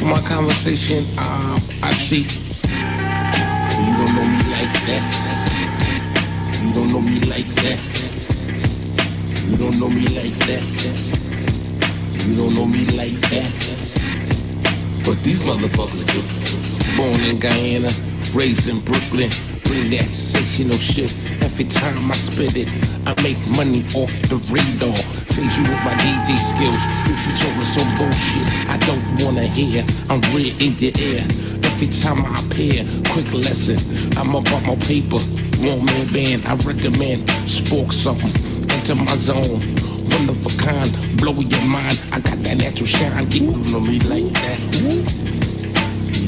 for my conversation, I see. You don't know me like that. You don't know me like that. You don't know me like that. You don't know me like that. But these motherfuckers do. Born in Guyana, raised in Brooklyn. Bring that sensational shit. Every time I spit it, I make money off the radar. Phase you with my DJ skills. If you talking some bullshit I don't wanna hear, I'm real in your ear. Every time I appear, quick lesson, I'm about my paper. One man band, I recommend. Spoke something into my zone. One of a kind, blow your mind. I got that natural shine. You don't know me like that. You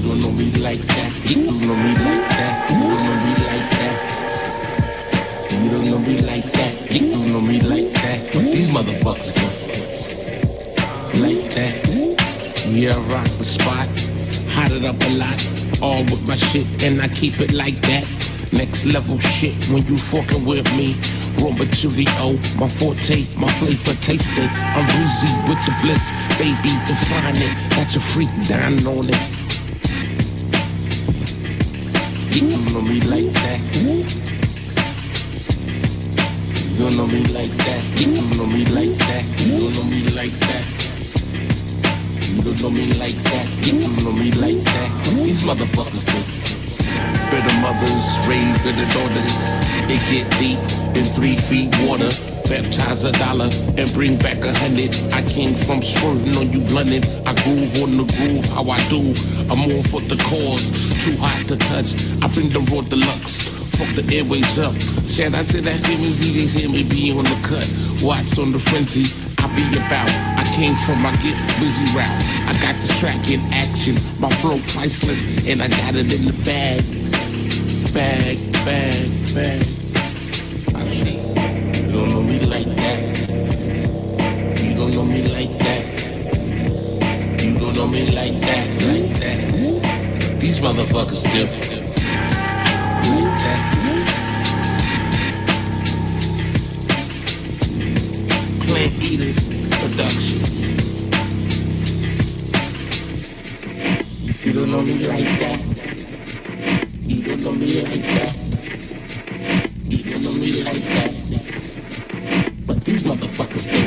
don't know me like that. You don't know me like that. You don't know me like that. You don't know me like that. You don't know me like that. But these motherfuckers do. Like that. Yeah, I rock the spot. Hot it up a lot. All with my shit and I keep it like that. Next level shit when you fucking with me. Raw material, my forte, my flavor taste it. I'm breezy with the bliss, baby define it. Got your freak down on it. You don't know me like that. You don't know me like that. You don't know me like that. You don't know me like that. You don't know me like that. You don't know me like that. These motherfuckers do. Better mothers raise better daughters. They get deep in 3 feet water. Baptize $1 and bring back 100. I came from swerving on you blunted. I groove on the groove, how I do. I'm on for the cause, too hot to touch. I bring the raw deluxe, fuck the airwaves up. Shout out to that famous DJs, hear me be on the cut. Watts on the frenzy, I be about. I came from my get busy route. I got this track in action, my flow priceless, and I got it in the bag. Bag. I see. You don't know me like that. You don't know me like that. You don't know me like that, like that. These motherfuckers do. Like that. Plant Eaters production. You don't know me like that. You don't know me like that. You don't know me like that. But these motherfuckers do.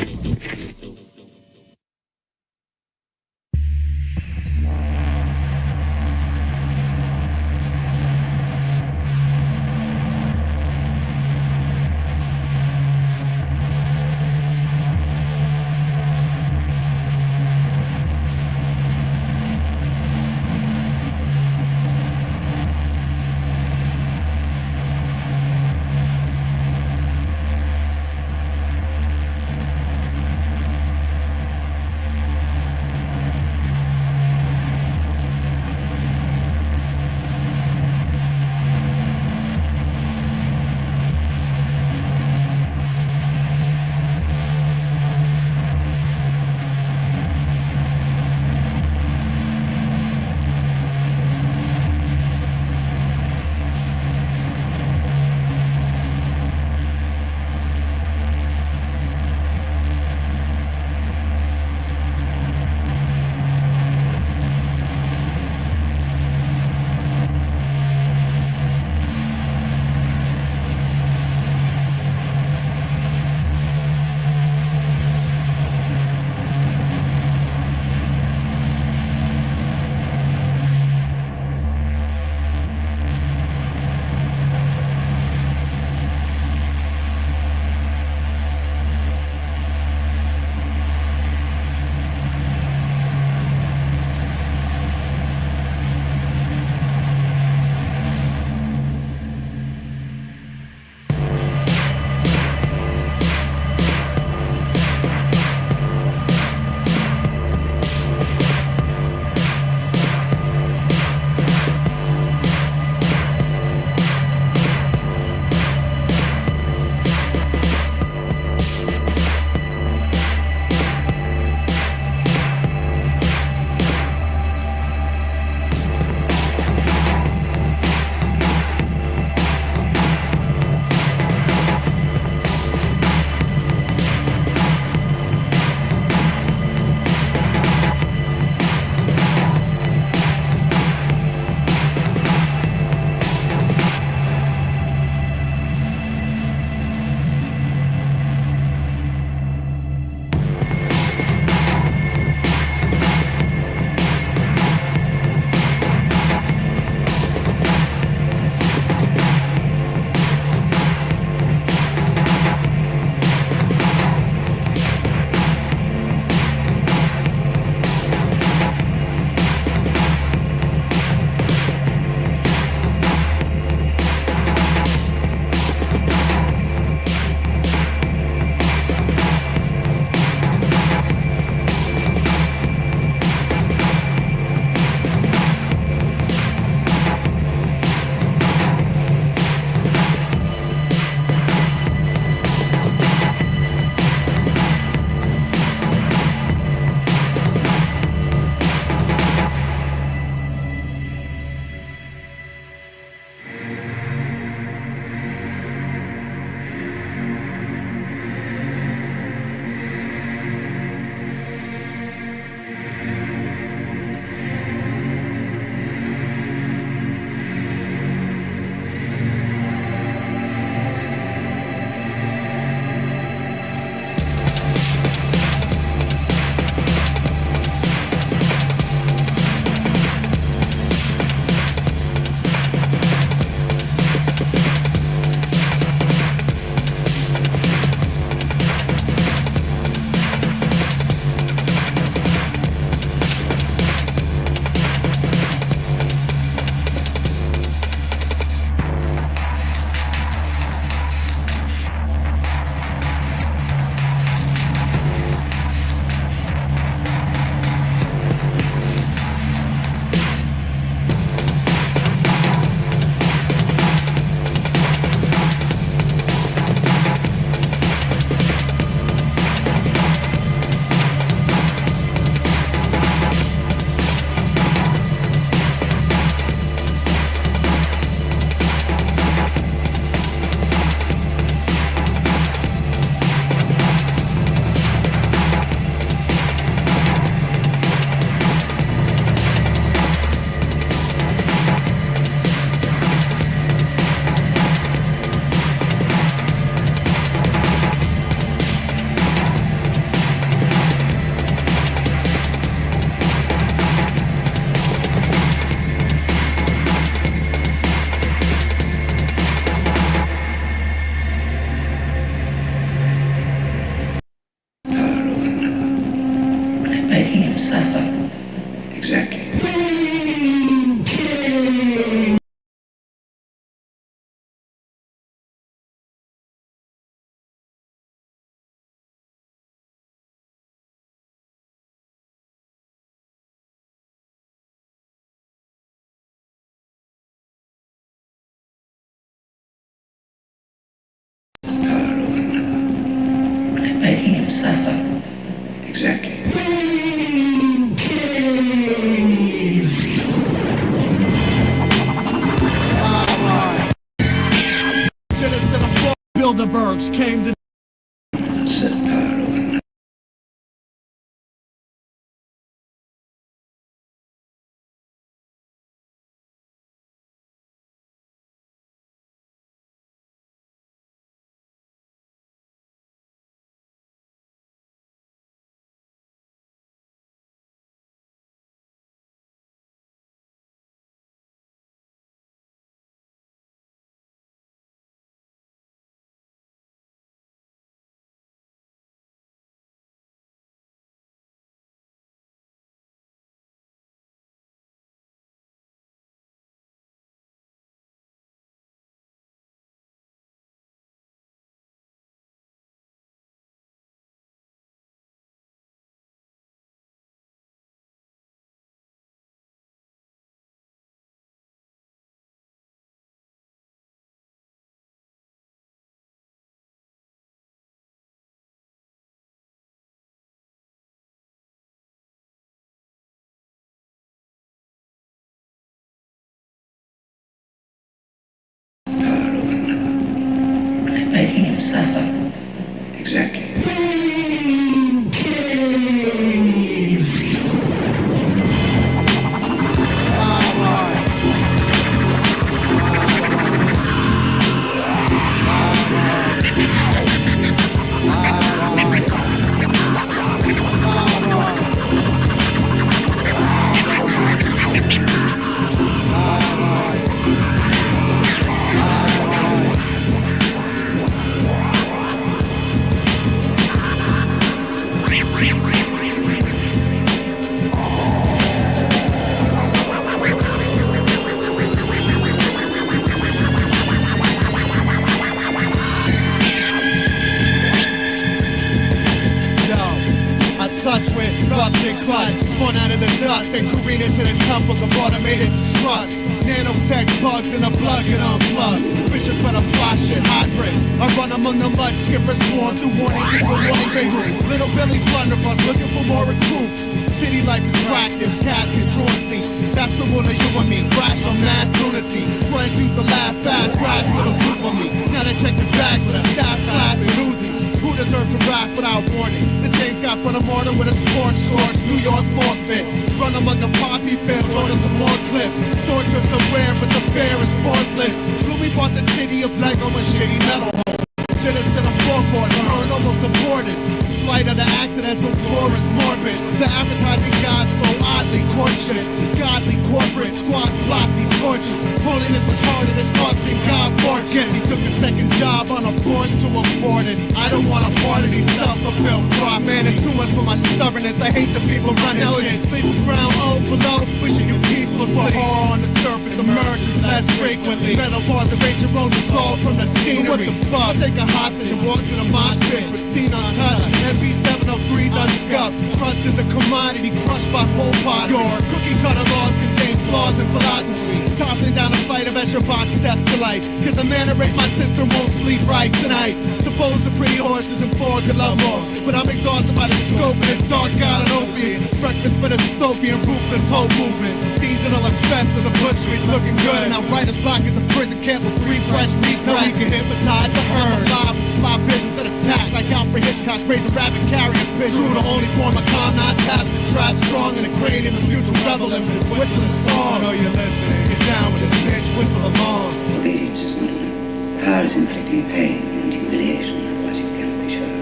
touch with rust and clutch. Spun out of the dust and careened into the temples of automated destruct. Nanotech bugs in a plug and unplug. Vision for the fly shit hybrid. I run among the mud, skipper swarm through warnings equal warning Beirut. Little Billy blunderbuss looking for more recruits. City life is practice, casket truancy. That's the rule of you and me. Crash on mass lunacy. Friends used to laugh fast, crash little troop on me. Now they check the bags with a staff class and Uzis. Who deserves a rap without warning? This ain't got but a mortar with a sports scorch. New York forfeit. Run among the poppy fields, order some more clips. Store trips are rare, but the fare is forceless. Gloomy bought the city of Lego and shitty metal hole. Jitters to the floorboard, burn almost aborted. Flight of the accidental tourist morbid. The advertising god so oddly courtship. Godly corporate squad plot these tortures. Holiness is hard and it's costing God fortune. Guess he took a second job on a force to afford it. I don't want a part of these self-fulfilled prophecies. Man, it's too much for my stubbornness. I hate the people running shit. Sleeping ground, oh below, wishing you peace before horror on the surface emerges less frequently. Metal bars and Ranger Road dissolved from the scenery. What the fuck? I'll take a hostage and walk through the mosh pit. Pristine untouched. MB703's unscuffed. Trust is a commodity crushed by Pol Pot. Your cookie cutter laws contain flaws in philosophy. Toppling down a flight of Escher box steps to light. Cause the man that raped my sister won't sleep right tonight. Suppose the pretty horses and four could love more. But I'm exhausted by the scope of this dark god and opiates. Breakfast for the Stopian ruthless whole movement. Seasonal and festive, the butchery's looking good. And our writer's block is a prison camp with free press repress. We can hypnotize the herd. Live fly visions that attack like Alfred Hitchcock. Raise a rabbit, carry a pitch. True, the only form of calm not tapped. The trap strong in the cranium and future reveling with his whistling song. I know you're listening. Get down with this bitch, whistle along. Obedience is not enough. Power is inflicting pain and humiliation, otherwise it cannot be sure.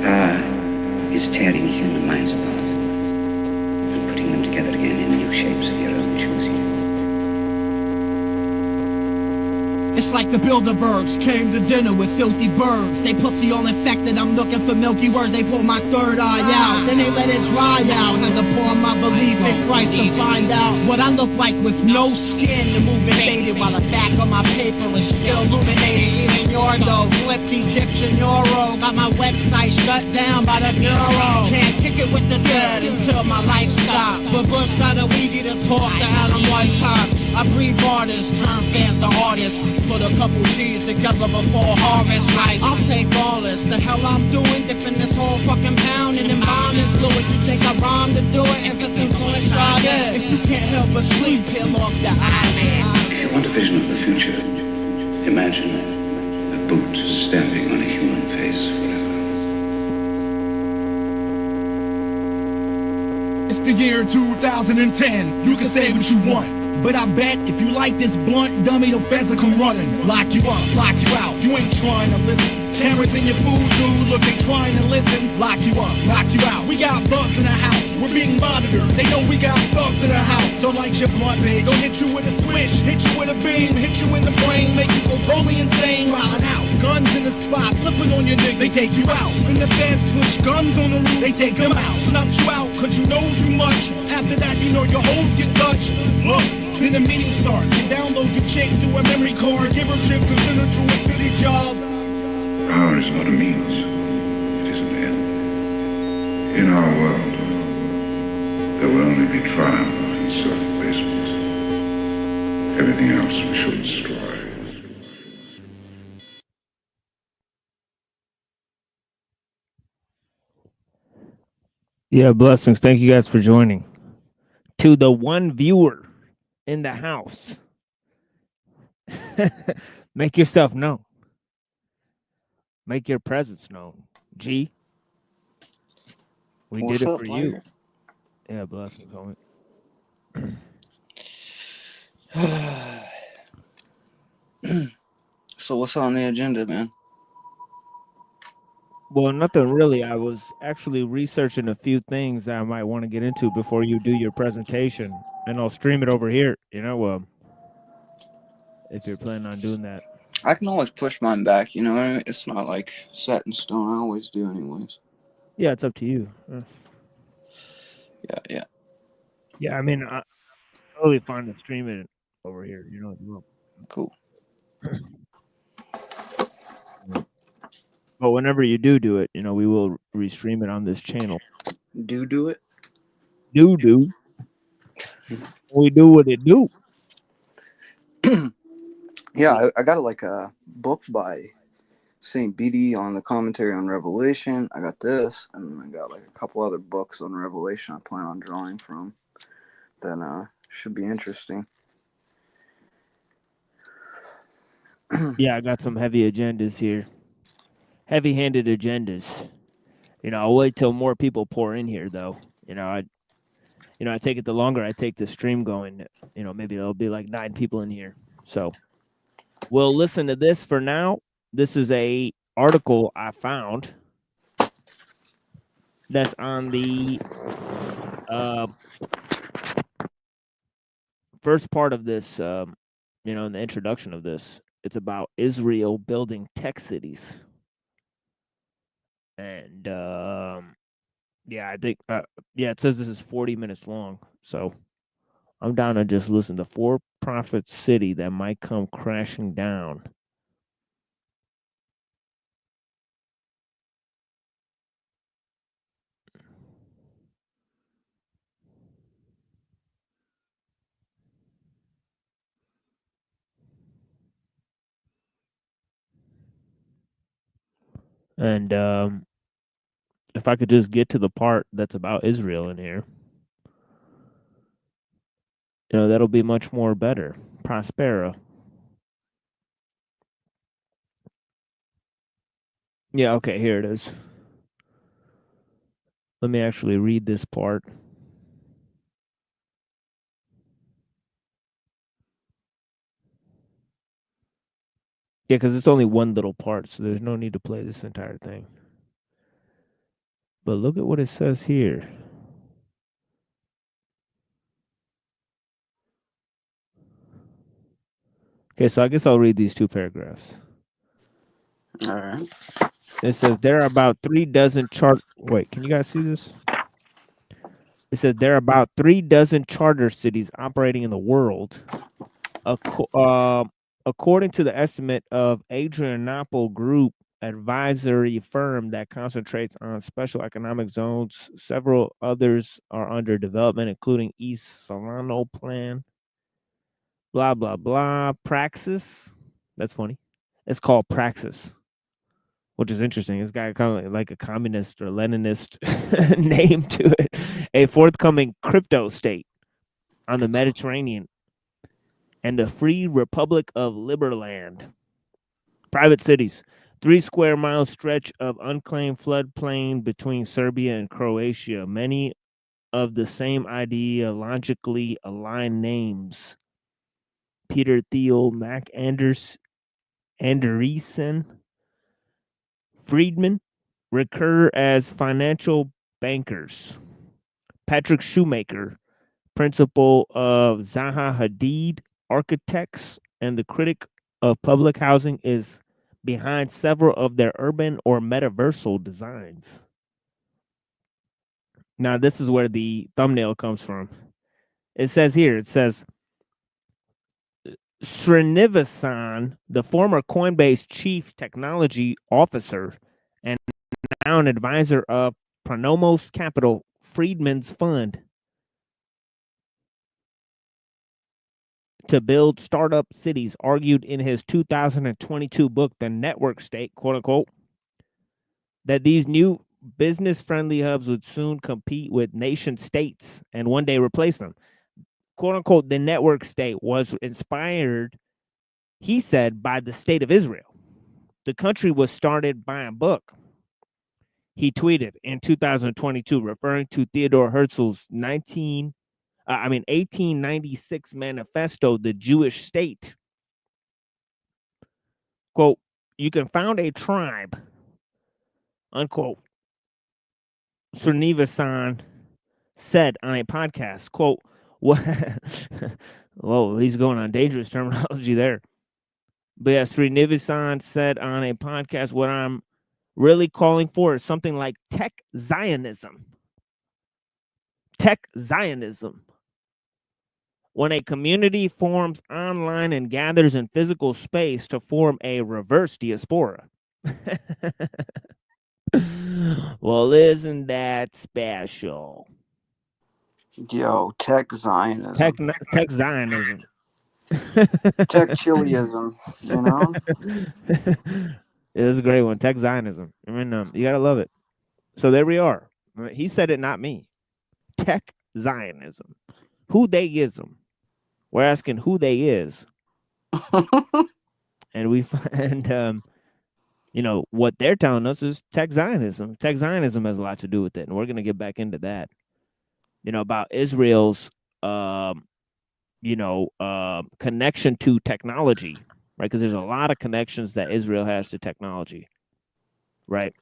Power is tearing human minds apart and putting them together again in new shapes of your own choosing. It's like the Bilderbergs came to dinner with filthy birds. They pussy all infected, I'm looking for milky words. They pull my third eye out, then they let it dry out. Had to pour my belief in Christ to find out what I look like with no skin. The movement faded while the back of my paper is still illuminated. Even your dough, flipped Egyptian euro. Got my website shut down by the bureau. Can't kick it with the dead until my life stops. But Bush got a Ouija to talk to Adam White's hot. I breed martyrs, turn fans to artists. Put a couple G's together before harvest. Like, I'll take all this. The hell I'm doing, dipping this whole fucking pound in embalming fluids. You think I rhyme to do it? If it's influence, try this. If you can't help but sleep, peel off the eyelids. If you want a vision of the future, imagine a boot standing on a human face forever. It's the year 2010. You can say what you want, but I bet if you like this blunt, dummy, the feds will come running. Lock you up, lock you out. You ain't trying to listen. Cameras in your food, dude. Look, they trying to listen. Lock you up, lock you out. We got bugs in the house. We're being monitored. They know we got thugs in the house. So like your blunt, babe, they'll hit you with a switch, hit you with a beam, hit you in the brain, make you go totally insane. Wildin' out. Guns in the spot, flipping on your nigga. They take you out. When the feds push guns on the roof, they take them out. Snuff you out, cause you know too much. After that, you know your hoes get touched. Look. Then the meeting starts. You download your chick to a memory card, give her chips and send her to a city job. Power is not a means, it is an end. In our world, there will only be triumph and self-abasement. Everything else we shall destroy. Yeah, blessings. Thank you guys for joining. To the one viewer in the house, make yourself known. Make your presence known. G, we What's did it up, for player? you. Yeah, blessings, homie. So what's on the agenda, man? Well, nothing really. I was actually researching a few things that I might want to get into before you do your presentation, and I'll stream it over here, if you're planning on doing that. I can always push mine back, you know, it's not like set in stone. I always do anyways. Yeah, it's up to you. Yeah. Yeah, I mean, I'm totally fine to stream it over here, Cool. But whenever you do it, we will restream it on this channel. Do it. Do. We do what it do. Yeah, I got like a book by Saint BD on the commentary on Revelation. I got this, and then I got like a couple other books on Revelation I plan on drawing from. Then should be interesting. Yeah, I got some heavy agendas here. Heavy-handed agendas. I'll wait till more people pour in here, though. I take it the longer I take the stream going, maybe there'll be like 9 people in here. So we'll listen to this for now. This is a article I found that's on the first part of this, in the introduction of this. It's about Israel building tech cities. And yeah, I think it says this is 40 minutes long. So I'm down to just listen to for-profit city that might come crashing down. And if I could just get to the part that's about Israel in here, that'll be much more better. Prospera. Yeah, okay, here it is. Let me actually read this part. Yeah, because it's only one little part, so there's no need to play this entire thing. But look at what it says here. Okay, so I guess I'll read these 2 paragraphs. All right. It says there are about 3 dozen Wait, can you guys see this? It says there are about 3 dozen charter cities operating in the world. According to the estimate of Adrianople Group, advisory firm that concentrates on special economic zones, several others are under development, including East Solano Plan. Blah, blah, blah. Praxis. That's funny. It's called Praxis, which is interesting. It's got kind of like a communist or Leninist name to it. A forthcoming crypto state on the Mediterranean and the Free Republic of Liberland. Private cities. 3 square mile stretch of unclaimed floodplain between Serbia and Croatia. Many of the same ideologically aligned names. Peter Thiel, Mac Anderson, Friedman recur as financial bankers. Patrick Shoemaker, principal of Zaha Hadid Architects and the critic of public housing, is behind several of their urban or metaversal designs. Now, this is where the thumbnail comes from. It says Srinivasan, the former Coinbase chief technology officer and now an advisor of Pronomos Capital, Friedman's fund to build startup cities, argued in his 2022 book, The Network State, quote unquote, that these new business-friendly hubs would soon compete with nation states and one day replace them. Quote unquote, the network state was inspired, he said, by the state of Israel. The country was started by a book. He tweeted in 2022, referring to Theodore Herzl's 1896 manifesto, The Jewish State. Quote, you can found a tribe, unquote. Srinivasan said on a podcast, quote, what? Whoa, he's going on dangerous terminology there. But yeah, Srinivasan said on a podcast, what I'm really calling for is something like tech Zionism. Tech Zionism. When a community forms online and gathers in physical space to form a reverse diaspora. Well, isn't that special? Yo, tech Zionism. Tech Zionism. Tech Chiliism, you know? It is a great one. Tech Zionism. I mean, you gotta love it. So there we are. He said it, not me. Tech Zionism. Whotheyism. We're asking who they is, and we find you know, what they're telling us is tech Zionism. Tech Zionism has a lot to do with it, and we're gonna get back into that. You know, about Israel's connection to technology, right? Because there's a lot of connections that Israel has to technology, right?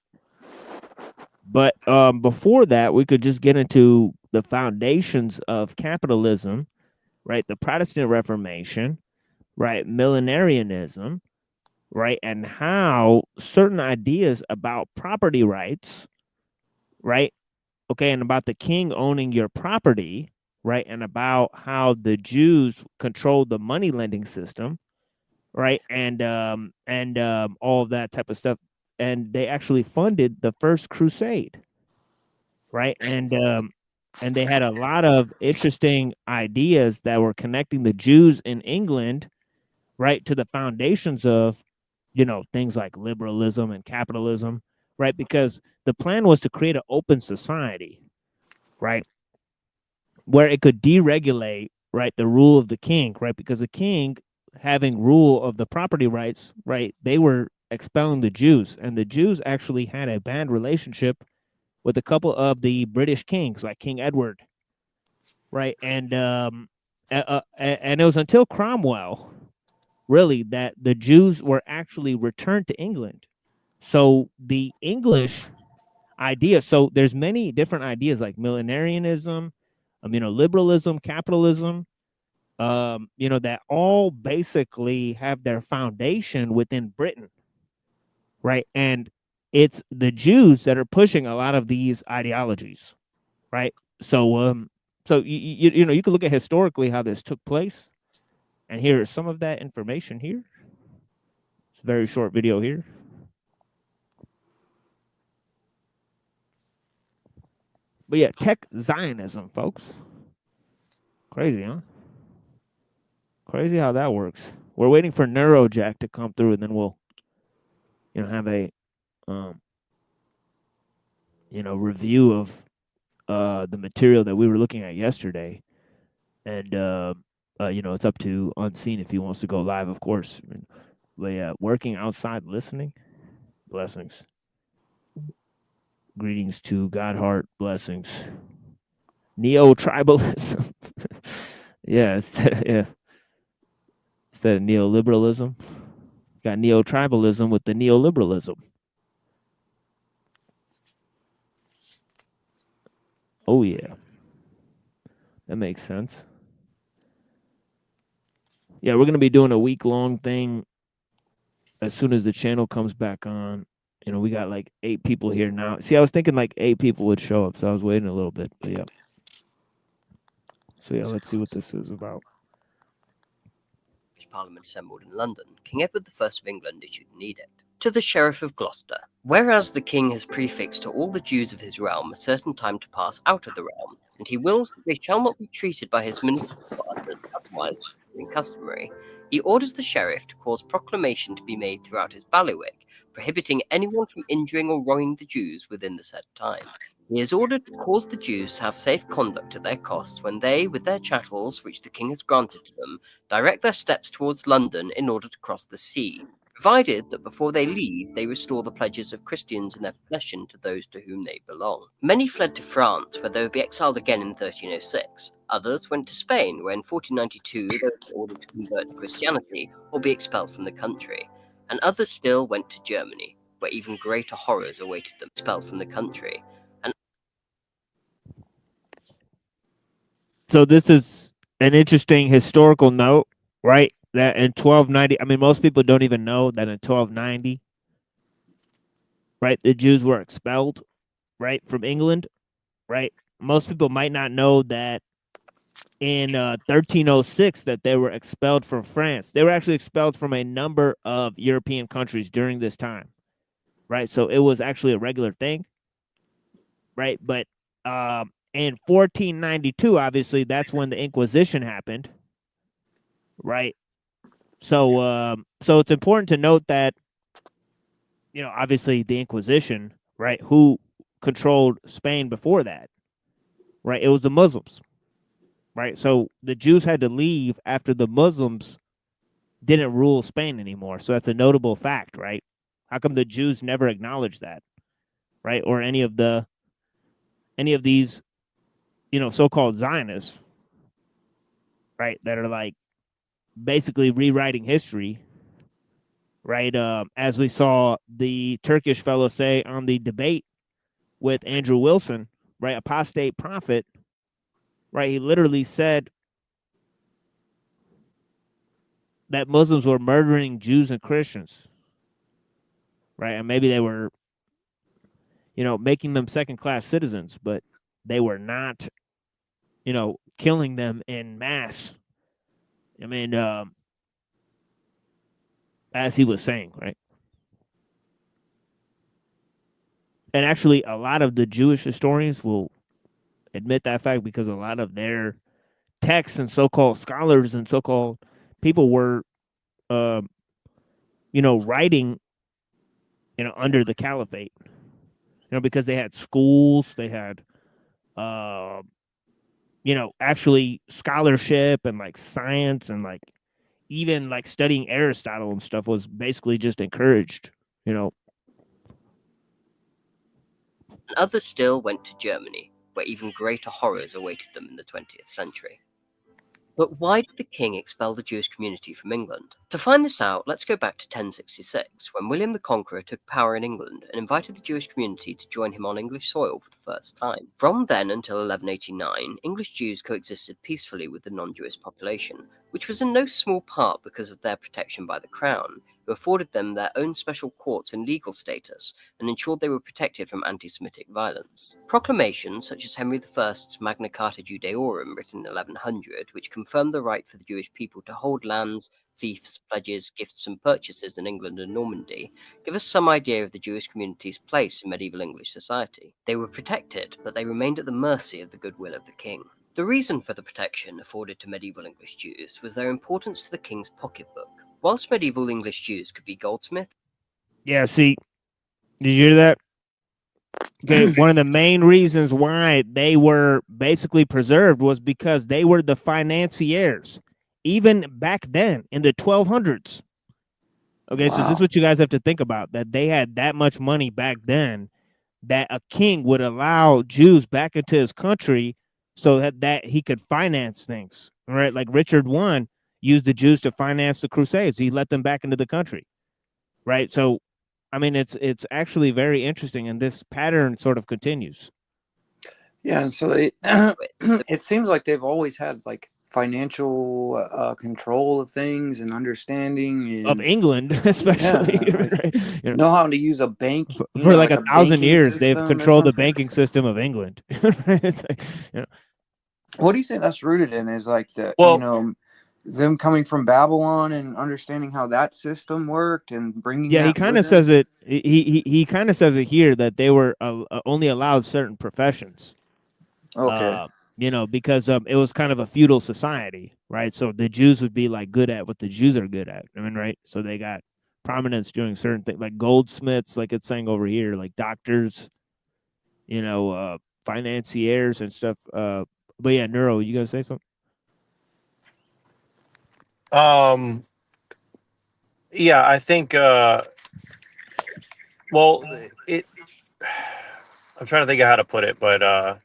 But before that, we could just get into the foundations of capitalism, right? The Protestant Reformation, right? Millenarianism, right? And how certain ideas about property rights, right? Okay, and about the king owning your property, right? And about how the Jews controlled the money lending system, right? And all of that type of stuff. And they actually funded the first crusade, right? And they had a lot of interesting ideas that were connecting the Jews in England, right, to the foundations of, you know, things like liberalism and capitalism, right? Because the plan was to create an open society, right, where it could deregulate, right, the rule of the king, right? Because the king having rule of the property rights, right, they were expelling the Jews, and the Jews actually had a bad relationship with a couple of the British kings, like King Edward, right? And it was until Cromwell, really, that the Jews were actually returned to England. So the English idea, so there's many different ideas like millenarianism, liberalism, capitalism, that all basically have their foundation within Britain, right? And it's the Jews that are pushing a lot of these ideologies, right? So you can look at historically how this took place, and here is some of that information here. It's a very short video here. But yeah, tech Zionism, folks. Crazy, huh? Crazy how that works. We're waiting for Neurojack to come through, and then we'll, have a, review of the material that we were looking at yesterday. And it's up to Unseen if he wants to go live, of course. But yeah, working outside, listening, blessings. Greetings to Godheart, blessings. Neo-tribalism. Yeah, yeah. Instead of neoliberalism, got neo-tribalism with the neoliberalism. Oh, yeah. That makes sense. Yeah, we're going to be doing a week-long thing as soon as the channel comes back on. We got like 8 people here now. See, I was thinking like 8 people would show up, so I was waiting a little bit. But yeah. So yeah, let's see what this is about. Parliament assembled in London, King Edward I of England issued an edict to the Sheriff of Gloucester. Whereas the king has prefixed to all the Jews of his realm a certain time to pass out of the realm, and he wills that they shall not be treated by his municipal partners otherwise than customary, he orders the sheriff to cause proclamation to be made throughout his bailiwick, prohibiting anyone from injuring or wronging the Jews within the said time. He is ordered to cause the Jews to have safe conduct at their cost when they, with their chattels, which the king has granted to them, direct their steps towards London in order to cross the sea, provided that before they leave they restore the pledges of Christians in their possession to those to whom they belong. Many fled to France, where they would be exiled again in 1306. Others went to Spain, where in 1492 they were ordered to convert to Christianity or be expelled from the country. And others still went to Germany, where even greater horrors awaited them, expelled from the country. So this is an interesting historical note, right? That in 1290, I mean, most people don't even know that in 1290, right, the Jews were expelled, right, from England, right? Most people might not know that in 1306 that they were expelled from France. They were actually expelled from a number of European countries during this time, right? So it was actually a regular thing, right? But in 1492, obviously, that's when the Inquisition happened, right? So so it's important to note that, you know, obviously the Inquisition, right? Who controlled Spain before that, right? It was the Muslims, right? So the Jews had to leave after the Muslims didn't rule Spain anymore. So that's a notable fact, right? How come the Jews never acknowledged that, right? Or any of these, you know, so-called Zionists, right? That are like basically rewriting history, right? As we saw the Turkish fellow say on the debate with Andrew Wilson, right? Apostate prophet, right? He literally said that Muslims were murdering Jews and Christians, right? And maybe they were, you know, making them second-class citizens, but they were not, you know, killing them in mass. I mean, as he was saying, right? And actually, a lot of the Jewish historians will admit that fact because a lot of their texts and so-called scholars and so-called people were, uh, you know, writing, you know, under the caliphate, you know, because they had schools, they had, uh, you know, actually scholarship and like science and like even like studying Aristotle and stuff was basically just encouraged, you know. And others still went to Germany, where even greater horrors awaited them in the 20th century. But why did the king expel the Jewish community from England? To find this out, let's go back to 1066, when William the Conqueror took power in England and invited the Jewish community to join him on English soil for the first time. From then until 1189, English Jews coexisted peacefully with the non-Jewish population, which was in no small part because of their protection by the crown, who afforded them their own special courts and legal status, and ensured they were protected from anti-Semitic violence. Proclamations such as Henry I's Magna Carta Judaeorum, written in 1100, which confirmed the right for the Jewish people to hold lands, fiefs, pledges, gifts, and purchases in England and Normandy, give us some idea of the Jewish community's place in medieval English society. They were protected, but they remained at the mercy of the goodwill of the king. The reason for the protection afforded to medieval English Jews was their importance to the king's pocketbook. Whilst medieval English Jews could be goldsmiths, Yeah, see, did you hear that? Okay, one of the main reasons why they were basically preserved was because they were the financiers, even back then in the 1200s. Okay, so this is what you guys have to think about, that they had that much money back then that a king would allow Jews back into his country so that he could finance things. All right, like Richard I used the Jews to finance the Crusades. He let them back into the country. Right? So I mean, it's actually very interesting, and this pattern sort of continues. Yeah, and so it seems like they've always had like financial control of things and understanding Of England, especially. Yeah, like, right? You know how to use a bank for like like 1,000 years. They've system or controlled the something. banking system of England. It's like, you know. What do you think that's rooted in? Is like the Well, them coming from Babylon and understanding how that system worked and bringing yeah, he that kind with of says them? it. He kind of says it here that they were only allowed certain professions. Okay. You know, because it was kind of a feudal society, right? So the Jews would be like good at what the Jews are good at. I mean, right? So they got prominence doing certain things, like goldsmiths, like it's saying over here, like doctors, you know, financiers and stuff. But yeah, Neuro, you gonna say something? Yeah, I think well, it I'm trying to think of how to put it, but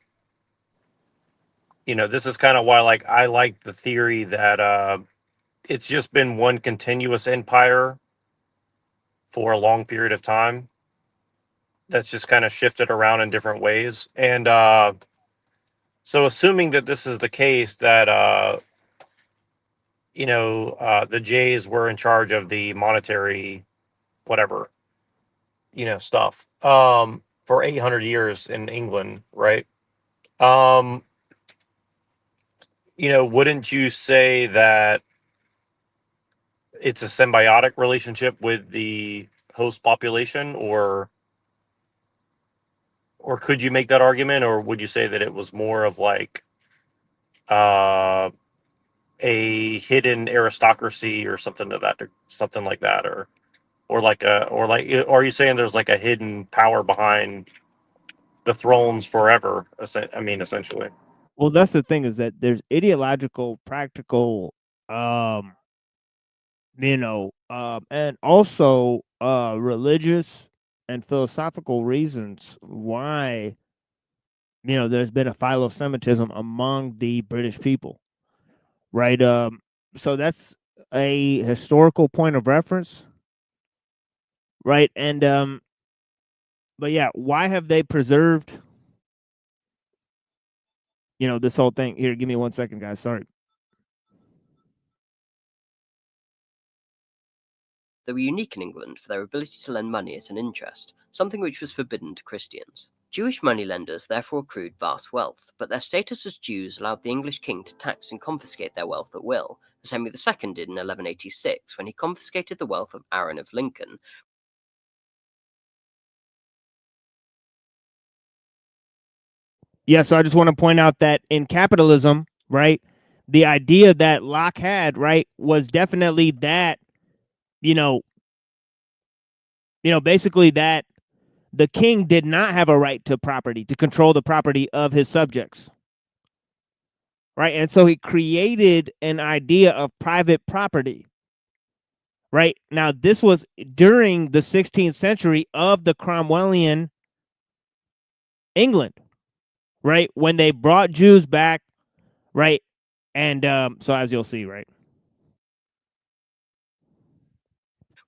you know, this is kind of why like I like the theory that it's just been one continuous empire for a long period of time that's just kind of shifted around in different ways. And so assuming that this is the case, that you know, the Jays were in charge of the monetary whatever, you know, stuff for 800 years in England, right? Um, you know, wouldn't you say that it's a symbiotic relationship with the host population, or could you make that argument, or would you say that it was more of like a hidden aristocracy or something to that, something like that, or are you saying there's like a hidden power behind the thrones forever? I mean, essentially. Well, that's the thing, is that there's ideological, practical, um, and also religious and philosophical reasons why there's been a philo-Semitism among the British people, right? So that's a historical point of reference, right? And but yeah, why have they preserved this whole thing? Here, give me 1 second, guys. Sorry. They were unique in England for their ability to lend money at an interest, something which was forbidden to Christians. Jewish moneylenders therefore accrued vast wealth, but their status as Jews allowed the English king to tax and confiscate their wealth at will, as Henry II did in 1186 when he confiscated the wealth of Aaron of Lincoln. Yeah, so I just want to point out that in capitalism, right, the idea that Locke had, right, was definitely that, basically that the king did not have a right to property, to control the property of his subjects, right? And so he created an idea of private property, right? Now, this was during the 16th century of the Cromwellian England, right, when they brought Jews back, right? And so as you'll see, right,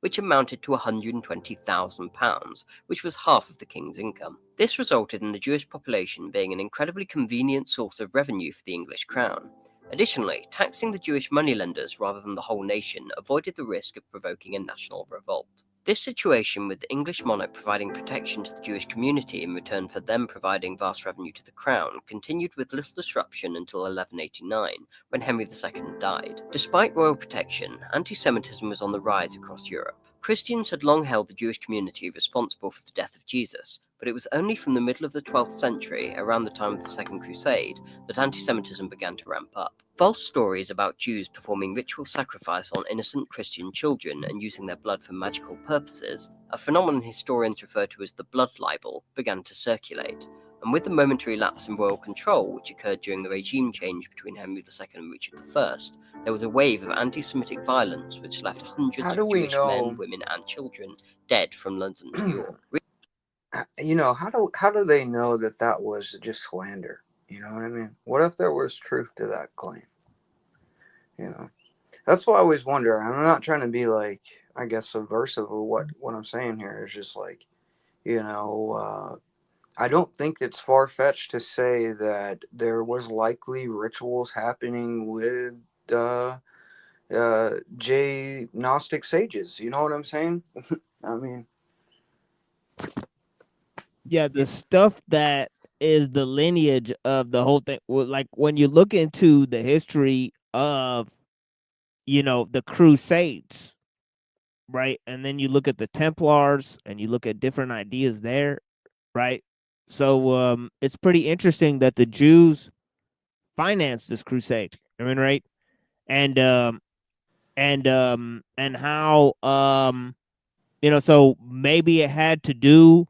which amounted to £120,000, which was half of the king's income. This resulted in the Jewish population being an incredibly convenient source of revenue for the English crown. Additionally, taxing the Jewish moneylenders rather than the whole nation avoided the risk of provoking a national revolt. This situation, with the English monarch providing protection to the Jewish community in return for them providing vast revenue to the crown, continued with little disruption until 1189, when Henry II died. Despite royal protection, anti-Semitism was on the rise across Europe. Christians had long held the Jewish community responsible for the death of Jesus, but it was only from the middle of the 12th century, around the time of the Second Crusade, that anti-Semitism began to ramp up. False stories about Jews performing ritual sacrifice on innocent Christian children and using their blood for magical purposes, a phenomenon historians refer to as the blood libel, began to circulate. And with the momentary lapse in royal control, which occurred during the regime change between Henry II and Richard I, there was a wave of anti-Semitic violence which left hundreds of Jewish men, women, and children dead from London to New York. How do they know that that was just slander? You know what I mean? What if there was truth to that claim? That's what I always wonder. I'm not trying to be like, I guess, subversive of what I'm saying here. It's just like, I don't think it's far-fetched to say that there was likely rituals happening with J Gnostic sages. You know what I'm saying? I mean, yeah, the stuff that is the lineage of the whole thing. Like when you look into the history of, the Crusades, right, and then you look at the Templars and you look at different ideas there, right? So it's pretty interesting that the Jews financed this crusade. I mean, right? And how so maybe it had to do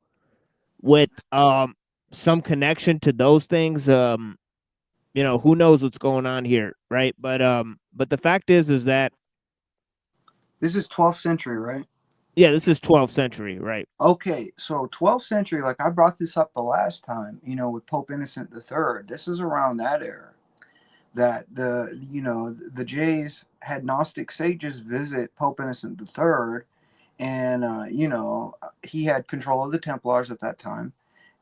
with some connection to those things. Who knows what's going on here, right? But the fact is that this is 12th century, right? Yeah, this is 12th century, right? Okay, so 12th century, like I brought this up the last time, with Pope Innocent III. This is around that era that the Jays had Gnostic sages visit Pope Innocent III, and he had control of the Templars at that time.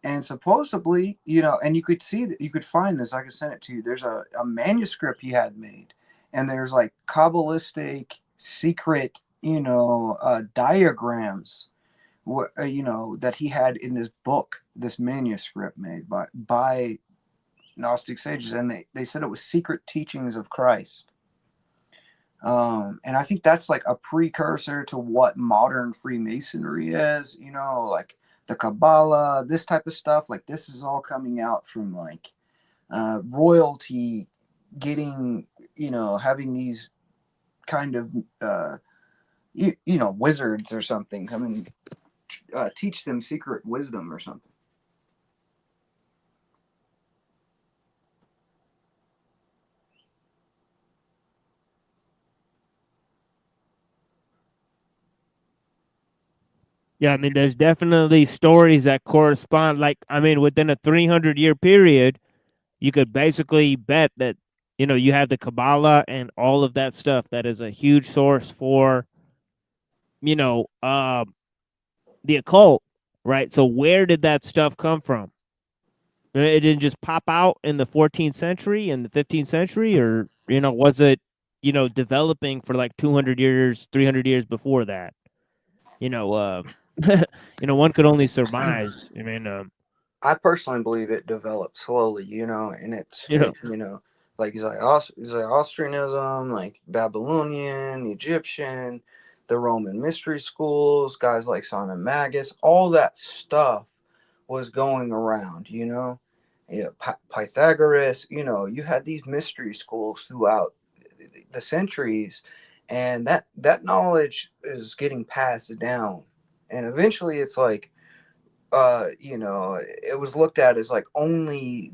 And supposedly, and you could see that, you could find this. I could send it to you. There's a manuscript he had made, and there's like Kabbalistic secret, diagrams, that he had in this book, this manuscript made by Gnostic sages, and they said it was secret teachings of Christ. And I think that's like a precursor to what modern Freemasonry is, you know, like the Kabbalah, this type of stuff. Like this is all coming out from like royalty getting, you know, having these kind of, you know, wizards or something come and teach them secret wisdom or something. Yeah, I mean, there's definitely stories that correspond. Like, I mean, within a 300-year period, you could basically bet that, you know, you have the Kabbalah and all of that stuff that is a huge source for, you know, the occult, right? So where did that stuff come from? It didn't just pop out in the 14th century and the 15th century, or, you know, was it, you know, developing for like 200 years, 300 years before that? You know, you know, one could only surmise. I mean, I personally believe it developed slowly, you know, and you know, you know, like Zoroastrianism, like Babylonian, Egyptian, the Roman mystery schools, guys like Simon Magus, all that stuff was going around, you know. Yeah, Pythagoras, you know, you had these mystery schools throughout the centuries, and that knowledge is getting passed down, and eventually it's like you know, it was looked at as like only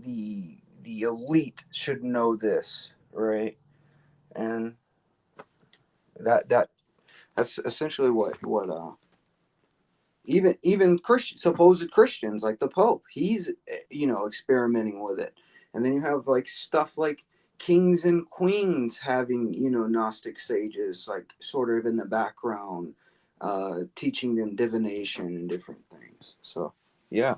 the elite should know this, right? And that's essentially what even supposed Christians like the Pope, he's you know, experimenting with it. And then you have like stuff like kings and queens having, you know, Gnostic sages like sort of in the background, teaching them divination and different things. So yeah.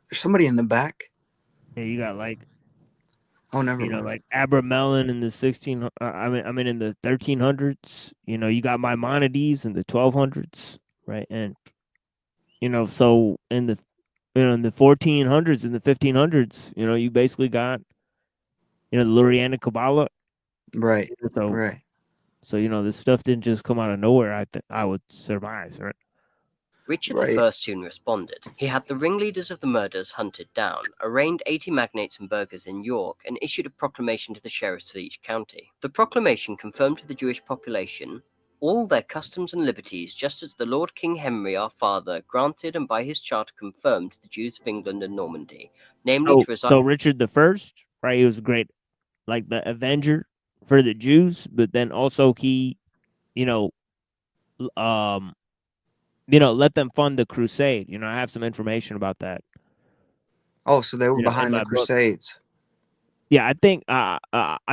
There's somebody in the back. yeah, you got like, Oh, never you know, mind. like Abramelin in the 16. I mean in the 1300s. You know, you got Maimonides in the 1200s, right? And you know, so in the, you know, in the 1400s and the 1500s, you know, you basically got, you know, the Lurianic Kabbalah. Right, So, right. you know, this stuff didn't just come out of nowhere. I would surmise, right? Richard Right. I soon responded. He had the ringleaders of the murders hunted down, arraigned 80 magnates and burghers in York, and issued a proclamation to the sheriffs of each county. The proclamation confirmed to the Jewish population all their customs and liberties, just as the Lord King Henry our father granted and by his charter confirmed to the Jews of England and Normandy, namely to reside. So Richard the First, right? He was great, like the Avenger for the Jews, but then also he, you know, um, you know, let them fund the crusade. You know, I have some information about that. Oh, so they were You know, in behind the my book. Crusades. Yeah, I think. I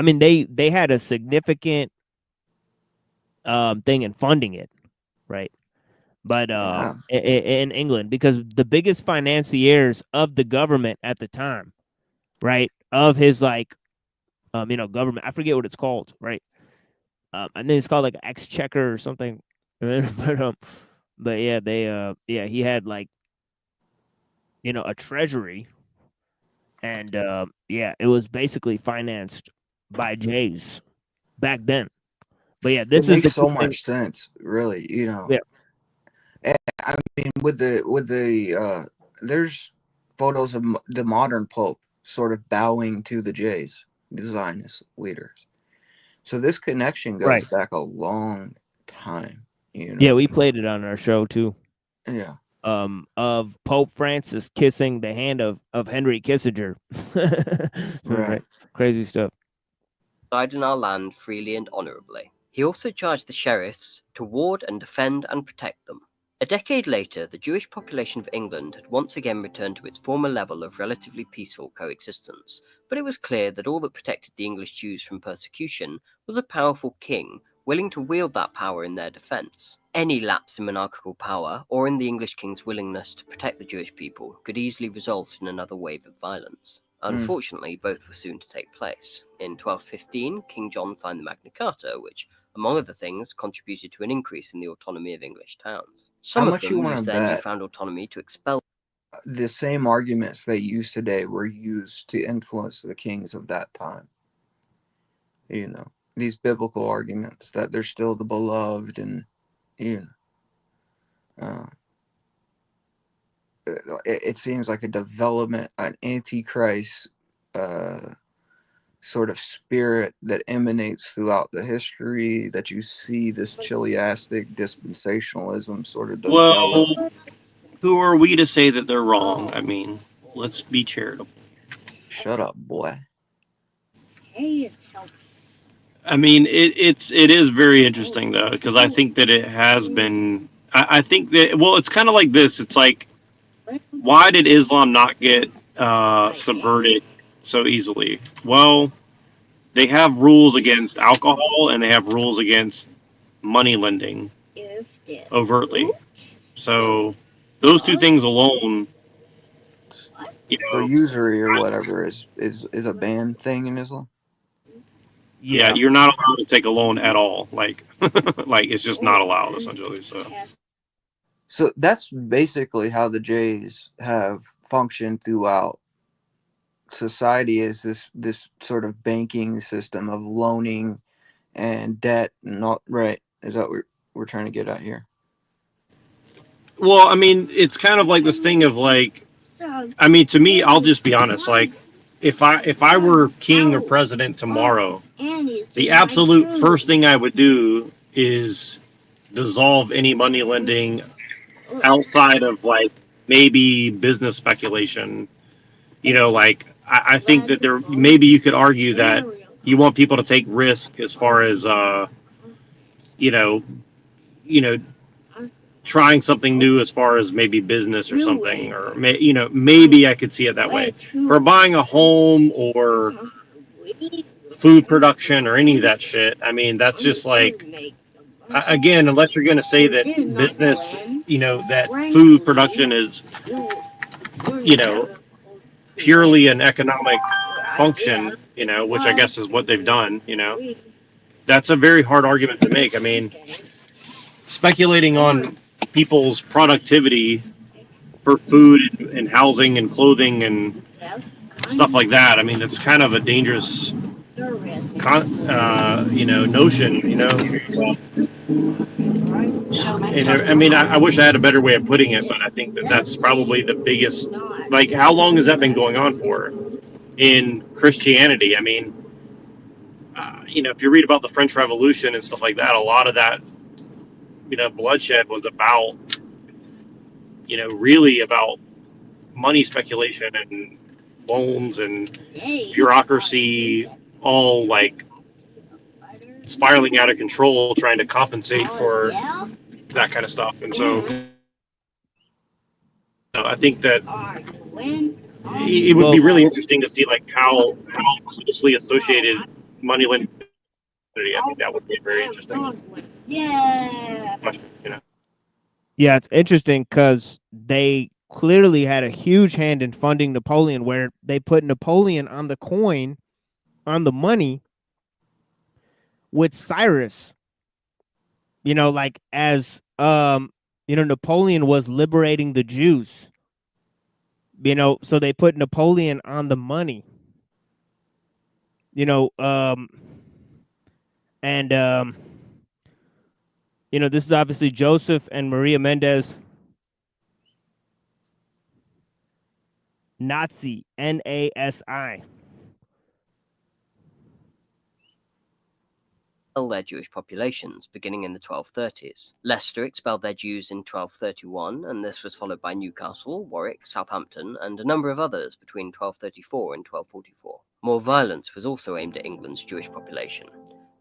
mean, they had a significant thing in funding it, right? But Yeah. in England, because the biggest financiers of the government at the time, right, of his like, you know, government. I forget what it's called, right? I think it's called like exchequer or something. But yeah, yeah, he had like, you know, a treasury, and yeah, it was basically financed by Jays back then. But yeah, It this is makes the so cool thing. much sense, really, you know. Yeah, I mean, with the there's photos of the modern Pope sort of bowing to the Jays, the Zionist leaders. So this connection goes right. back a long time, you Yeah, know. we played it on our show too. Yeah. Of Pope Francis kissing the hand of Henry Kissinger. Right. Right, crazy stuff. In our land freely and honourably. He also charged the sheriffs to ward and defend and protect them. A decade later, the Jewish population of England had once again returned to its former level of relatively peaceful coexistence, but it was clear that all that protected the English Jews from persecution was a powerful king willing to wield that power in their defence. Any lapse in monarchical power, or in the English king's willingness to protect the Jewish people, could easily result in another wave of violence. Unfortunately, both were soon to take place. In 1215, King John signed the Magna Carta, which, among other things, contributed to an increase in the autonomy of English towns. How Some of much you them want to used their bet? newfound autonomy to expel the same arguments they use today were used to influence the kings of that time. You know, these biblical arguments that they're still the beloved, and you know, it seems like a development, an antichrist sort of spirit that emanates throughout the history, that you see this chiliastic dispensationalism sort of develop. Well, who are we to say that they're wrong? I mean, let's be charitable. Shut up, boy. I mean, it is very interesting though, because I think that it has been. I think that, well, it's kind of like this. It's like, why did Islam not get subverted so easily? Well, they have rules against alcohol and they have rules against money lending overtly. So those two things alone, you Or know, usury or whatever is a banned thing in Islam. yeah, you're not allowed to take a loan at all. Like, like it's just not allowed essentially. So that's basically how the Jays have functioned throughout society, is this sort of banking system of loaning and debt and all, right? Is that what we're trying to get at here? Well, I mean, it's kind of like this thing of like, I mean, to me, I'll just be honest. Like, if I were king or president tomorrow, the absolute first thing I would do is dissolve any money lending outside of like maybe business speculation. You know, like I think that there maybe you could argue that you want people to take risk as far as you know, trying something new as far as maybe business or something, or maybe I could see it that way. For buying a home or food production or any of that shit, I mean, that's just like, again, unless you're going to say that business, that food production is, purely an economic function, which I guess is what they've done, that's a very hard argument to make. I mean, speculating on people's productivity for food and housing and clothing and stuff like that, I mean, it's kind of a dangerous, notion, And I mean, I wish I had a better way of putting it, but I think that that's probably the biggest. Like, how long has that been going on for in Christianity? I mean, if you read about the French Revolution and stuff like that, a lot of that, bloodshed was about, really about money speculation and loans and bureaucracy, all like spiraling out of control, trying to compensate for that kind of stuff. And so I think that it would be really interesting to see like how closely associated money lending. I think that would be very interesting. Yeah, it's interesting because they clearly had a huge hand in funding Napoleon, where they put Napoleon on the coin, on the money, with Cyrus. Like as Napoleon was liberating the Jews. So they put Napoleon on the money. This is obviously Joseph and Maria Mendez. Nazi, Nasi. Their Jewish populations beginning in the 1230s. Leicester expelled their Jews in 1231, and this was followed by Newcastle, Warwick, Southampton, and a number of others between 1234 and 1244. More violence was also aimed at England's Jewish population.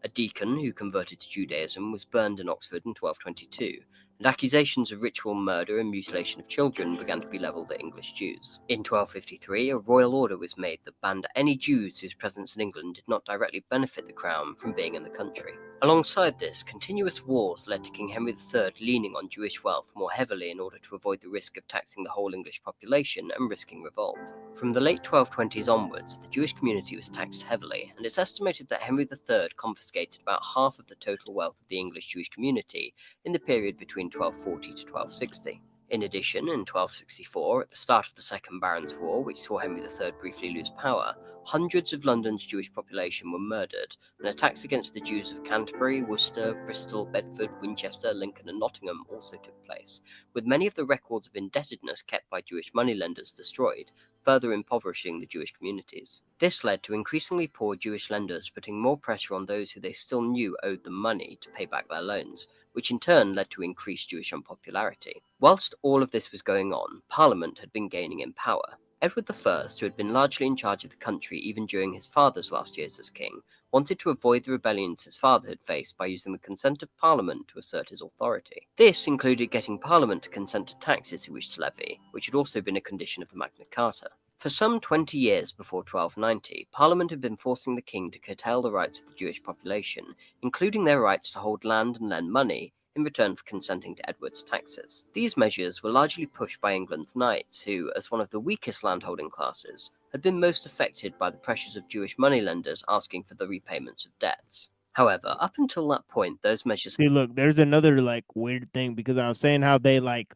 A deacon who converted to Judaism was burned in Oxford in 1222, and accusations of ritual murder and mutilation of children began to be levelled at English Jews. In 1253, a royal order was made that banned any Jews whose presence in England did not directly benefit the crown from being in the country. Alongside this, continuous wars led to King Henry III leaning on Jewish wealth more heavily in order to avoid the risk of taxing the whole English population and risking revolt. From the late 1220s onwards, the Jewish community was taxed heavily, and it's estimated that Henry III confiscated about half of the total wealth of the English Jewish community in the period between 1240 to 1260. In addition, in 1264, at the start of the Second Barons' War, which saw Henry III briefly lose power, hundreds of London's Jewish population were murdered, and attacks against the Jews of Canterbury, Worcester, Bristol, Bedford, Winchester, Lincoln, and Nottingham also took place, with many of the records of indebtedness kept by Jewish moneylenders destroyed, further impoverishing the Jewish communities. This led to increasingly poor Jewish lenders putting more pressure on those who they still knew owed them money to pay back their loans, which in turn led to increased Jewish unpopularity. Whilst all of this was going on, Parliament had been gaining in power. Edward I, who had been largely in charge of the country even during his father's last years as king, wanted to avoid the rebellions his father had faced by using the consent of Parliament to assert his authority. This included getting Parliament to consent to taxes he wished to levy, which had also been a condition of the Magna Carta. For some 20 years before 1290, Parliament had been forcing the king to curtail the rights of the Jewish population, including their rights to hold land and lend money, in return for consenting to Edward's taxes. These measures were largely pushed by England's knights, who, as one of the weakest landholding classes, had been most affected by the pressures of Jewish moneylenders asking for the repayments of debts. However, up until that point, those measures... See, look, there's another, like, weird thing, because I was saying how they, like,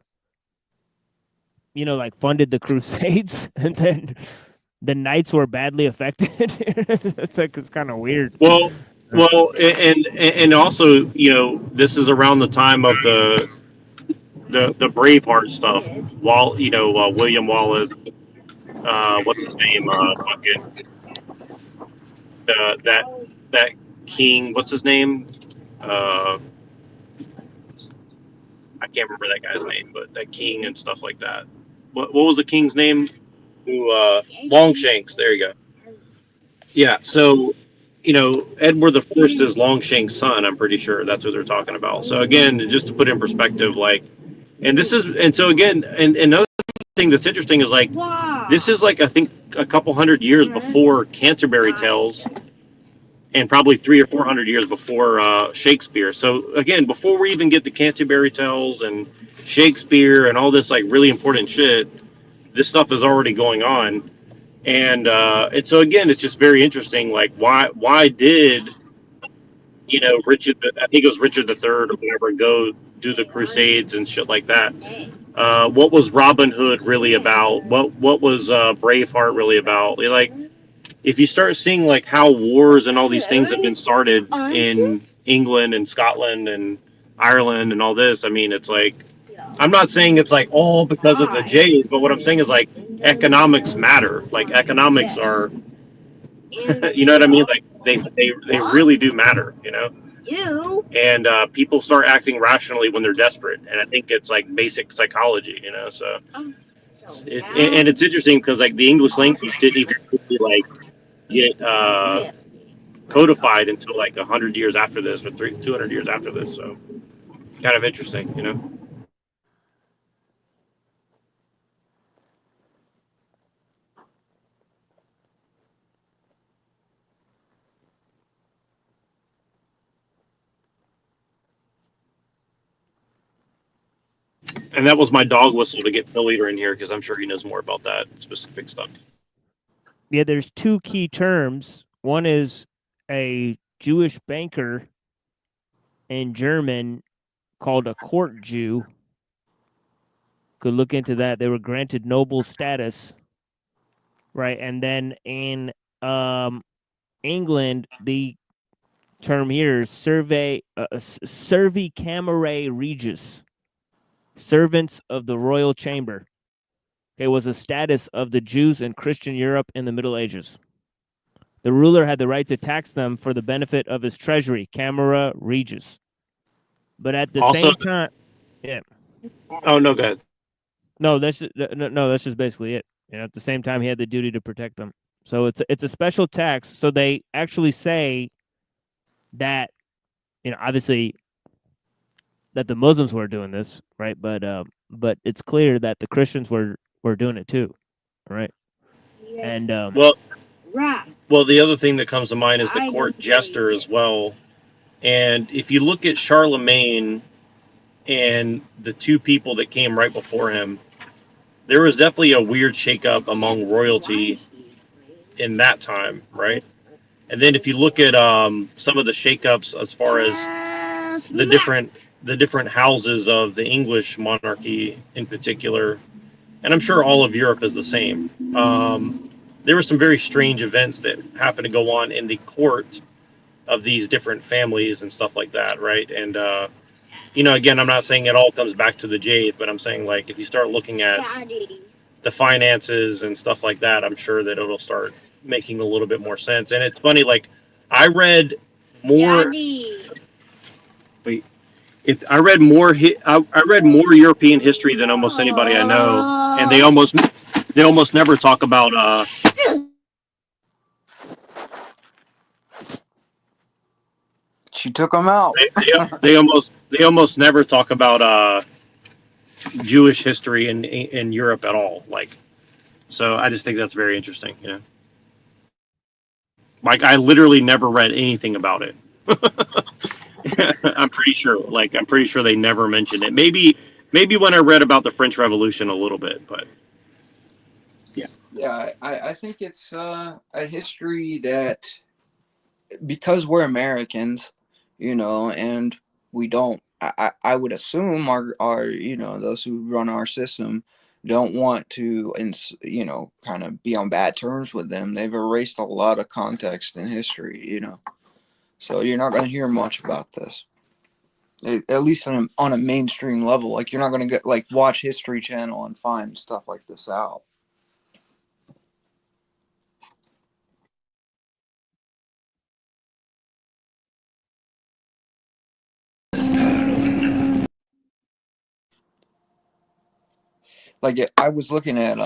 you know, like, funded the Crusades, and then the knights were badly affected. It's like, it's kind of weird. Well, and also, you know, this is around the time of the Braveheart stuff. William Wallace, what's his name? That king. What's his name? I can't remember that guy's name, but that king and stuff like that. What was the king's name? Longshanks. There you go. Yeah. So, you know, Edward I is Longshanks' son. I'm pretty sure that's what they're talking about. So again, just to put in perspective, like, and so again, and another thing that's interesting is, like, this is, like, I think a couple hundred years before Canterbury Tales, and probably 300 or 400 years before Shakespeare. So again, before we even get to Canterbury Tales and Shakespeare and all this, like, really important shit, this stuff is already going on. And so again, it's just very interesting. Like, why did, you know, Richard? I think it was Richard III or whatever, go do the Crusades and shit like that. What was Robin Hood really about? What was Braveheart really about? Like, if you start seeing, like, how wars and all these things have been started in England and Scotland and Ireland and all this, I mean, it's like, I'm not saying it's, like, all because of the Jays, but what I'm saying is, like, economics matter. Like, economics are, you know what I mean? Like, they really do matter, you know? And people start acting rationally when they're desperate. And I think it's, like, basic psychology, you know? So, it's interesting because, like, the English language didn't even really, like, get codified until, like, 100 years after this, or 200 years after this. So, kind of interesting, you know? And that was my dog whistle to get Bill Eater in here, because I'm sure he knows more about that specific stuff. Yeah, there's two key terms. One is a Jewish banker in German called a court Jew. Could look into that. They were granted noble status, right? And then in England, the term here is servi camerae regis, servants of the royal chamber. It was a status of the Jews in Christian Europe in the Middle Ages. The ruler had the right to tax them for the benefit of his treasury, camera regis. But at the same time, yeah. Oh, no, go ahead. No, that's just basically it. You know, at the same time, he had the duty to protect them. So it's a special tax. So they actually say that, you know, obviously that the Muslims were doing this, right? But it's clear that the Christians were doing it too, right? And well, the other thing that comes to mind is the court jester as well. And if you look at Charlemagne and the two people that came right before him, there was definitely a weird shakeup among royalty in that time, right? And then if you look at some of the shakeups as far as the different the different houses of the English monarchy in particular, and I'm sure all of Europe is the same. There were some very strange events that happened to go on in the court of these different families and stuff like that, right? And again, I'm not saying it all comes back to the jade, but I'm saying, like, if you start looking at the finances and stuff like that, I'm sure that it'll start making a little bit more sense. And it's funny, like, I read more. Wait, I read more. I read more European history than almost anybody I know, and they almost never talk about. She took him out. They almost never talk about Jewish history in Europe at all. Like, so I just think that's very interesting. Yeah. Like, I literally never read anything about it. I'm pretty sure they never mentioned it. Maybe when I read about the French Revolution a little bit, but yeah. Yeah, I think it's a history that, because we're Americans, and we don't. I would assume our those who run our system don't want to kind of be on bad terms with them. They've erased a lot of context in history, so you're not going to hear much about this, at least on a mainstream level. Like, you're not going to get watch History Channel and find stuff like this out. Like, I was looking at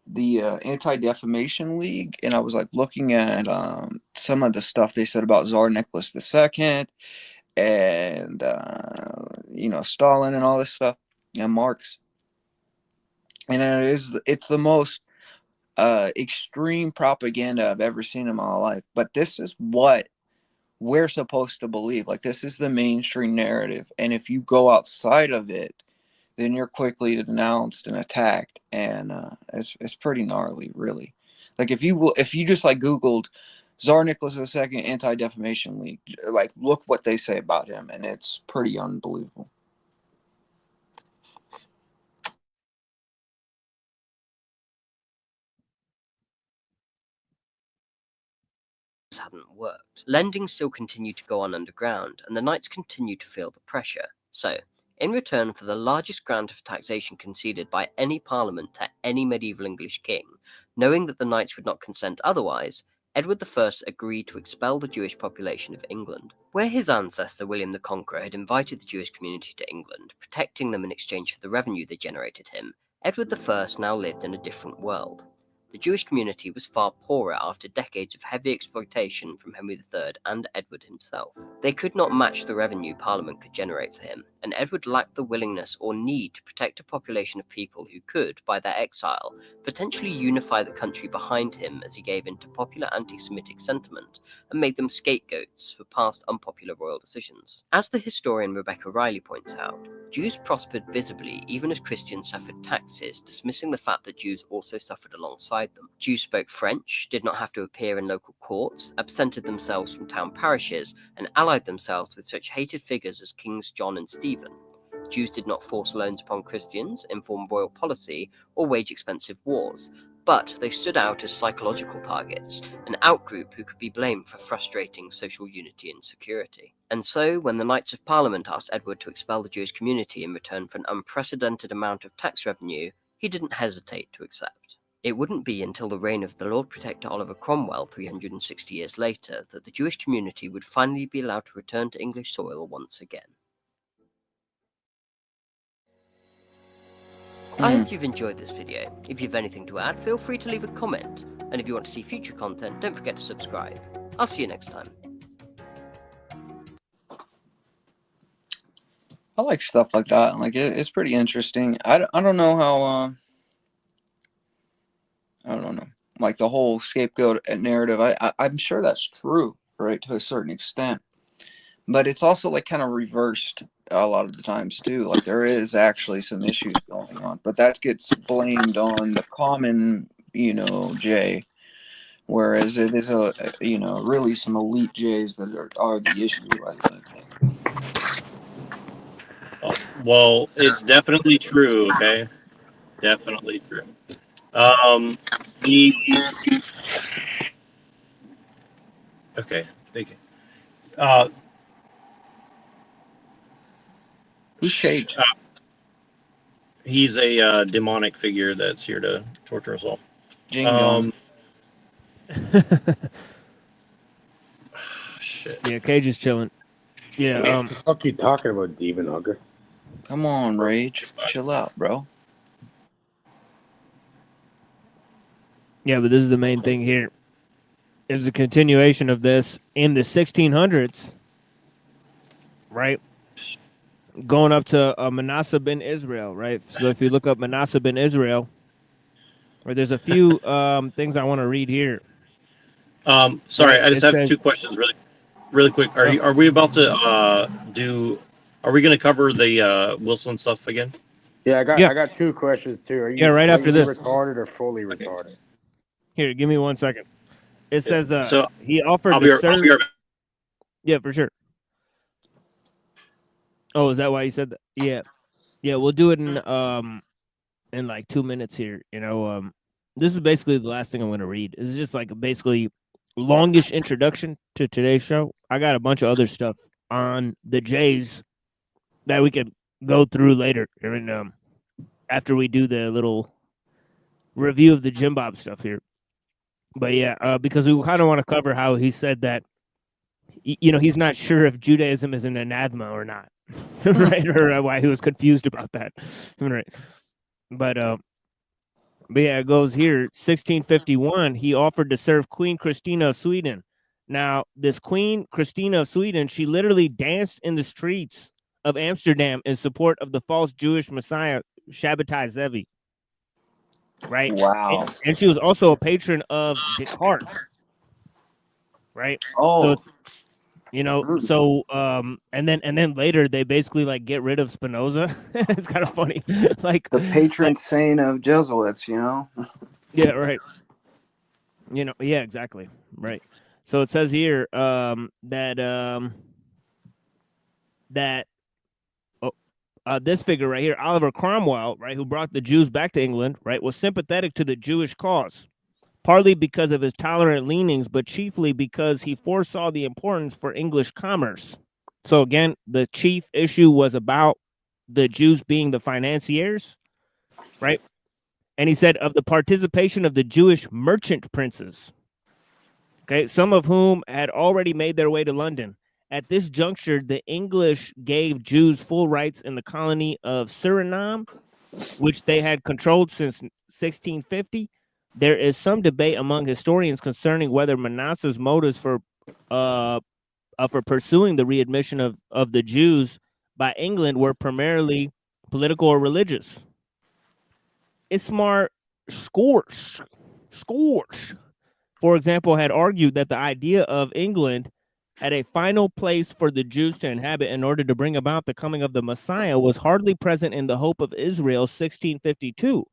the Anti-Defamation League, and I was looking at some of the stuff they said about Tsar Nicholas II and Stalin and all this stuff, and Marx. And it's the most extreme propaganda I've ever seen in my life. But this is what we're supposed to believe. Like, this is the mainstream narrative, and if you go outside of it, then you're quickly denounced and attacked, and it's pretty gnarly, really. Like, if you just Googled Tsar Nicholas II Anti-Defamation League, look what they say about him, and it's pretty unbelievable. Hadn't worked. Lending still continued to go on underground, and the knights continued to feel the pressure. So, in return for the largest grant of taxation conceded by any parliament to any medieval English king, knowing that the knights would not consent otherwise, Edward I agreed to expel the Jewish population of England. Where his ancestor William the Conqueror had invited the Jewish community to England, protecting them in exchange for the revenue they generated him, Edward I now lived in a different world. The Jewish community was far poorer after decades of heavy exploitation from Henry III and Edward himself. They could not match the revenue Parliament could generate for him, and Edward lacked the willingness or need to protect a population of people who could, by their exile, potentially unify the country behind him as he gave in to popular anti-Semitic sentiment and made them scapegoats for past unpopular royal decisions. As the historian Rebecca Riley points out, Jews prospered visibly even as Christians suffered taxes, dismissing the fact that Jews also suffered alongside them. Jews spoke French, did not have to appear in local courts, absented themselves from town parishes, and allied themselves with such hated figures as Kings John and Stephen. Jews did not force loans upon Christians, inform royal policy, or wage expensive wars, but they stood out as psychological targets, an outgroup who could be blamed for frustrating social unity and security. And so, when the Knights of Parliament asked Edward to expel the Jewish community in return for an unprecedented amount of tax revenue, he didn't hesitate to accept. It wouldn't be until the reign of the Lord Protector Oliver Cromwell 360 years later that the Jewish community would finally be allowed to return to English soil once again. I hope you've enjoyed this video. If you have anything to add, feel free to leave a comment. And if you want to see future content, don't forget to subscribe. I'll see you next time. I like stuff like that. It's pretty interesting. I don't know how I don't know, the whole scapegoat narrative. I'm sure that's true, right, to a certain extent, but it's also kind of reversed a lot of the times too. There is actually some issues going on, but that gets blamed on the common, Jay, whereas it is really some elite Jays that are the issue, I think. Well, it's definitely true. Okay, definitely true. The okay, thank you. Uh, Who's Cage? he's a demonic figure that's here to torture us all. Jing Jong. Shit. Yeah, Cage is chilling. Yeah. What the fuck you talking about, Demon Hugger? Come on, Rage. Chill out, bro. Yeah, but this is the main thing here. It was a continuation of this in the 1600s, right? Going up to Manasseh ben Israel, right? So if you look up Manasseh ben Israel, or there's a few things I want to read here. Sorry, Right? I just It have says, two questions, really quick. Are we about to do? Are we going to cover the Wilson stuff again? Yeah, Yeah. I got two questions too. Are Yeah, you right after slightly this. retarded or fully retarded? Here, give me 1 second. It says So he offered I'll to be right serve. back. Yeah, for sure. Oh, is that why you said that? Yeah. Yeah, we'll do it in like 2 minutes here. You know, this is basically the last thing I'm gonna read. It's just like basically longish introduction to today's show. I got a bunch of other stuff on the Jays that we could go through later. I mean, after we do the little review of the Jim Bob stuff here. But yeah, because we kind of want to cover how he said that, you know, he's not sure if Judaism is an anathema or not, right? Or why he was confused about that, right? But yeah, it goes here. 1651, he offered to serve Queen Christina of Sweden. Now, this Queen Christina of Sweden, she literally danced in the streets of Amsterdam in support of the false Jewish Messiah Shabbatai Zevi. Right? Wow. And she was also a patron of Descartes. Right? Oh. So, you know, so and then later they basically like get rid of Spinoza. It's kind of funny. Like the patron saint of Jesuits, you know? Yeah, right. You know, yeah, exactly. Right. So it says here that this figure right here, Oliver Cromwell, right, who brought the Jews back to England, right, was sympathetic to the Jewish cause, partly because of his tolerant leanings, but chiefly because he foresaw the importance for English commerce. So again, the chief issue was about the Jews being the financiers, right? And he said of the participation of the Jewish merchant princes, okay, some of whom had already made their way to London. At this juncture, the English gave Jews full rights in the colony of Suriname, which they had controlled since 1650. There is some debate among historians concerning whether Manasseh's motives for pursuing the readmission of the Jews by England were primarily political or religious. Ismar Scorch, for example, had argued that the idea of England had a final place for the Jews to inhabit in order to bring about the coming of the Messiah was hardly present in the Hope of Israel 1652,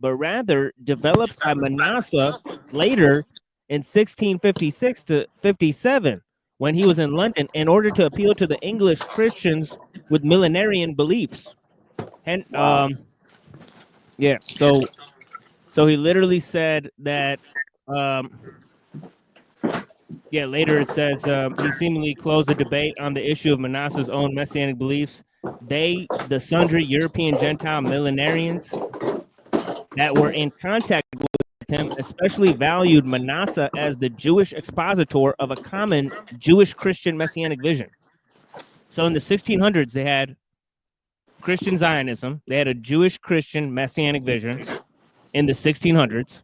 but rather developed by Manasseh later in 1656 to 57 when he was in London in order to appeal to the English Christians with millenarian beliefs. And yeah, so he literally said that yeah, later it says he seemingly closed the debate on the issue of Manasseh's own messianic beliefs. They, the sundry European Gentile millenarians that were in contact with him, especially valued Manasseh as the Jewish expositor of a common Jewish Christian messianic vision. So in the 1600s, they had Christian Zionism. They had a Jewish Christian messianic vision in the 1600s.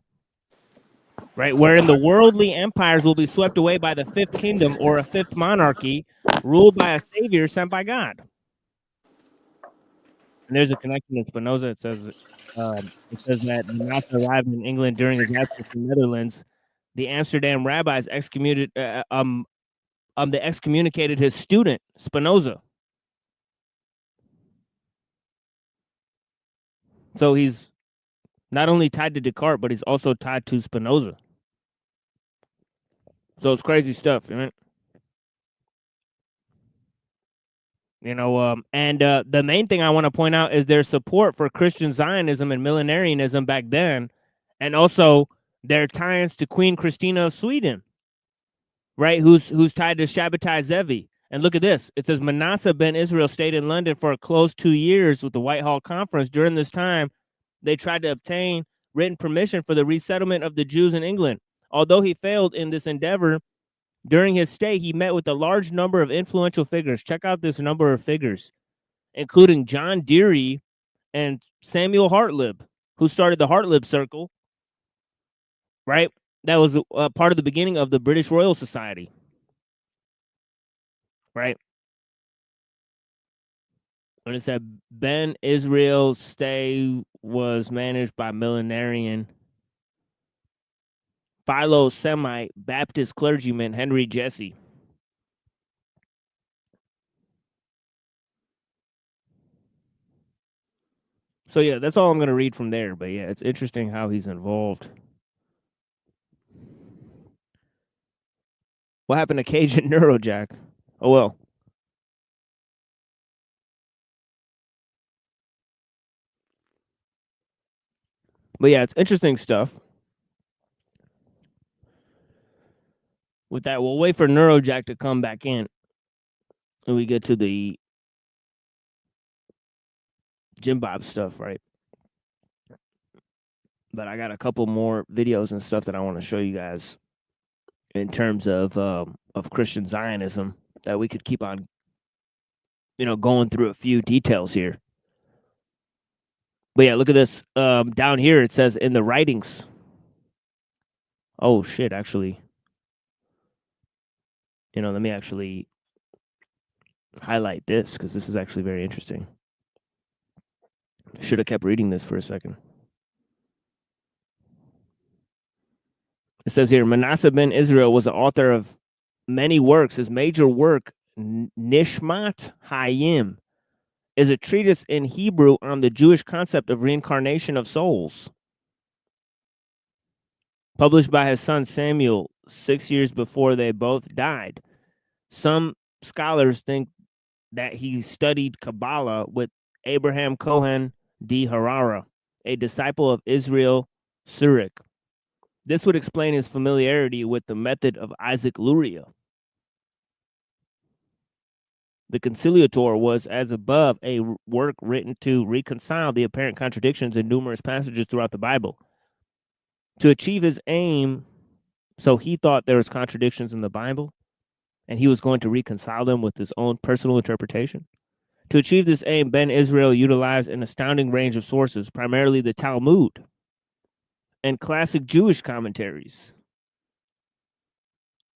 Right, wherein the worldly empires will be swept away by the fifth kingdom or a fifth monarchy ruled by a savior sent by God. And there's a connection to Spinoza. It says that Manasseh arrived in England during his absence in the Netherlands. The Amsterdam rabbis they excommunicated his student Spinoza. So he's not only tied to Descartes, but he's also tied to Spinoza. So it's crazy stuff, right? And the main thing I want to point out is their support for Christian Zionism and millenarianism back then, and also their ties to Queen Christina of Sweden, right? Who's tied to Shabbatai Zevi. And look at this. It says Manasseh ben Israel stayed in London for a close 2 years with the Whitehall Conference. During this time, they tried to obtain written permission for the resettlement of the Jews in England. Although he failed in this endeavor, during his stay, he met with a large number of influential figures. Check out this number of figures, including John Deary and Samuel Hartlib, who started the Hartlib Circle, right? That was part of the beginning of the British Royal Society, right? When it said Ben Israel's stay was managed by millenarian Philo-Semite Baptist clergyman Henry Jesse. So yeah, that's all I'm going to read from there. But yeah, it's interesting how he's involved. What happened to Cage and Neurojack? Oh well. But yeah, it's interesting stuff. With that, we'll wait for Neurojack to come back in, and we get to the Jim Bob stuff, right? But I got a couple more videos and stuff that I want to show you guys in terms of Christian Zionism that we could keep on, going through a few details here. But yeah, look at this. Down here it says in the writings. Oh shit! Actually, let me actually highlight this because this is actually very interesting. Should have kept reading this for a second. It says here, Manasseh ben Israel was the author of many works. His major work, Nishmat Hayim, is a treatise in Hebrew on the Jewish concept of reincarnation of souls. Published by his son Samuel 6 years before they both died. Some scholars think that he studied Kabbalah with Abraham Cohen de Harara, a disciple of Israel Surik. This would explain his familiarity with the method of Isaac Luria. The Conciliator was, as above, a work written to reconcile the apparent contradictions in numerous passages throughout the Bible. To achieve his aim, so he thought there was contradictions in the Bible, and he was going to reconcile them with his own personal interpretation. To achieve this aim, Ben Israel utilized an astounding range of sources, primarily the Talmud and classic Jewish commentaries,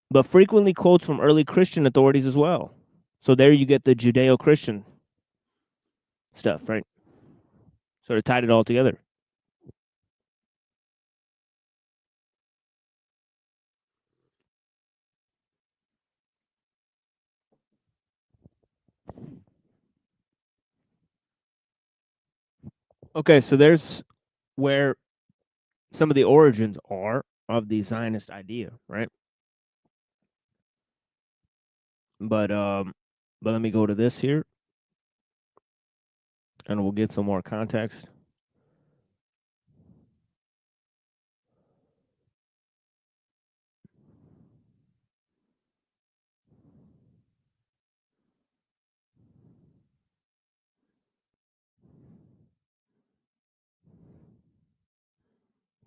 but frequently quotes from early Christian authorities as well. So there you get the Judeo-Christian stuff, right? Sort of tied it all together. Okay, so there's where some of the origins are of the Zionist idea, right? But let me go to this here, and we'll get some more context.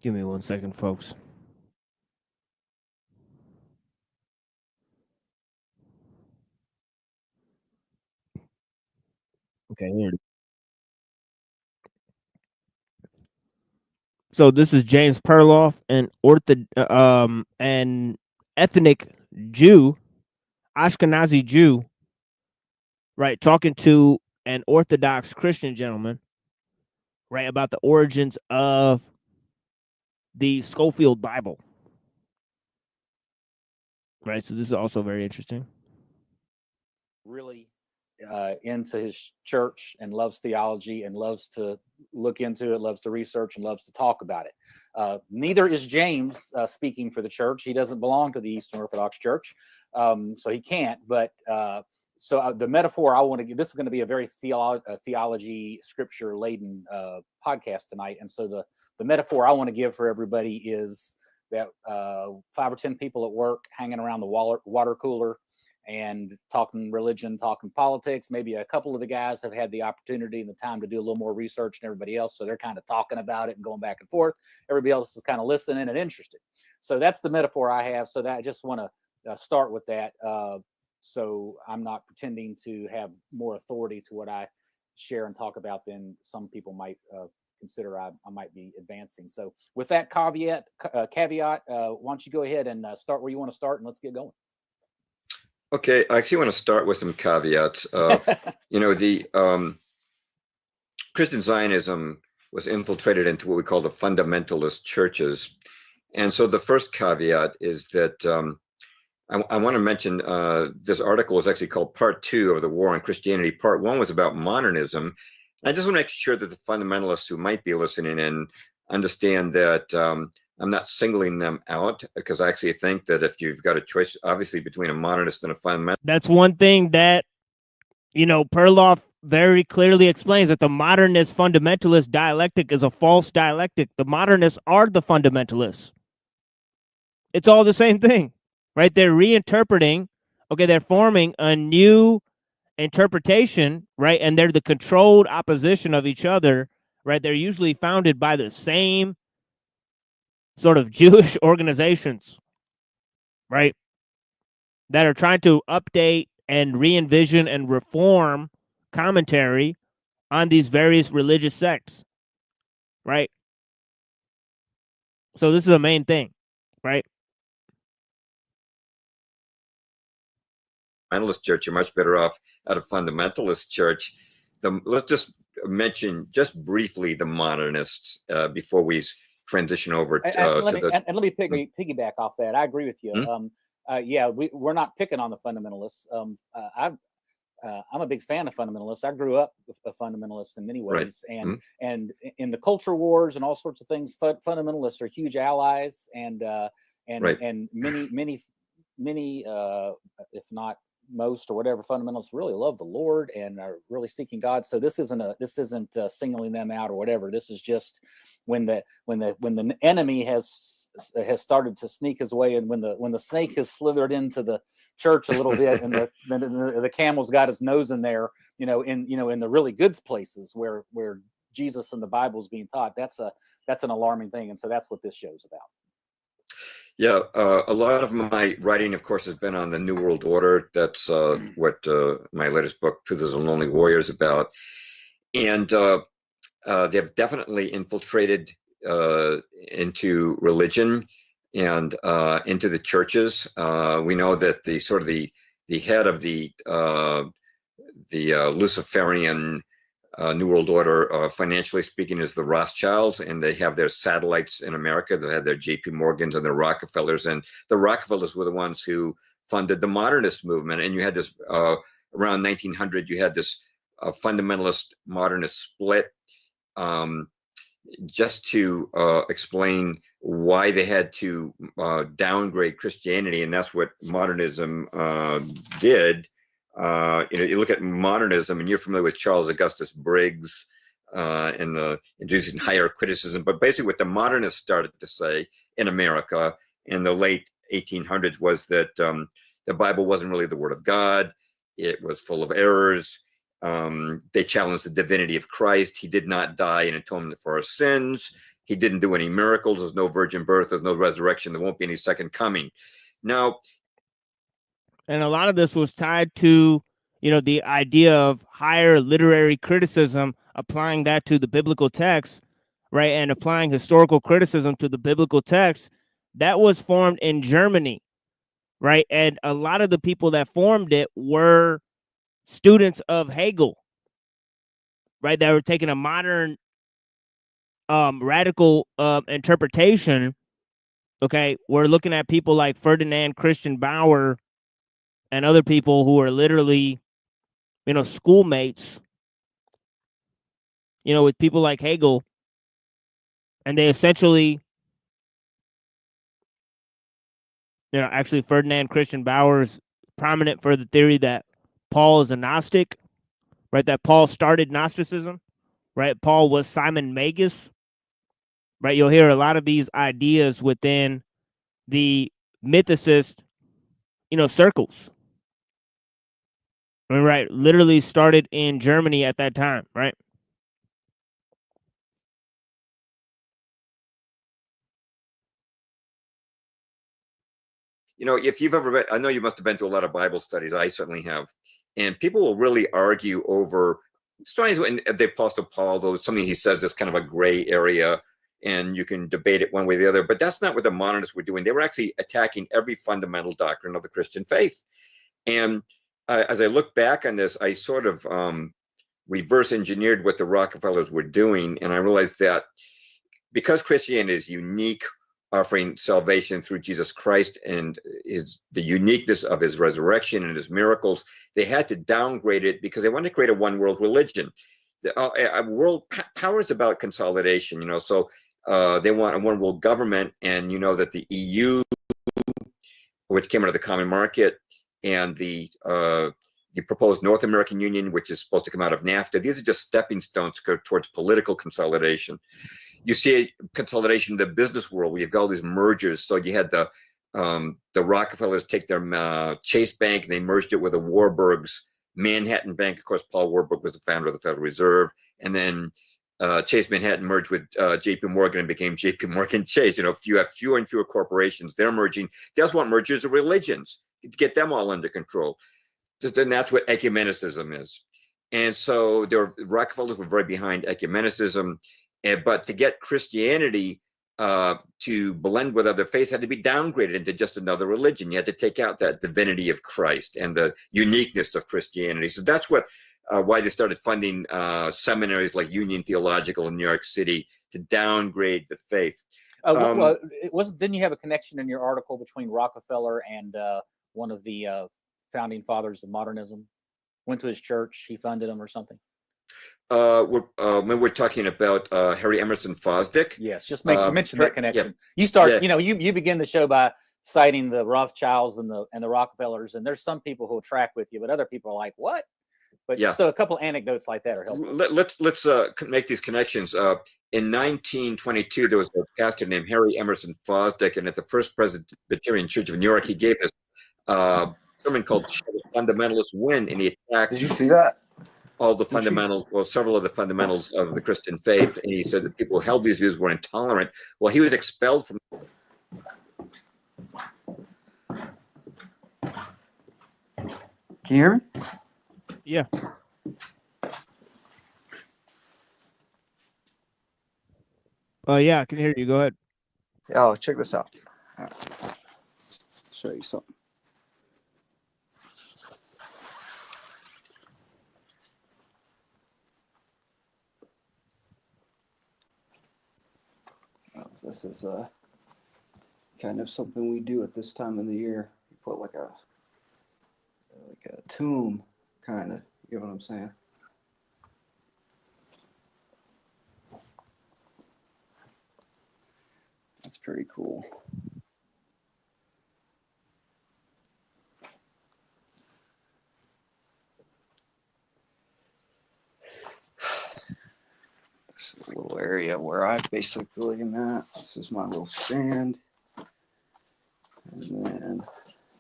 Give me 1 second, folks. Okay, here. So this is James Perloff, an ethnic Jew, Ashkenazi Jew, right, talking to an Orthodox Christian gentleman, right, about the origins of the Schofield Bible. Right, so this is also very interesting. Really into his church and loves theology and loves to look into it, loves to research and loves to talk about it. Neither is James speaking for the church. He doesn't belong to the Eastern Orthodox Church, so he can't. But So the metaphor I want to give, this is going to be a very theology, scripture laden podcast tonight. And so the metaphor I want to give for everybody is that 5 or 10 people at work hanging around the water cooler and talking religion, talking politics. Maybe a couple of the guys have had the opportunity and the time to do a little more research than everybody else. So they're kind of talking about it and going back and forth. Everybody else is kind of listening and interested. So that's the metaphor I have. So that I just want to start with that. So I'm not pretending to have more authority to what I share and talk about than some people might consider I might be advancing. So with that caveat, why don't you go ahead and start where you want to start, and let's get going. Okay, I actually want to start with some caveats. The Christian Zionism was infiltrated into what we call the fundamentalist churches. And so the first caveat is that I want to mention this article is actually called Part 2 of the War on Christianity. Part 1 was about modernism. And I just want to make sure that the fundamentalists who might be listening in understand that I'm not singling them out, because I actually think that if you've got a choice, obviously, between a modernist and a fundamentalist. That's one thing that, Perloff very clearly explains, that the modernist fundamentalist dialectic is a false dialectic. The modernists are the fundamentalists. It's all the same thing, right? They're reinterpreting. Okay, they're forming a new interpretation, right? And they're the controlled opposition of each other, right? They're usually founded by the same sort of Jewish organizations, right? That are trying to update and re-envision and reform commentary on these various religious sects, right? So this is the main thing, right? Fundamentalist church, you're much better off at a fundamentalist church. Let's just mention just briefly the modernists before we transition over let me piggyback off that. I agree with you. We're not picking on the fundamentalists. I'm a big fan of fundamentalists. I grew up with a fundamentalist in many ways, right. and in the culture wars and all sorts of things, fundamentalists are huge allies, and right. and many, if not most or whatever, fundamentalists really love the Lord and are really seeking God. So this isn't singling them out or whatever. This is just when the enemy has started to sneak his way, and when the snake has slithered into the church a little bit, and the camel's got his nose in there, in the really good places where Jesus and the Bible is being taught. That's an alarming thing, and so that's what this show's about. Yeah, a lot of my writing, of course, has been on the New World Order. That's what my latest book, Truth and Lonely Warrior, is about. And they have definitely infiltrated into religion and into the churches. We know that the head of the Luciferian New World Order, financially speaking, is the Rothschilds, and they have their satellites in America. They had their J.P. Morgans and their Rockefellers, and the Rockefellers were the ones who funded the modernist movement. And you had this around 1900, you had this fundamentalist modernist split, just to explain why they had to downgrade Christianity, and that's what modernism did. You look at modernism, and you're familiar with Charles Augustus Briggs and the introducing higher criticism. But basically, what the modernists started to say in America in the late 1800s was that the Bible wasn't really the Word of God. It was full of errors. They challenged the divinity of Christ. He did not die in atonement for our sins. He didn't do any miracles. There's no virgin birth. There's no resurrection. There won't be any second coming. Now, and a lot of this was tied to, the idea of higher literary criticism, applying that to the biblical text, right? And applying historical criticism to the biblical text. That was formed in Germany, right? And a lot of the people that formed it were students of Hegel, right? That were taking a modern, radical interpretation. Okay, we're looking at people like Ferdinand Christian Bauer and other people who are literally, schoolmates, with people like Hegel. And they essentially, actually Ferdinand Christian Bauer is prominent for the theory that Paul is a Gnostic, right? That Paul started Gnosticism, right? Paul was Simon Magus, right? You'll hear a lot of these ideas within the mythicist, circles. Right, literally started in Germany at that time, right? If you've ever been, I know you must have been to a lot of Bible studies. I certainly have. And people will really argue over stories when the Apostle Paul, though something he says is kind of a gray area, and you can debate it one way or the other. But that's not what the modernists were doing. They were actually attacking every fundamental doctrine of the Christian faith. And as I look back on this, I sort of reverse engineered what the Rockefellers were doing. And I realized that because Christianity is unique, offering salvation through Jesus Christ and the uniqueness of his resurrection and his miracles, they had to downgrade it because they wanted to create a one world religion. World power is about consolidation, so they want a one world government. And that the EU, which came out of the common market, and the proposed North American Union, which is supposed to come out of NAFTA, these are just stepping stones towards political consolidation. You see consolidation in the business world where you've got all these mergers. So you had the Rockefellers take their Chase Bank and they merged it with the Warburg's Manhattan Bank. Of course, Paul Warburg was the founder of the Federal Reserve. And then Chase Manhattan merged with JP Morgan and became JP Morgan Chase. You have fewer and fewer corporations. They're merging. They also want mergers of religions to get them all under control. And that's what ecumenicism is. And so the Rockefellers were very behind ecumenicism. But to get Christianity to blend with other faiths had to be downgraded into just another religion. You had to take out that divinity of Christ and the uniqueness of Christianity. So that's why they started funding seminaries like Union Theological in New York City to downgrade the faith. Well, didn't you have a connection in your article between Rockefeller and one of the founding fathers of modernism? Went to his church, he funded him or something? When we're talking about Harry Emerson Fosdick. Yes, just mention that connection. Yeah. You start, you begin the show by citing the Rothschilds and the Rockefellers, and there's some people who will track with you, but other people are like, what? But so a couple anecdotes like that are helpful. Let's make these connections. In 1922, there was a pastor named Harry Emerson Fosdick, and at the First Presbyterian Church of New York, he gave this sermon called "Fundamentalists Win," and he attacked. Did you see that? All the fundamentals, several of the fundamentals of the Christian faith. And he said that people who held these views were intolerant. Well, he was expelled from. Can you hear me? Yeah. Yeah, I can hear you. Go ahead. Oh, check this out. Right. Show you something. This is kind of something we do at this time of the year. You put like a tomb, kind of. You know what I'm saying? That's pretty cool. This is a little area where I basically am at. This is my little stand. And then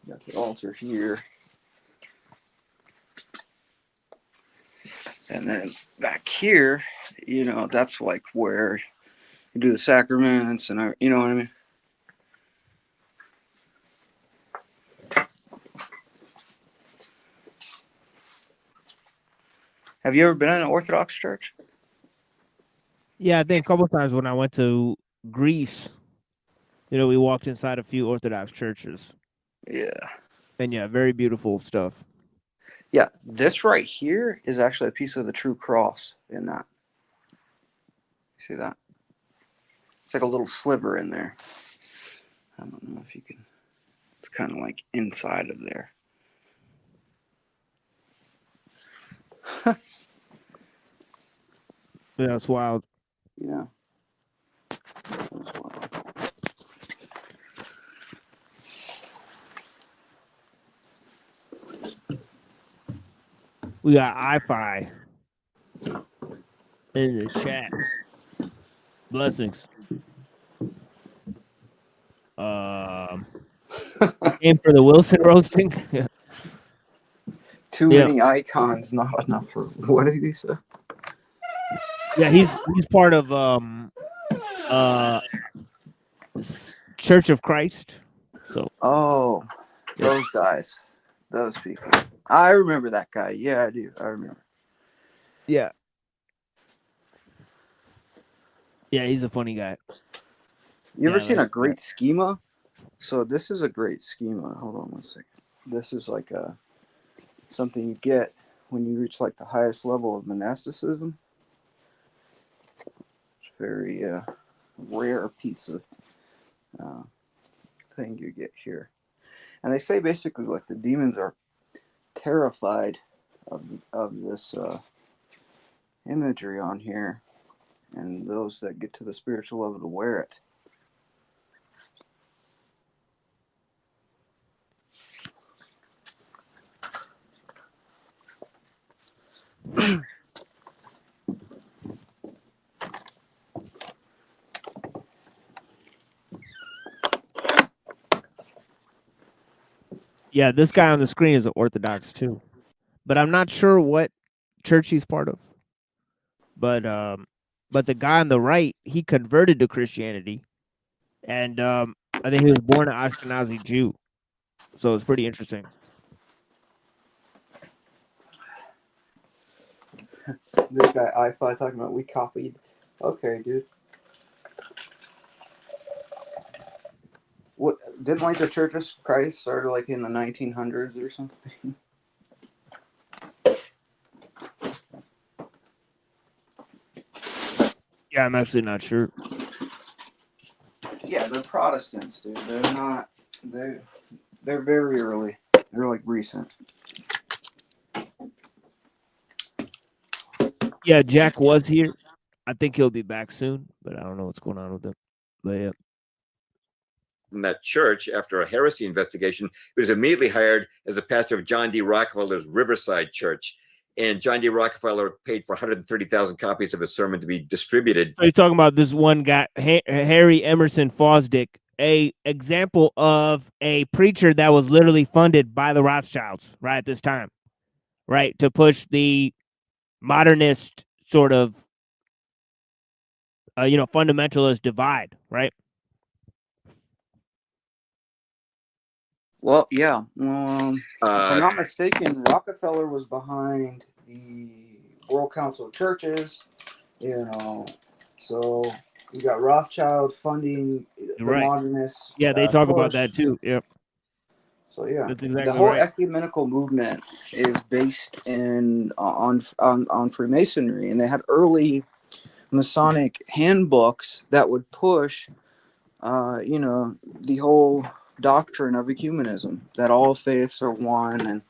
you got the altar here. And then back here, that's like where you do the sacraments and you know what I mean? Have you ever been in an Orthodox church? Yeah, I think a couple of times when I went to Greece, we walked inside a few Orthodox churches. Yeah. And yeah, very beautiful stuff. Yeah, this right here is actually a piece of the true cross in that. See that? It's like a little sliver in there. I don't know if you can. It's kind of like inside of there. Yeah, it's wild. Yeah. We got iFi in the chat. Blessings. Aim for the Wilson roasting. Too Yeah. many icons, not enough for what did he say? Yeah, he's part of Church of Christ. So Oh, those guys, those people. I remember that guy. Yeah, I do. I remember. yeah, he's a funny guy. You ever Yeah, seen like- a great schema? So this is a great schema. Hold on one second. This is like something you get when you reach like the highest level of monasticism. It's a very rare piece of thing you get here. And they say basically like the demons are terrified of this imagery on here, and those that get to the spiritual level to wear it. Yeah, this guy on the screen is an Orthodox too, but I'm not sure what church he's part of. But the guy on the right, he converted to Christianity, and I think he was born an Ashkenazi Jew, so it's pretty interesting. This guy iFi talking about we copied. Okay, dude. What didn't like the Church of Christ started like in the 1900s or something? Yeah, I'm actually not sure. Yeah, they're Protestants, dude. They're not. They're very early. They're like recent. Yeah, Jack was here. I think he'll be back soon, but I don't know what's going on with him. But yeah. From that church after a heresy investigation. He was immediately hired as a pastor of John D. Rockefeller's Riverside Church. And John D. Rockefeller paid for 130,000 copies of his sermon to be distributed. So he's talking about this one guy, Harry Emerson Fosdick, a example of a preacher that was literally funded by the Rothschilds right at this time, right, to push the modernist sort of, fundamentalist divide, right? Well, yeah. If I'm not mistaken, Rockefeller was behind the World Council of Churches, so you got Rothschild funding the Right. modernists. Yeah, they talk about push. that too. Yep. So yeah, That's exactly the whole right. ecumenical movement is based on Freemasonry, and they had early Masonic handbooks that would push, the whole doctrine of ecumenism, that all faiths are one, and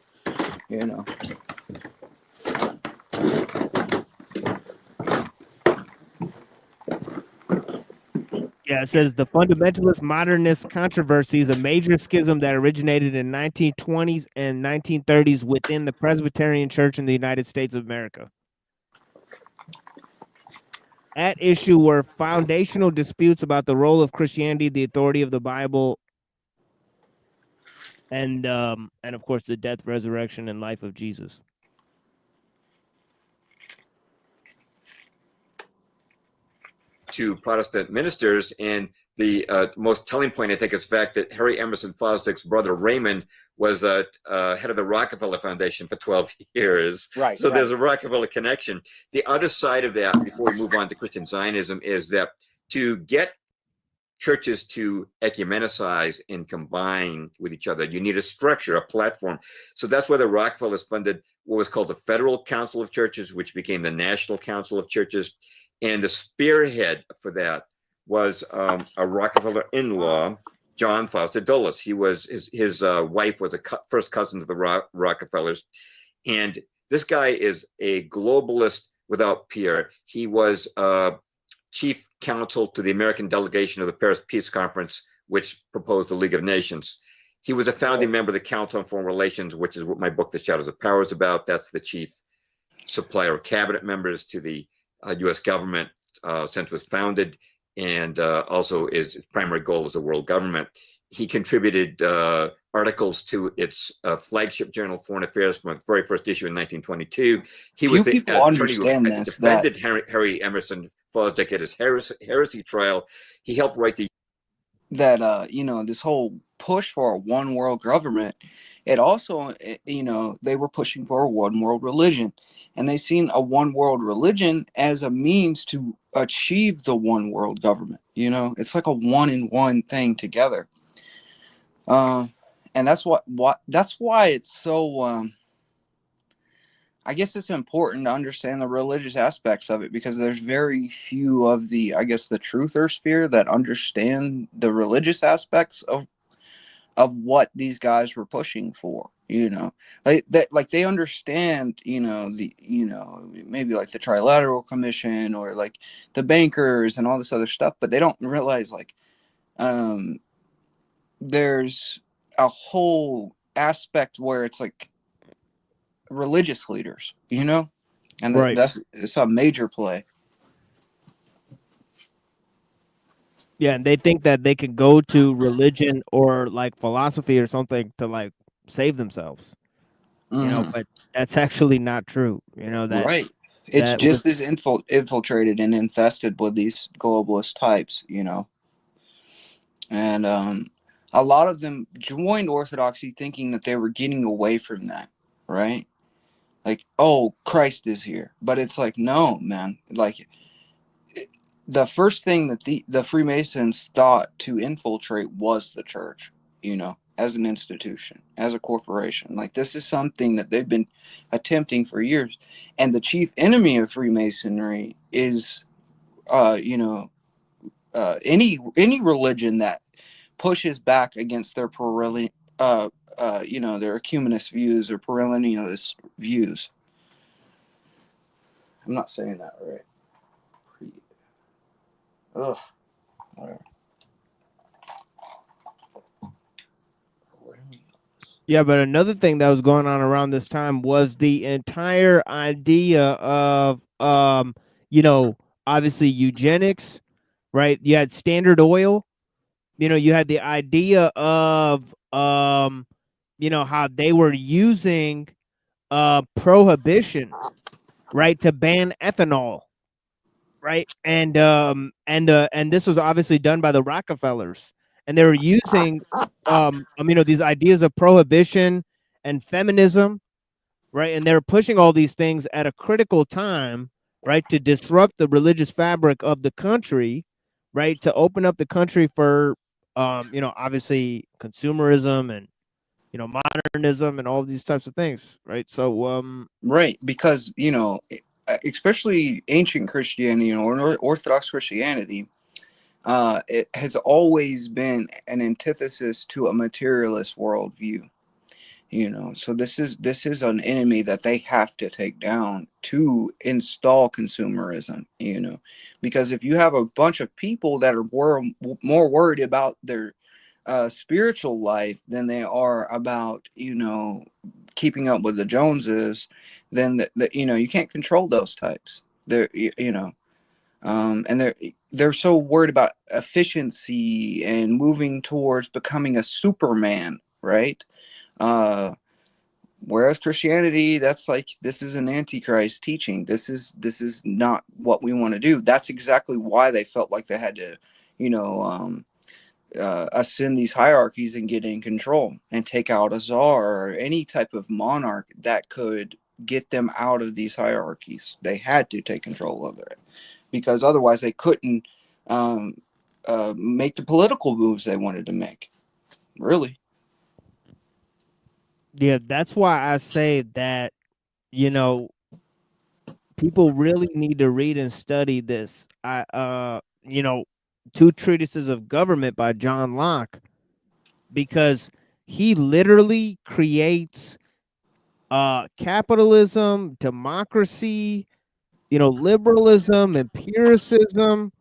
Yeah, it says the fundamentalist modernist controversy is a major schism that originated in 1920s and 1930s within the Presbyterian Church in the United States of America. At issue were foundational disputes about the role of Christianity, the authority of the Bible, and of course the death, resurrection, and life of Jesus. To Protestant ministers, and the most telling point, I think, is the fact that Harry Emerson Fosdick's brother Raymond was head of the Rockefeller Foundation for 12 years. Right. So there's a Rockefeller connection. The other side of that, before we move on to Christian Zionism, is that to get churches to ecumenicize and combine with each other, you need a structure, a platform. So that's why the Rockefellers funded what was called the Federal Council of Churches, which became the National Council of Churches. And the spearhead for that was a Rockefeller in-law, John Foster Dulles. He was his wife was a first cousin to the Rockefellers, and this guy is a globalist without peer. He was chief counsel to the American delegation of the Paris Peace Conference, which proposed the League of Nations. He was a founding member of the Council on Foreign Relations, which is what my book, The Shadows of Power, is about. That's the chief supplier of cabinet members to the U.S. government since it was founded, and also its primary goal is a world government. He contributed articles to its flagship journal, Foreign Affairs, from the very first issue in 1922. He was the attorney who defended Harry Emerson Fosdick at his heresy trial. He helped write the this whole push for a one world government. It also, they were pushing for a one world religion, and they seen a one world religion as a means to achieve the one world government. It's like a one-in-one thing together. And that's why it's so, I guess it's important to understand the religious aspects of it, because there's very few of the truther sphere that understand the religious aspects of what these guys were pushing for. They understand, maybe like the Trilateral Commission or like the bankers and all this other stuff, but they don't realize there's a whole aspect where it's like religious leaders, and Right. it's a major play. Yeah, and they think that they can go to religion or like philosophy or something to like save themselves. But that's actually not true. That Right. It's that just was as infiltrated and infested with these globalist types, and a lot of them joined Orthodoxy thinking that they were getting away from that, right? Like, oh, Christ is here. But it's like, no, man. Like, the first thing that the Freemasons thought to infiltrate was the church, as an institution, as a corporation. Like, this is something that they've been attempting for years. And the chief enemy of Freemasonry is, any religion that pushes back against their their ecumenist views or perennialist views. I'm not saying that right. Ugh, whatever. Yeah, but another thing that was going on around this time was the entire idea of obviously eugenics, right? You had Standard Oil, you had the idea of how they were using prohibition, right, to ban ethanol, right? And this was obviously done by the Rockefellers, and they were using these ideas of prohibition and feminism, right? And they were pushing all these things at a critical time, right, to disrupt the religious fabric of the country, right, to open up the country for obviously consumerism and modernism and all these types of things, right? So right, because especially ancient Christianity or Orthodox Christianity, it has always been an antithesis to a materialist worldview. So this is an enemy that they have to take down to install consumerism. Because if you have a bunch of people that are more worried about their spiritual life than they are about keeping up with the Joneses, then you can't control those types. And they're so worried about efficiency and moving towards becoming a Superman, right? Whereas Christianity, that's like, this is an antichrist teaching. This is not what we want to do. That's exactly why they felt like they had to ascend these hierarchies and get in control and take out a czar or any type of monarch that could get them out of these hierarchies. They had to take control of it, because otherwise they couldn't make the political moves they wanted to make. Really. yeah, that's why I say that people really need to read and study this. Two Treatises of Government by John Locke, because he literally creates capitalism, democracy, liberalism, empiricism,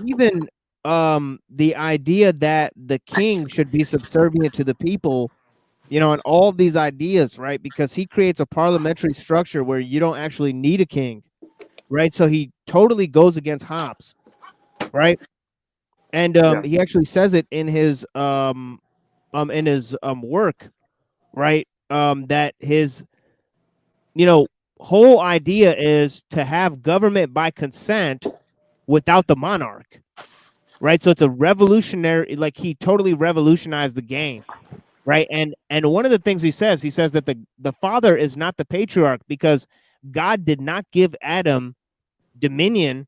even the idea that the king should be subservient to the people, you know, and all these ideas, right? Because he creates a parliamentary structure where you don't actually need a king, right? So he totally goes against Hobbes, right? And Yeah. he actually says it in his work, right? That his, you know, whole idea is to have government by consent without the monarch, right? So it's a revolutionary, like he totally revolutionized the game, right? And one of the things he says that the father is not the patriarch because God did not give Adam dominion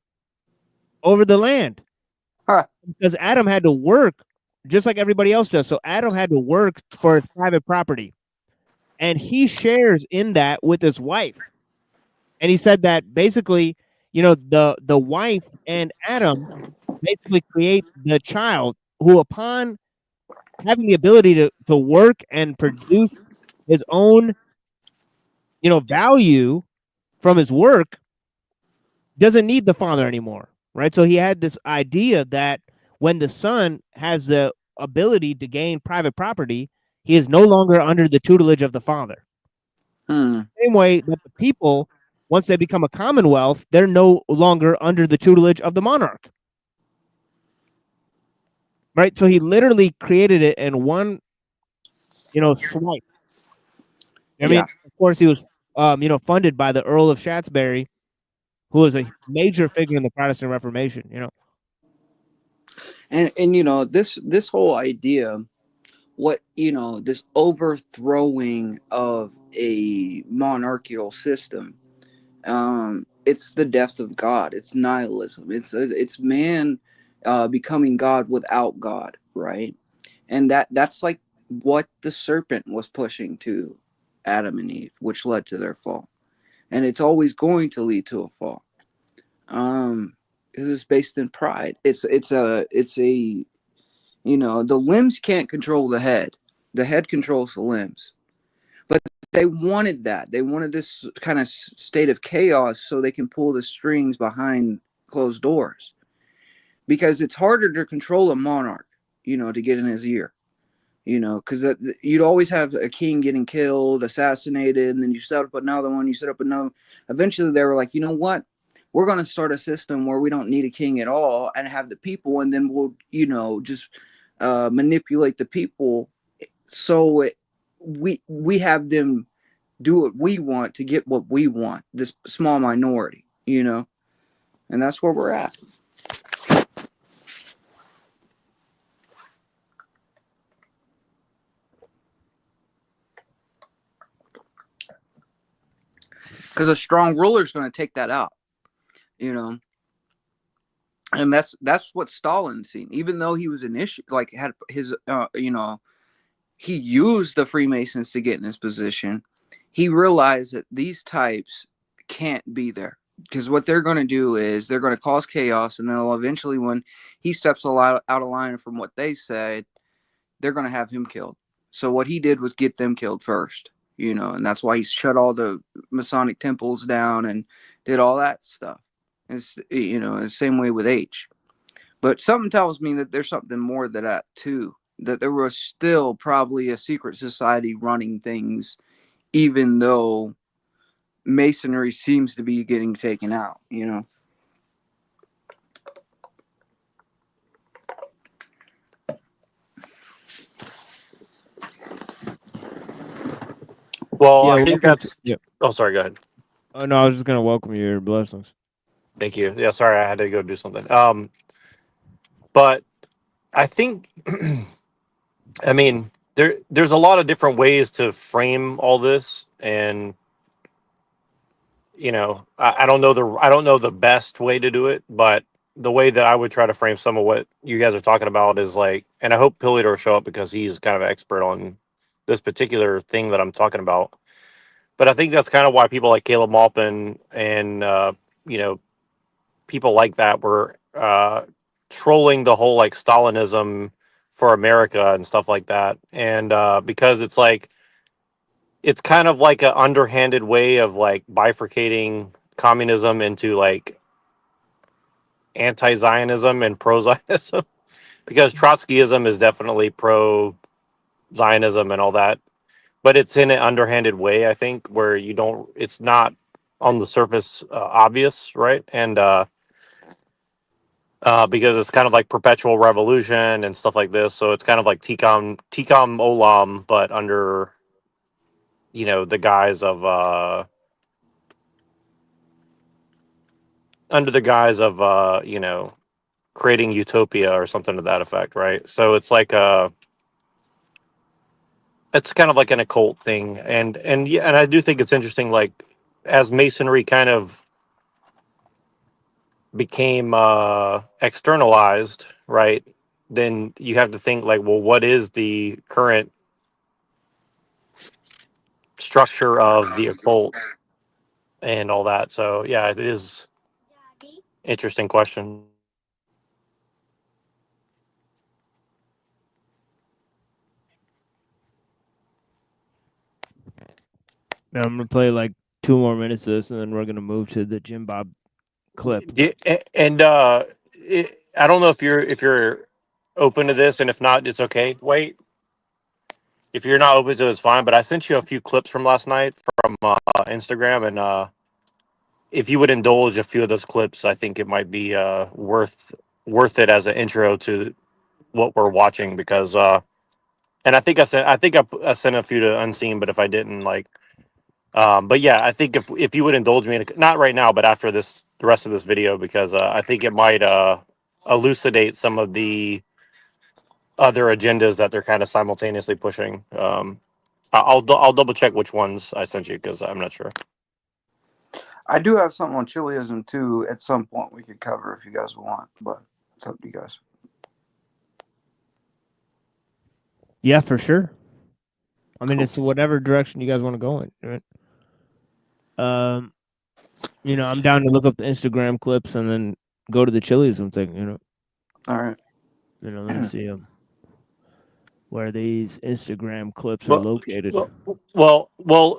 over the land, Huh. because Adam had to work just like everybody else does. So Adam had to work for his private property, and he shares in that with his wife. And he said that basically, you know, the wife and Adam basically create the child who, upon having the ability to work and produce his own, you know, value from his work, doesn't need the father anymore, right? So he had this idea that when the son has the ability to gain private property, he is no longer under the tutelage of the father. Hmm. Same way that the people, once they become a commonwealth, they're no longer under the tutelage of the monarch. Right? So he literally created it in one, you know, swipe. I mean, Yeah. of course, he was, you know, funded by the Earl of Shaftesbury, who was a major figure in the Protestant Reformation. You know, And you know, this whole idea, what, you know, this overthrowing of a monarchical system, it's the death of God. It's nihilism. It's man becoming God without God, right? And that's like what the serpent was pushing to Adam and Eve, which led to their fall. And it's always going to lead to a fall. Because it's based in pride. It's a you know, the limbs can't control the head. The head controls the limbs. But they wanted that. They wanted this kind of state of chaos so they can pull the strings behind closed doors. Because it's harder to control a monarch, you know, to get in his ear. You know, because you'd always have a king getting killed, assassinated, and then you set up another one, you set up another. Eventually, they were like, you know what? We're going to start a system where we don't need a king at all and have the people, and then we'll, you know, just manipulate the people so we have them do what we want to get what we want, this small minority, you know? And that's where we're at. Because a strong ruler is going to take that out, you know? And that's what Stalin seen. Even though he was an issue, like had his, you know, he used the Freemasons to get in his position. He realized that these types can't be there because what they're going to do is they're going to cause chaos, and then eventually, when he steps a lot out of line from what they said, they're going to have him killed. So what he did was get them killed first, you know, and that's why he shut all the Masonic temples down and did all that stuff. It's, you know, the same way with H. But something tells me that there's something more to that too. That there was still probably a secret society running things, even though Masonry seems to be getting taken out, you know. Well, yeah. I think Welcome to, that's. yeah. Oh, sorry. Go ahead. Oh no, I was just gonna welcome your blessings. Thank you. Yeah, sorry, I had to go do something. But I think, I mean, there's a lot of different ways to frame all this, and you know, I don't know the best way to do it, but the way that I would try to frame some of what you guys are talking about is like, and I hope Pillita will show up because he's kind of an expert on this particular thing that I'm talking about. But I think that's kind of why people like Caleb Maupin and you know, people like that were trolling the whole like Stalinism for America and stuff like that, and because it's like it's kind of like an underhanded way of like bifurcating communism into like anti-Zionism and pro-Zionism because Trotskyism is definitely pro-Zionism and all that, but it's in an underhanded way, I think, where it's not on the surface obvious, right? And because it's kind of like perpetual revolution and stuff like this, so it's kind of like Tikkun Olam, but under the guise of creating utopia or something to that effect, right? So it's like it's kind of like an occult thing, and yeah, and I do think it's interesting, like as Masonry kind of became externalized, right? Then you have to think like, well, what is the current structure of the occult and all that? So yeah, it is interesting question. Now I'm gonna play like 2 more minutes of this, and then we're gonna move to the Jim Bob clip. And I don't know if you're open to this, and if not, it's okay. Wait, if you're not open to it, it's fine. But I sent you a few clips from last night from Instagram, and if you would indulge a few of those clips, I think it might be worth it as an intro to what we're watching. Because and I sent a few to Unseen, but if I didn't, like, but yeah, I think if you would indulge me, not right now, but after the rest of this video, because I think it might elucidate some of the other agendas that they're kind of simultaneously pushing. I'll double check which ones I sent you because I'm not sure. I do have something on Chiliism too. At some point, we could cover if you guys want, but it's up to you guys. Yeah, for sure. I mean, it's whatever direction you guys want to go in, right? I'm down to look up the Instagram clips and then go to the Chiliism thing. All right. Let me see where these Instagram clips are located. Well,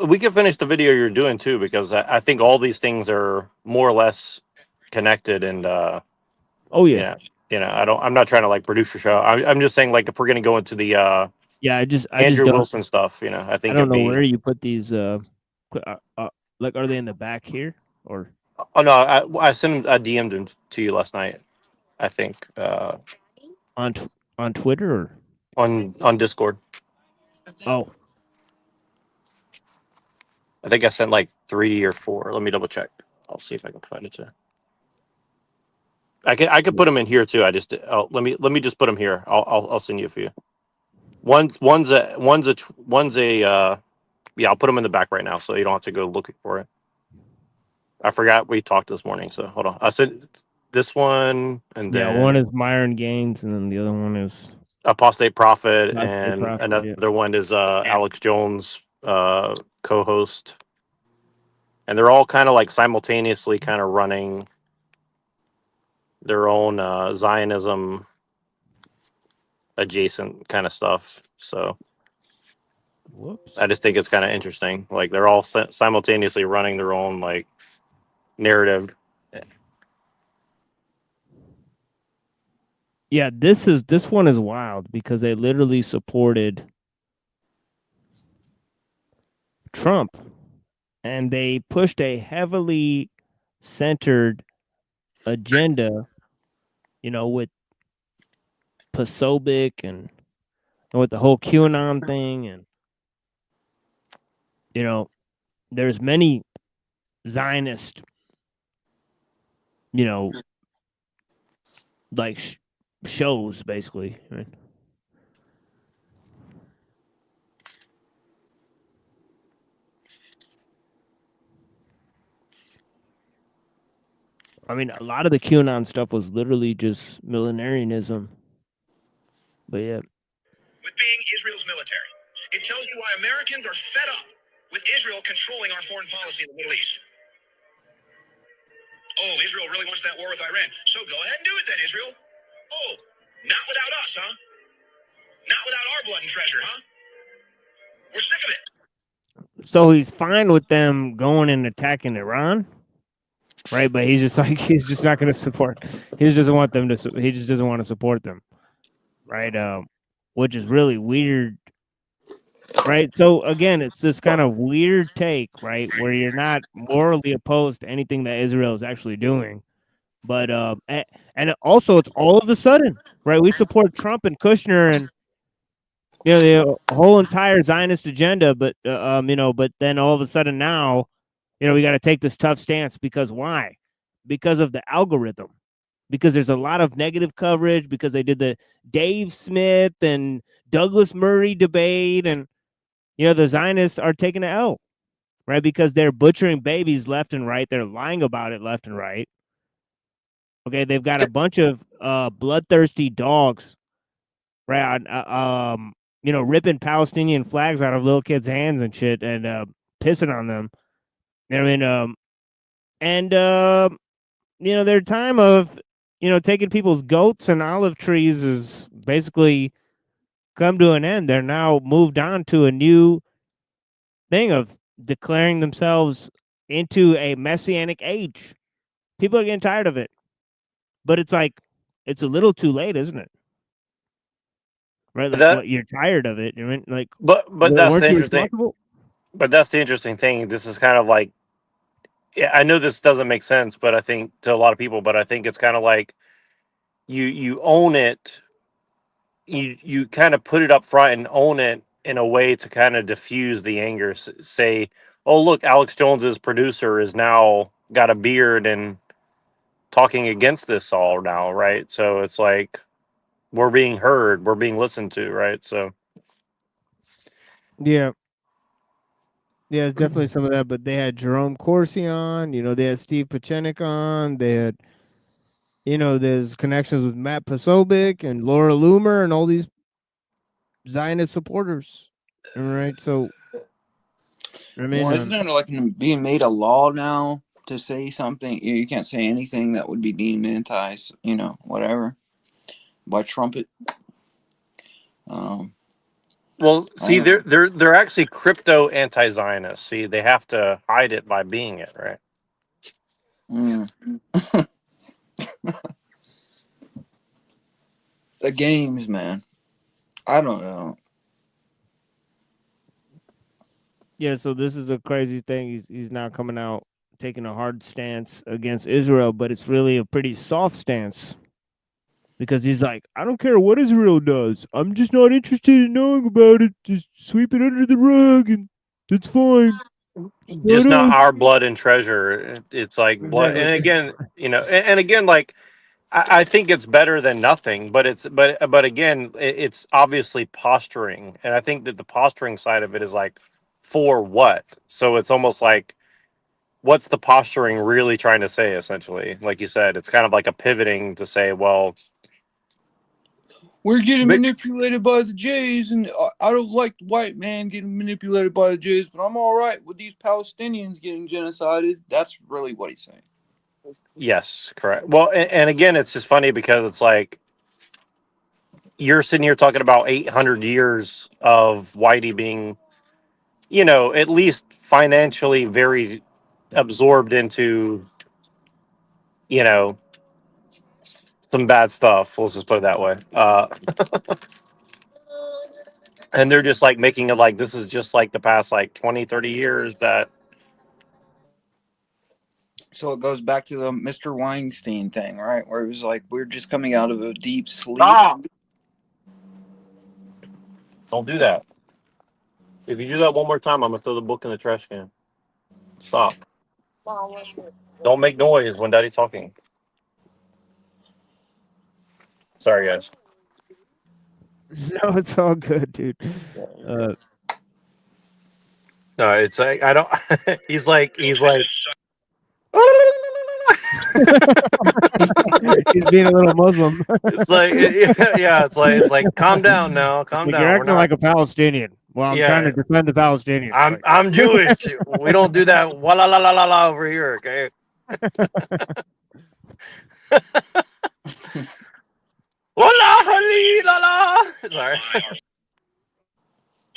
we can finish the video you're doing too, because I think all these things are more or less connected. And oh yeah, I'm not trying to like produce your show. I'm just saying, like, if we're gonna go into the yeah, I just Andrew don't, Wilson stuff, I think I don't know where you put these. Like, are they in the back here or? Oh no, I sent I DM'd him to you last night. I think on Twitter or on Discord. Oh, I think I sent like 3 or 4. Let me double check. I'll see if I can find it too. I could put them in here too. Let me just put them here. I'll send you a few. One's a yeah. I'll put them in the back right now, so you don't have to go looking for it. I forgot we talked this morning, so hold on. I said this one, and then one is Myron Gaines, and then the other one is Apostate Prophet, Apostate and Prophet, another one is Alex Jones, co-host, and they're all kind of like simultaneously kind of running their own Zionism adjacent kind of stuff. So whoops. I just think it's kind of interesting. Like, they're all simultaneously running their own like narrative. Yeah, this one is wild because they literally supported Trump, and they pushed a heavily centered agenda, with Pasobic and with the whole QAnon thing, and there's many Zionist, like shows basically, right? I mean, a lot of the QAnon stuff was literally just millenarianism. But yeah. With being Israel's military, it tells you why Americans are fed up with Israel controlling our foreign policy in the Middle East. Oh, Israel really wants that war with Iran. So go ahead and do it then, Israel. Oh, not without us, huh? Not without our blood and treasure, huh? We're sick of it. So he's fine with them going and attacking Iran? right? But he's just like he's just not going to support. He just doesn't want them to. He just doesn't want to support them, right? Which is really weird, right? So again, it's this kind of weird take, right, where you're not morally opposed to anything that Israel is actually doing, but and also it's all of a sudden, right? We support Trump and Kushner and the whole entire Zionist agenda, but but then all of a sudden now, we got to take this tough stance because why? Because of the algorithm. Because there's a lot of negative coverage because they did the Dave Smith and Douglas Murray debate, and the Zionists are taking an L, right? Because they're butchering babies left and right. They're lying about it left and right. Okay, they've got a bunch of bloodthirsty dogs, right? Ripping Palestinian flags out of little kids' hands and shit, and pissing on them. Their time of taking people's goats and olive trees is basically come to an end. They're now moved on to a new thing of declaring themselves into a messianic age. People are getting tired of it, but it's like it's a little too late, isn't it? Right? Like, That, what, you're tired of it? I mean, like, but that's weren't the you interesting. responsible? But that's the interesting thing. This is kind of like, yeah, I know this doesn't make sense, but I think to a lot of people, but I think it's kind of like you own it. You kind of put it up front and own it in a way to kind of diffuse the anger. Say, oh look, Alex Jones's producer is now got a beard and talking against this all now, right? So it's like we're being heard, we're being listened to, right? So Yeah. Yeah, it's definitely some of that, but they had Jerome Corsi on, they had Steve Pachenik on, they had, there's connections with Matt Posobiec and Laura Loomer and all these Zionist supporters. All right, so, I mean, Well, isn't it like being made a law now to say something? You can't say anything that would be deemed anti, whatever, by trumpet. well, I see, don't they're actually crypto anti-Zionists. See, they have to hide it by being it, right? know. The games, man. I don't know. yeah, so this is a crazy thing. He's now coming out taking a hard stance against Israel, but it's really a pretty soft stance. Because he's like, I don't care what Israel does. I'm just not interested in knowing about it. Just sweep it under the rug and it's fine. Just not our blood and treasure. It's like blood, Exactly. and again, and again, like I think it's better than nothing, but but again, it's obviously posturing, and I think that the posturing side of it is like for what? So it's almost like what's the posturing really trying to say? Essentially, like you said, it's kind of like a pivoting to say, well, We're getting manipulated by the Jays, and I don't like the white man getting manipulated by the Jays, but I'm all right with these Palestinians getting genocided. That's really what he's saying. yes, correct. Well, and again, it's just funny because it's like you're sitting here talking about 800 years of Whitey being, at least financially very absorbed into, you know, some bad stuff. Let's just put it that way. And they're just like making it like this is just like the past like 20, 30 years that. So it goes back to the Mr. Weinstein thing, right? Where it was like we're just coming out of a deep sleep. Stop! Don't do that. If you do that one more time, I'm going to throw the book in the trash can. Stop. Don't make noise when Daddy's talking. Sorry, guys. No, it's all good, dude. No, it's like I don't. he's like. He's being a little Muslim. It's like yeah. It's like calm down now. Calm Like, down. you're We're acting not. like a Palestinian. Well, I'm trying Yeah. to defend the Palestinians. I'm Jewish. We don't do that. Wala la la la la over here. Okay. Wala la la. Sorry.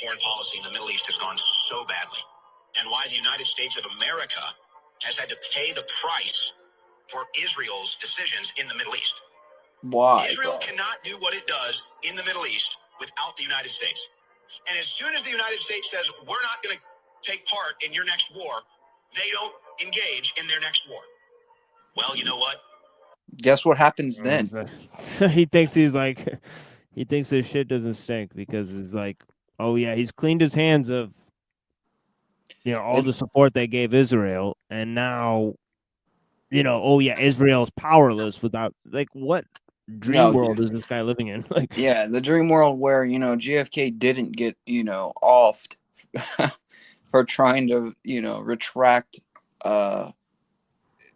Foreign policy in the Middle East has gone so badly, and why the United States of America has had to pay the price for Israel's decisions in the Middle East. Why, Israel bro? cannot do what it does in the Middle East without the United States. And as soon as the United States says, we're not going to take part in your next war, they don't engage in their next war. Well, you know what? Guess what happens then? So he thinks he's like, he thinks his shit doesn't stink because it's like, oh yeah, he's cleaned his hands of, you know, all the support they gave Israel, and now, you know, oh yeah, Israel's powerless without, like, what dream No, world dude. is this guy living in? Like, Yeah, the dream world where, you know, JFK didn't get, you know, offed for trying to, you know, retract to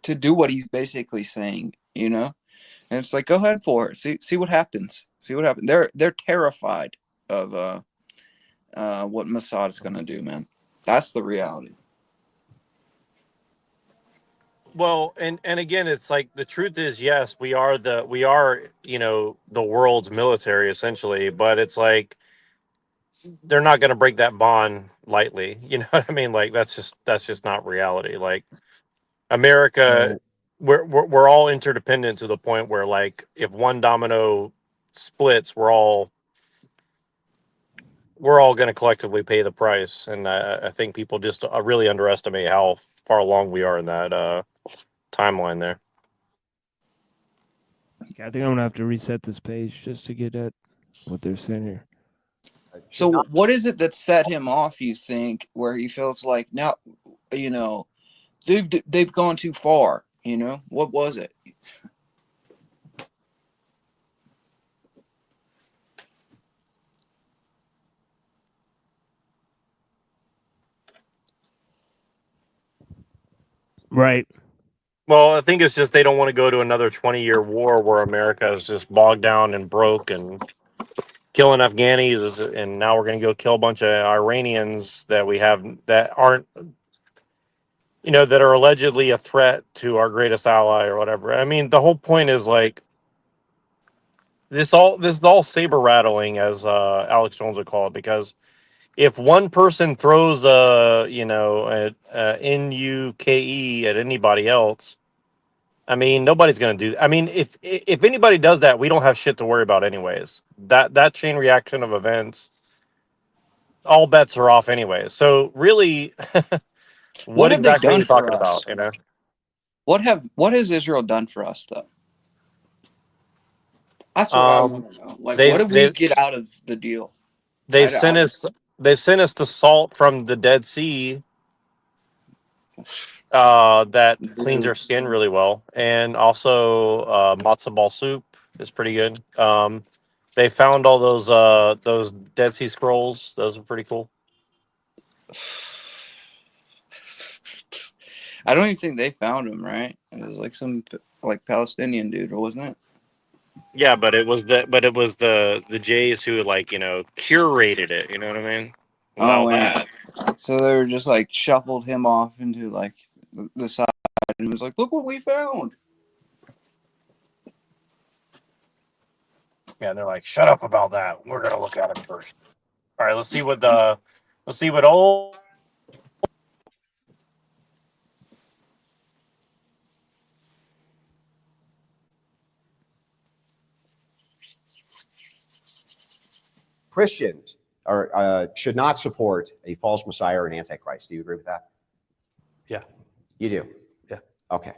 do what he's basically saying, you know? And it's like, go ahead for it. See what happens. See what happens. They're terrified of what Mossad is gonna do, man. That's the reality. Well, and again, it's like the truth is, yes, we are you know, the world's military essentially, but it's like they're not going to break that bond lightly. You know what I mean? Like that's just not reality. Like America, we're all interdependent to the point where, like, if one domino splits, we're all going to collectively pay the price. And I think people just really underestimate how far along we are in that timeline there. I think I'm gonna have to reset this page just to get at what they're saying here. So what is it that set him off, you think, where he feels like, now, you know, they've gone too far, you know? What was it? Right. Well, I think it's just they don't want to go to another 20-year war where America is just bogged down and broke and killing Afghanis, and now we're going to go kill a bunch of Iranians that we have that aren't, you know, that are allegedly a threat to our greatest ally or whatever. I mean, the whole point is like this is all saber rattling, as Alex Jones would call it, because if one person throws a, you know, a NUKE at anybody else, I mean, nobody's going to do. I mean, if anybody does that, we don't have shit to worry about anyways. That chain reaction of events, all bets are off anyways. So really, What have they exactly are done we for talking us? about? You know, What has Israel done for us, though? That's what I want to know. Like, what did we get out of the deal? They sent us the salt from the Dead Sea that cleans our skin really well, and also matzo ball soup is pretty good. They found all those Dead Sea Scrolls; those were pretty cool. I don't even think they found him, right? It was like some like Palestinian dude, wasn't it? Yeah, but it was the Jays who, like, you know, curated it. You know what I mean? With all that. So they were just like shuffled him off into like the side and was like, "Look what we found." Yeah, they're like, "Shut up about that. We're gonna look at it first." All right, let's see what old. Christians should not support a false Messiah or an Antichrist. Do you agree with that? Yeah. You do? Yeah. Okay.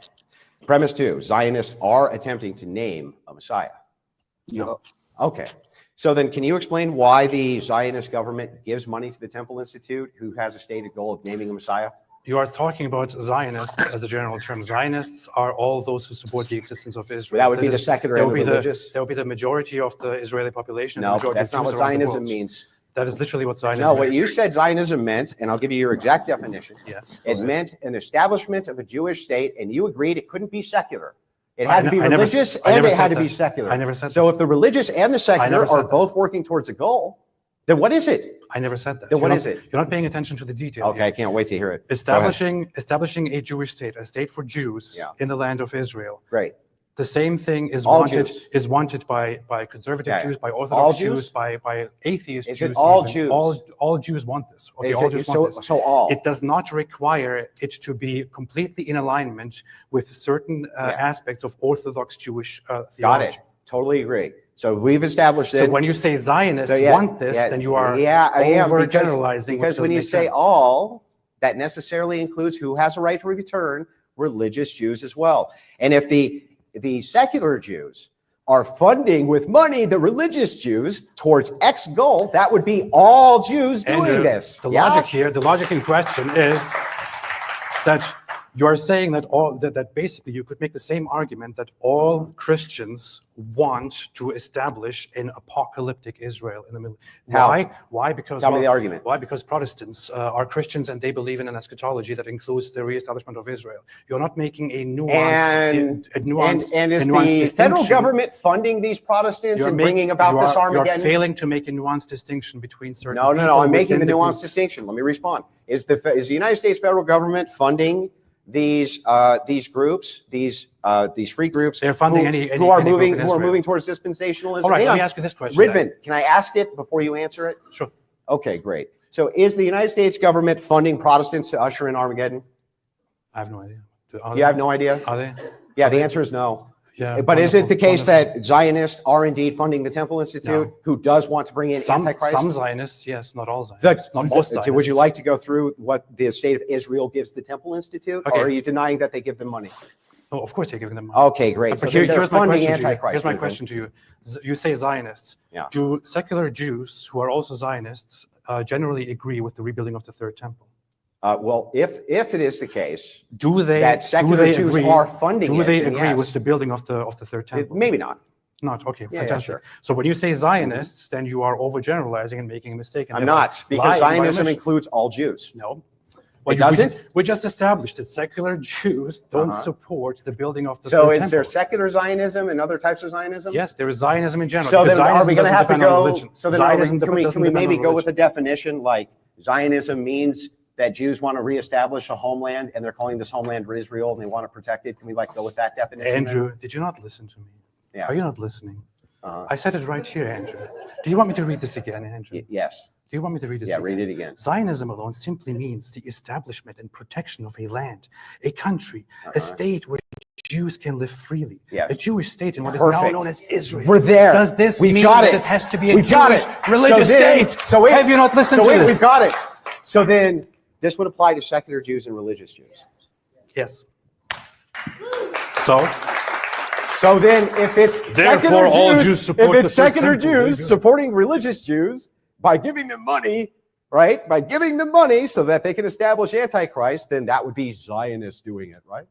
Premise 2, Zionists are attempting to name a Messiah. No. Okay. So then can you explain why the Zionist government gives money to the Temple Institute, who has a stated goal of naming a Messiah? You are talking about Zionists as a general term. Zionists are all those who support the existence of Israel. That would be the secular and the religious? That would be the majority of the Israeli population. No, that's not what Zionism means. That is literally what Zionism No, is. what you said Zionism meant, and I'll give you your exact definition. Yes. It meant an establishment of a Jewish state, and you agreed it couldn't be secular. It had to be religious and it had to be secular. I never said that. So if the religious and the secular are both working towards a goal, then what is it? I never said that. Then what is it? You're not paying attention to the detail. Okay, I can't wait to hear it. Establishing a Jewish state, a state for Jews in the land of Israel. Great. The same thing is All wanted Jews. is wanted by conservative Okay. Jews, by All Orthodox Jews? Jews, by atheist Is Jews. it all even. Jews? All Jews want this. Okay, Is all it- Jews so- want this. so all. It does not require it to be completely in alignment with certain aspects of Orthodox Jewish theology. Got it. Totally agree. So we've established So it. when you say Zionists So, yeah, want this, yeah, then you are yeah, I am, overgeneralizing. because when you say all, that necessarily includes who has a right to return, religious Jews as well. And if the secular Jews are funding with money the religious Jews towards X goal, that would be all Jews doing this. The logic here, the logic in question is that you are saying that that basically you could make the same argument that all Christians want to establish an apocalyptic Israel in the middle. How? Why? Because Tell me the argument. Why? Because Protestants are Christians and they believe in an eschatology that includes the reestablishment of Israel. You're not making a nuanced, And is the federal government funding these Protestants and bringing about this Armageddon? You're failing to make a nuanced distinction between certain. No. I'm making the nuanced groups. distinction. Let me respond. Is the United States federal government funding these groups, these free groups? They're funding who are group in moving Israel. towards dispensationalism? All right, Hang let on. me ask you this question. Ridvan, can I ask it before you answer it? Sure. Okay, great. So is the United States government funding Protestants to usher in Armageddon? I have no idea. You have no idea? Are they? Yeah, the answer is no. Yeah. But is it the case wonderful. that Zionists are indeed funding the Temple Institute, who does want to bring in Antichrist? Some Zionists, yes, not all Zionists. Not most Zionists. Would you like to go through what the state of Israel gives the Temple Institute, Okay. or are you denying that they give them money? Oh, of course they're giving them money. Okay, great. But So they're here's my funding question to you. Antichrist. Here's my Ridvan. question to you. You say Zionists. Yeah. Do secular Jews who are also Zionists generally agree with the rebuilding of the Third Temple? Well, if it is the case do that secular they Jews agree, are funding do it, they then agree yes. with the building of the Third Temple? Maybe not. Not okay, Yeah, fantastic. sure. So when you say Zionists, then you are overgeneralizing and making a mistake. And I'm thereby not, because lying by Zionism omission. includes all Jews. No. It doesn't? We just established that secular Jews don't Uh-huh. support the building of the So Third is there Temple. secular Zionism and other types of Zionism? Yes, there is Zionism in general. So because then are Zionism we going to doesn't have to depend on go, religion. so then Zionism can we doesn't maybe depend on go with a religion. definition like Zionism means that Jews want to reestablish a homeland and they're calling this homeland Israel and they want to protect it? Can we go with that definition? Andrew, did you not listen to me? Yeah. Are you not listening? Uh-huh. I said it right here, Andrew. Do you want me to read this again, Andrew? Yes. Do you want me to read this Yeah, again? read it again. Zionism alone simply means the establishment and protection of a land, a country, a state where Jews can live freely. Yes. A Jewish state in what is now Perfect. known as Israel. We're there. Does this We've mean got that it. it has to be a We've got Jewish it. religious So then- state? so wait, Have you not listened so to wait, this? We've got it. So then this would apply to secular Jews and religious Jews. Yes. So So then if it's Therefore, secular all Jews, Jews support if it's the Third secular Temple, very Jews good. supporting religious Jews by giving them money, right? By giving them money so that they can establish Antichrist, then that would be Zionists doing it, right?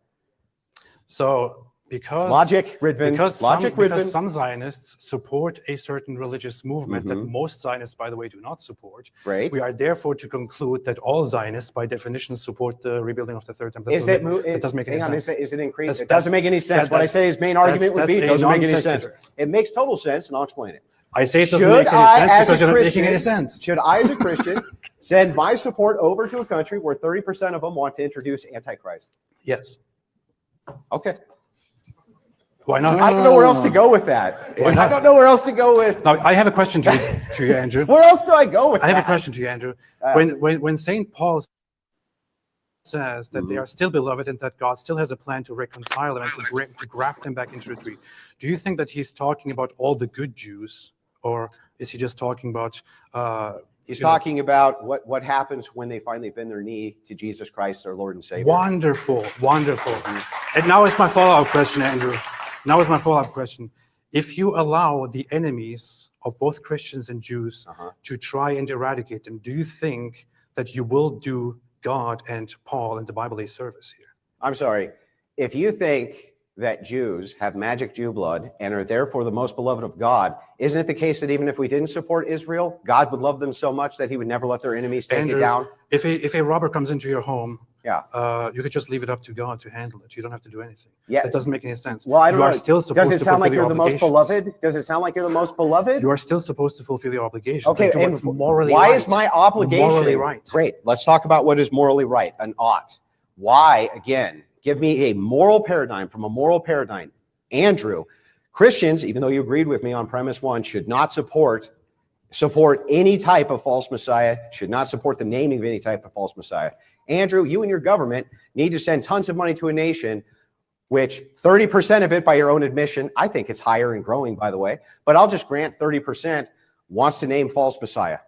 So because Logic, Ridvan. because Logic, some, because Ridvan. some Zionists support a certain religious movement that Mhm. most Zionists, by the way, do not support. Great. We are therefore to conclude that all Zionists, by definition, support the rebuilding of the Third Temple. Is That it, doesn't make any hang on, sense. is it increased? That's- It doesn't make any sense. What I say his main argument would be, it that's a doesn't make any sense. non-secular. It makes total sense, and I'll explain it. I say it doesn't Should make any I, sense as because a you're not making Christian, any sense. should I, as a Christian, send my support over to a country where 30% of them want to introduce Antichrist? Yes. Okay. Why not? I don't know where else to go with that. Why I not? don't know where else to go with. Now, I have a question to you, Andrew. Where else do I go with I have a that? question to you, Andrew. Uh, When St. Paul says that they are still beloved and that God still has a plan to reconcile them and to graft them back into the tree, do you think that he's talking about all the good Jews, or is he just talking about? He's you know, talking about what happens when they finally bend their knee to Jesus Christ, their Lord and Savior. Wonderful, wonderful. And now is my follow-up question, Andrew. Now is my follow-up question. If you allow the enemies of both Christians and Jews to try and eradicate them, do you think that you will do God and Paul and the Bible a service here? I'm sorry. If you think that Jews have magic Jew blood and are therefore the most beloved of God, isn't it the case that even if we didn't support Israel, God would love them so much that he would never let their enemies take Andrew, it down? If a robber comes into your home, yeah, you could just leave it up to God to handle it. You don't have to do anything. Yeah. That doesn't make any sense. Well, I don't you know. are still supposed Does it to sound like fulfill you're the your most obligations. beloved? Does it sound like you're the most beloved? You are still supposed to fulfill your obligations. Okay, and do and what's morally why right. is my obligation Morally right. Great. Let's talk about what is morally right, an ought. Why, again, give me a moral paradigm, from a moral paradigm, Andrew, Christians, even though you agreed with me on premise one, should not support any type of false messiah, should not support the naming of any type of false messiah. Andrew, you and your government need to send tons of money to a nation which 30% of it, by your own admission, I think it's higher and growing, by the way, but I'll just grant 30% wants to name false messiah.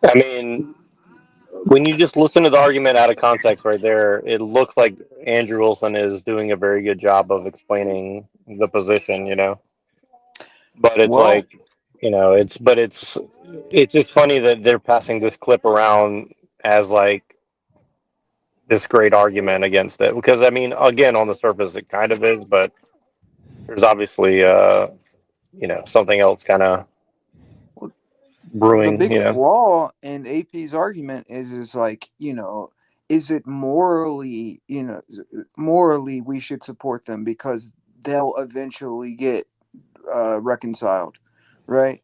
I mean, when you just listen to the argument out of context right there, it looks like Andrew Wilson is doing a very good job of explaining the position, you know. But it's Well, like, you know, it's just funny that they're passing this clip around as like this great argument against it. Because I mean, again, on the surface it kind of is, but there's obviously you know, something else kind of the brewing, big you know. flaw in AP's argument is like, you know, is it morally, you know, morally we should support them because they'll eventually get reconciled, right?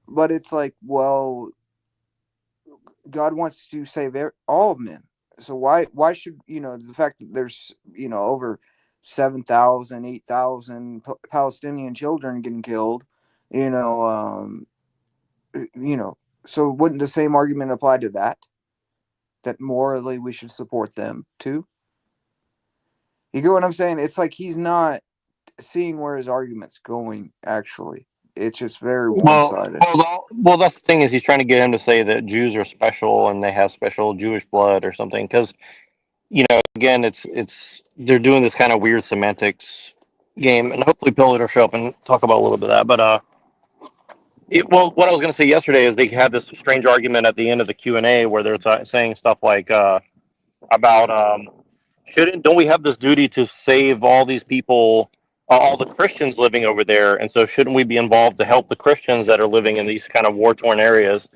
But it's like, well, God wants to save all of men. So why should, you know, the fact that there's, you know, over 7,000, 8,000 Palestinian children getting killed, you know, so wouldn't the same argument apply to that morally we should support them too? You get what I'm saying? It's like he's not seeing where his argument's going, actually. It's just very one-sided. Well, that's the thing, is he's trying to get him to say that Jews are special and they have special Jewish blood or something. Because, you know, again, it's they're doing this kind of weird semantics game, and hopefully Pillar will show up and talk about a little bit of that. But what I was going to say yesterday is they had this strange argument at the end of the Q&A where they're saying stuff like about don't we have this duty to save all these people, all the Christians living over there, and so shouldn't we be involved to help the Christians that are living in these kind of war-torn areas?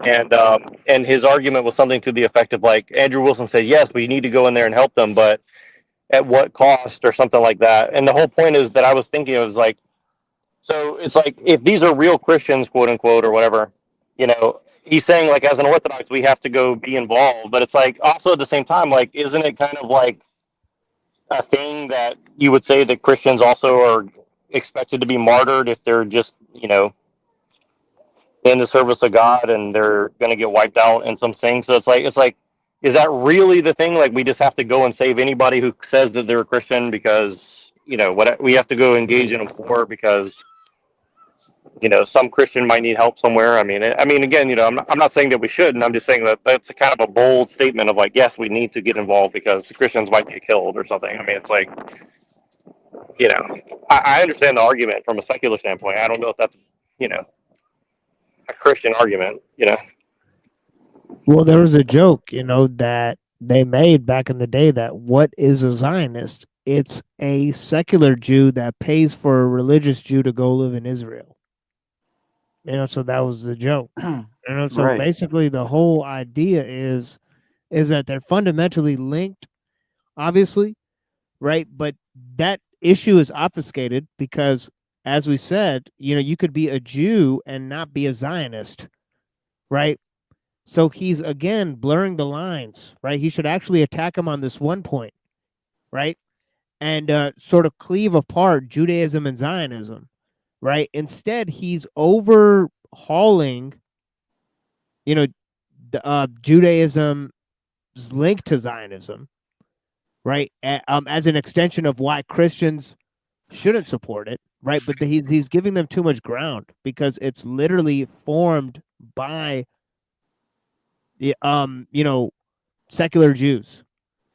And his argument was something to the effect of like, Andrew Wilson said, yes, we need to go in there and help them, but at what cost, or something like that. And the whole point is that I was thinking, it was like, so it's like, if these are real Christians, quote unquote, or whatever, you know, he's saying like, as an Orthodox, we have to go be involved. But it's like, also at the same time, like, isn't it kind of like a thing that you would say that Christians also are expected to be martyred if they're just, you know, in the service of God and they're going to get wiped out in some things? So it's like, is that really the thing? Like, we just have to go and save anybody who says that they're a Christian because, you know, what we have to go engage in a war because, you know, some Christian might need help somewhere. I mean, again, you know, I'm not saying that we shouldn't. I'm just saying that that's a kind of a bold statement of like, yes, we need to get involved because the Christians might get killed or something. I mean, it's like, you know, I understand the argument from a secular standpoint. I don't know if that's, you know, a Christian argument, you know. Well, there was a joke, you know, that they made back in the day that what is a Zionist? It's a secular Jew that pays for a religious Jew to go live in Israel. You know, so that was the joke. You know, so Right. basically the whole idea is that they're fundamentally linked, obviously, right? But that issue is obfuscated because, as we said, you know, you could be a Jew and not be a Zionist, right? So he's, again, blurring the lines, right? He should actually attack him on this one point, right? And sort of cleave apart Judaism and Zionism, right? Instead, he's overhauling, you know, the Judaism's link to Zionism, right? As an extension of why Christians shouldn't support it, right? But he's giving them too much ground because it's literally formed by the you know, secular Jews,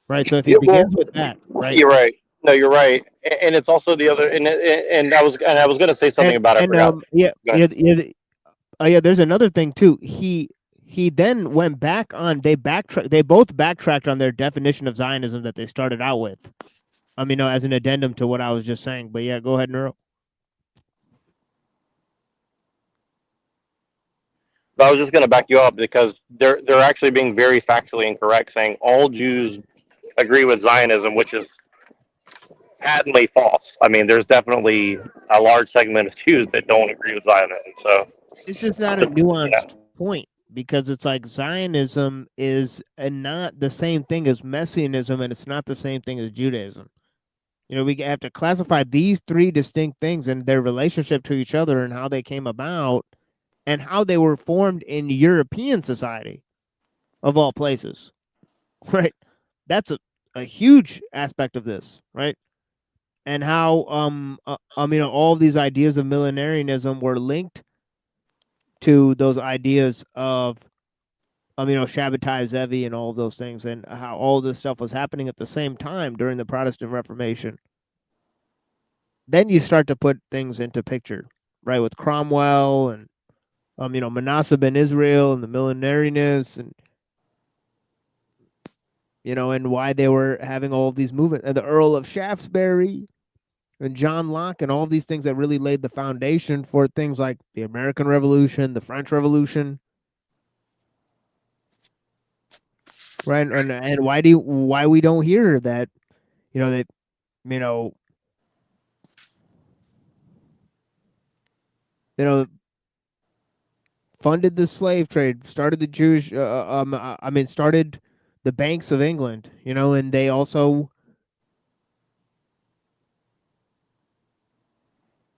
right? So if he begins with that, right? You're right. No, you're right. And it's also the other, and I was going to say something about it. I forgot. Yeah, there's another thing too. He then went back on, they both backtracked on their definition of Zionism that they started out with. I mean, as an addendum to what I was just saying. But yeah, go ahead, Neuro. But I was just going to back you up because they're actually being very factually incorrect, saying all Jews agree with Zionism, which is patently false. I mean, there's definitely a large segment of Jews that don't agree with Zionism. So it's just not a nuanced point. because it's like Zionism is not the same thing as Messianism, and it's not the same thing as Judaism. You know, we have to classify these three distinct things and their relationship to each other and how they came about and how they were formed in European society, of all places, right? That's a huge aspect of this, right? And how you know, all of these ideas of millenarianism were linked to those ideas of you know, Shabbatai Zevi and all of those things, and how all this stuff was happening at the same time during the Protestant Reformation. Then you start to put things into picture, right? With Cromwell and you know, Manasseh ben Israel and the millenarianists, and you know, and why they were having all of these movements, and the Earl of Shaftesbury and John Locke, and all of these things that really laid the foundation for things like the American Revolution, the French Revolution, right? And why we don't hear that, you know, that, you know, funded the slave trade, started the Jewish, started the banks of England, you know, and they also,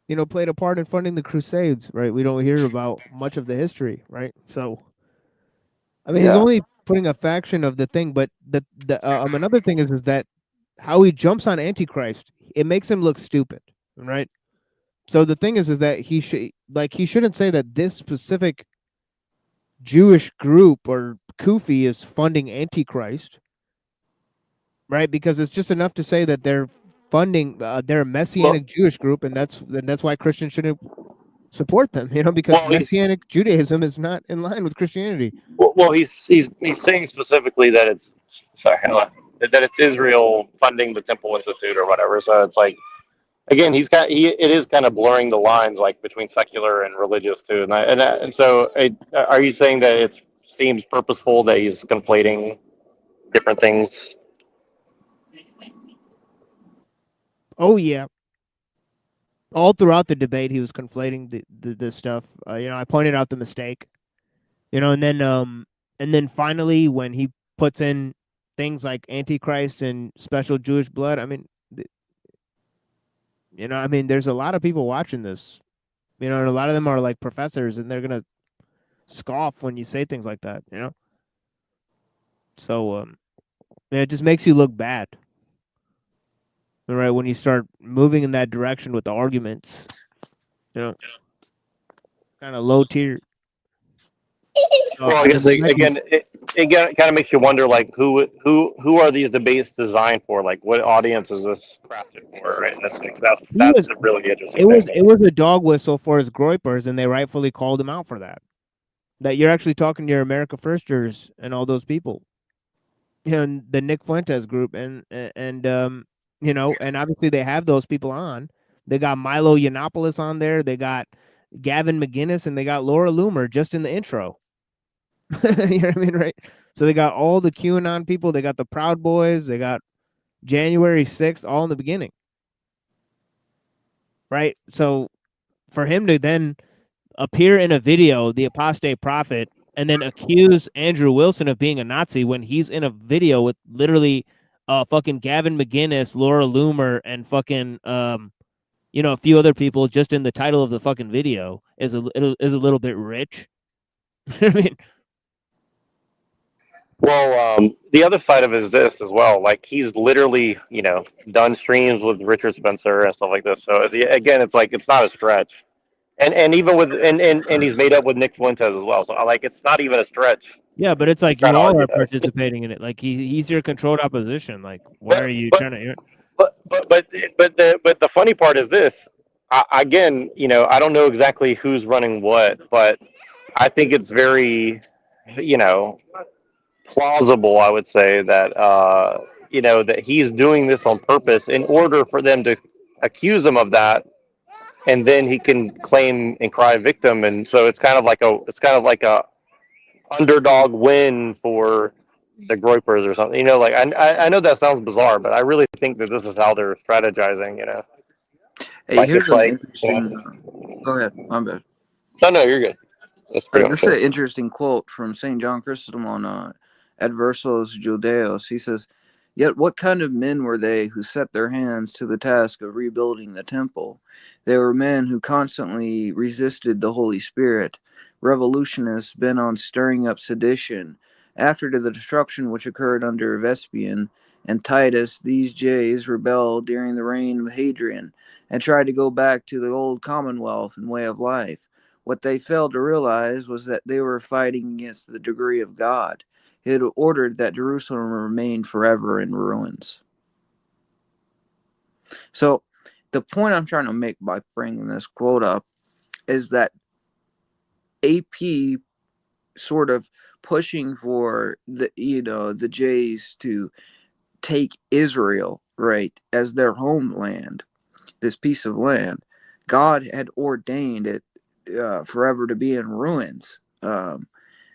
you know, played a part in funding the Crusades, right? We don't hear about much of the history, right? So, I mean, he's Yeah. only putting a faction of the thing, but another thing is that how he jumps on Antichrist, it makes him look stupid, right? So the thing is that he shouldn't say that this specific Jewish group or Kufi is funding Antichrist, right? Because it's just enough to say that they're funding they're a Messianic Jewish group, and that's why Christians shouldn't support them, you know, because Well, Messianic Judaism is not in line with Christianity. well, he's saying specifically that it's that it's Israel funding the Temple Institute or whatever. So it's like, again, it is kind of blurring the lines like between secular and religious too. And so are you saying that it seems purposeful that he's conflating different things? Oh yeah. All throughout the debate, he was conflating this stuff. You know, I pointed out the mistake. You know, and then finally, when he puts in things like Antichrist and special Jewish blood, I mean, you know, I mean, there's a lot of people watching this. You know, and a lot of them are like professors, and they're gonna scoff when you say things like that. You know, so yeah, it just makes you look bad. All right, when you start moving in that direction with the arguments, you know, kind of low tier. Well, I guess again, it kind of makes you wonder, like who are these debates designed for? Like, what audience is this crafted for? Right? And that's a really interesting thing. It was a dog whistle for his groypers, and they rightfully called him out for that. That you're actually talking to your America Firsters and all those people, you know, and the Nick Fuentes group, and you know, and obviously they have those people on. They got Milo Yiannopoulos on there. They got Gavin McGinnis, and they got Laura Loomer just in the intro. You know what I mean, right? So they got all the QAnon people. They got the Proud Boys. They got January 6th, all in the beginning, right? So for him to then appear in a video, the apostate prophet, and then accuse Andrew Wilson of being a Nazi when he's in a video with literally fucking Gavin McGinnis, Laura Loomer, and fucking you know, a few other people just in the title of the fucking video is a little bit rich. I mean, Well, the other side of it is this as well. Like, he's literally, you know, done streams with Richard Spencer and stuff like this. So again, it's like, it's not a stretch. And even with and he's made up with Nick Fuentes as well. So like, it's not even a stretch. yeah, but it's like Trying you to all argue are that. participating in it. Like he's your controlled opposition. Like, why are you trying to? But the funny part is this. Again, you know, I don't know exactly who's running what, but I think it's very, you know, plausible, I would say, that you know, that he's doing this on purpose in order for them to accuse him of that, and then he can claim and cry victim. And so it's kind of like a underdog win for the Groypers or something. You know, like I know that sounds bizarre, but I really think that this is how they're strategizing. You know, Hey, like here's it's an like, interesting. Go ahead. My bad. no, you're good. That's pretty This is an unfair. interesting quote from St. John Chrysostom on Adversos Judaeos. He says, "Yet what kind of men were they who set their hands to the task of rebuilding the temple? They were men who constantly resisted the Holy Spirit, revolutionists bent on stirring up sedition. After the destruction which occurred under Vespasian and Titus, these jays rebelled during the reign of Hadrian and tried to go back to the old commonwealth and way of life. What they failed to realize was that they were fighting against the decree of God. He had ordered that Jerusalem remain forever in ruins." So the point I'm trying to make by bringing this quote up is that AP sort of pushing for the Jays to take Israel, right, as their homeland, this piece of land. God had ordained it forever to be in ruins.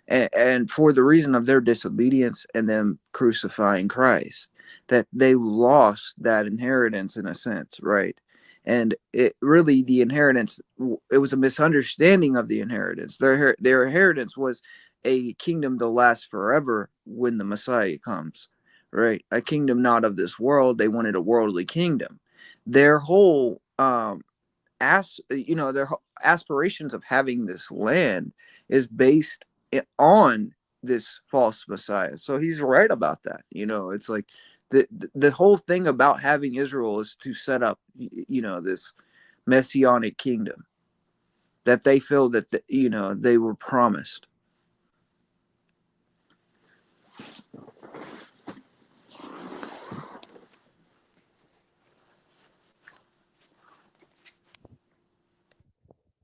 And for the reason of their disobedience and them crucifying Christ, that they lost that inheritance in a sense, right? And it really, the inheritance, it was a misunderstanding of the inheritance. Their inheritance was a kingdom to last forever when the Messiah comes, right? A kingdom not of this world. They wanted a worldly kingdom. Their whole their aspirations of having this land is based on this false Messiah. So he's right about that. It's like the whole thing about having Israel is to set up this messianic kingdom that they feel that they were promised.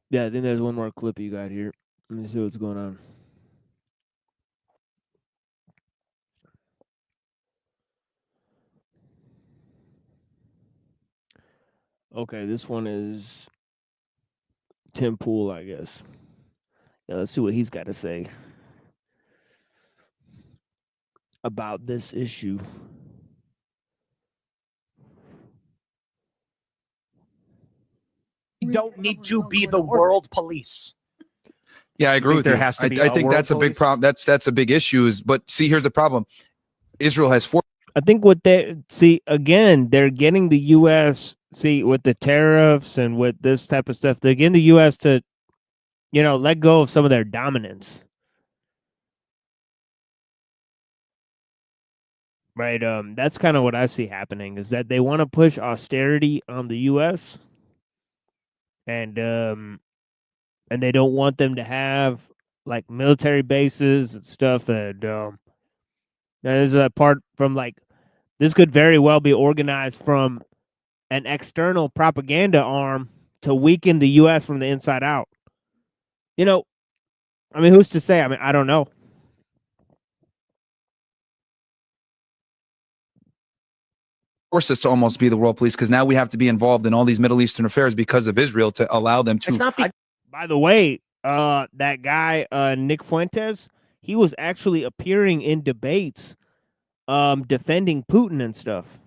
Yeah, I think there's one more clip you got here. Let me see what's going on. Okay, this one is Tim Pool, I guess. Yeah, let's see what he's got to say about this issue. We don't need to be the world police. Yeah, I agree with you. There has to be I think that's a big problem. That's a big issue. But see, here's the problem. Israel has four. I think what they see again, they're getting the U.S. with the tariffs and with this type of stuff. They're getting the U.S. to, let go of some of their dominance. Right. That's kind of what I see happening is that they want to push austerity on the U.S. and they don't want them to have like military bases and stuff. And there's a part from this could very well be organized from an external propaganda arm to weaken the U.S. from the inside out. Who's to say? I don't know. Force us to almost be the world police because now we have to be involved in all these Middle Eastern affairs because of Israel to allow them to. It's not by the way, that guy Nick Fuentes, he was actually appearing in debates, defending Putin and stuff.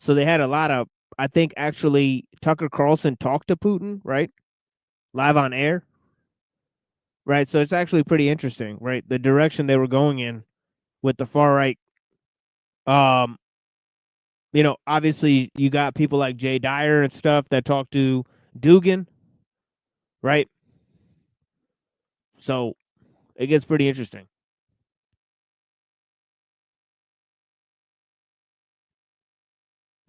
So they had a lot of. I think actually Tucker Carlson talked to Putin, right, live on air. Right, so it's actually pretty interesting, right? The direction they were going in with the far right. Obviously you got people like Jay Dyer and stuff that talk to Dugan, right? So it gets pretty interesting.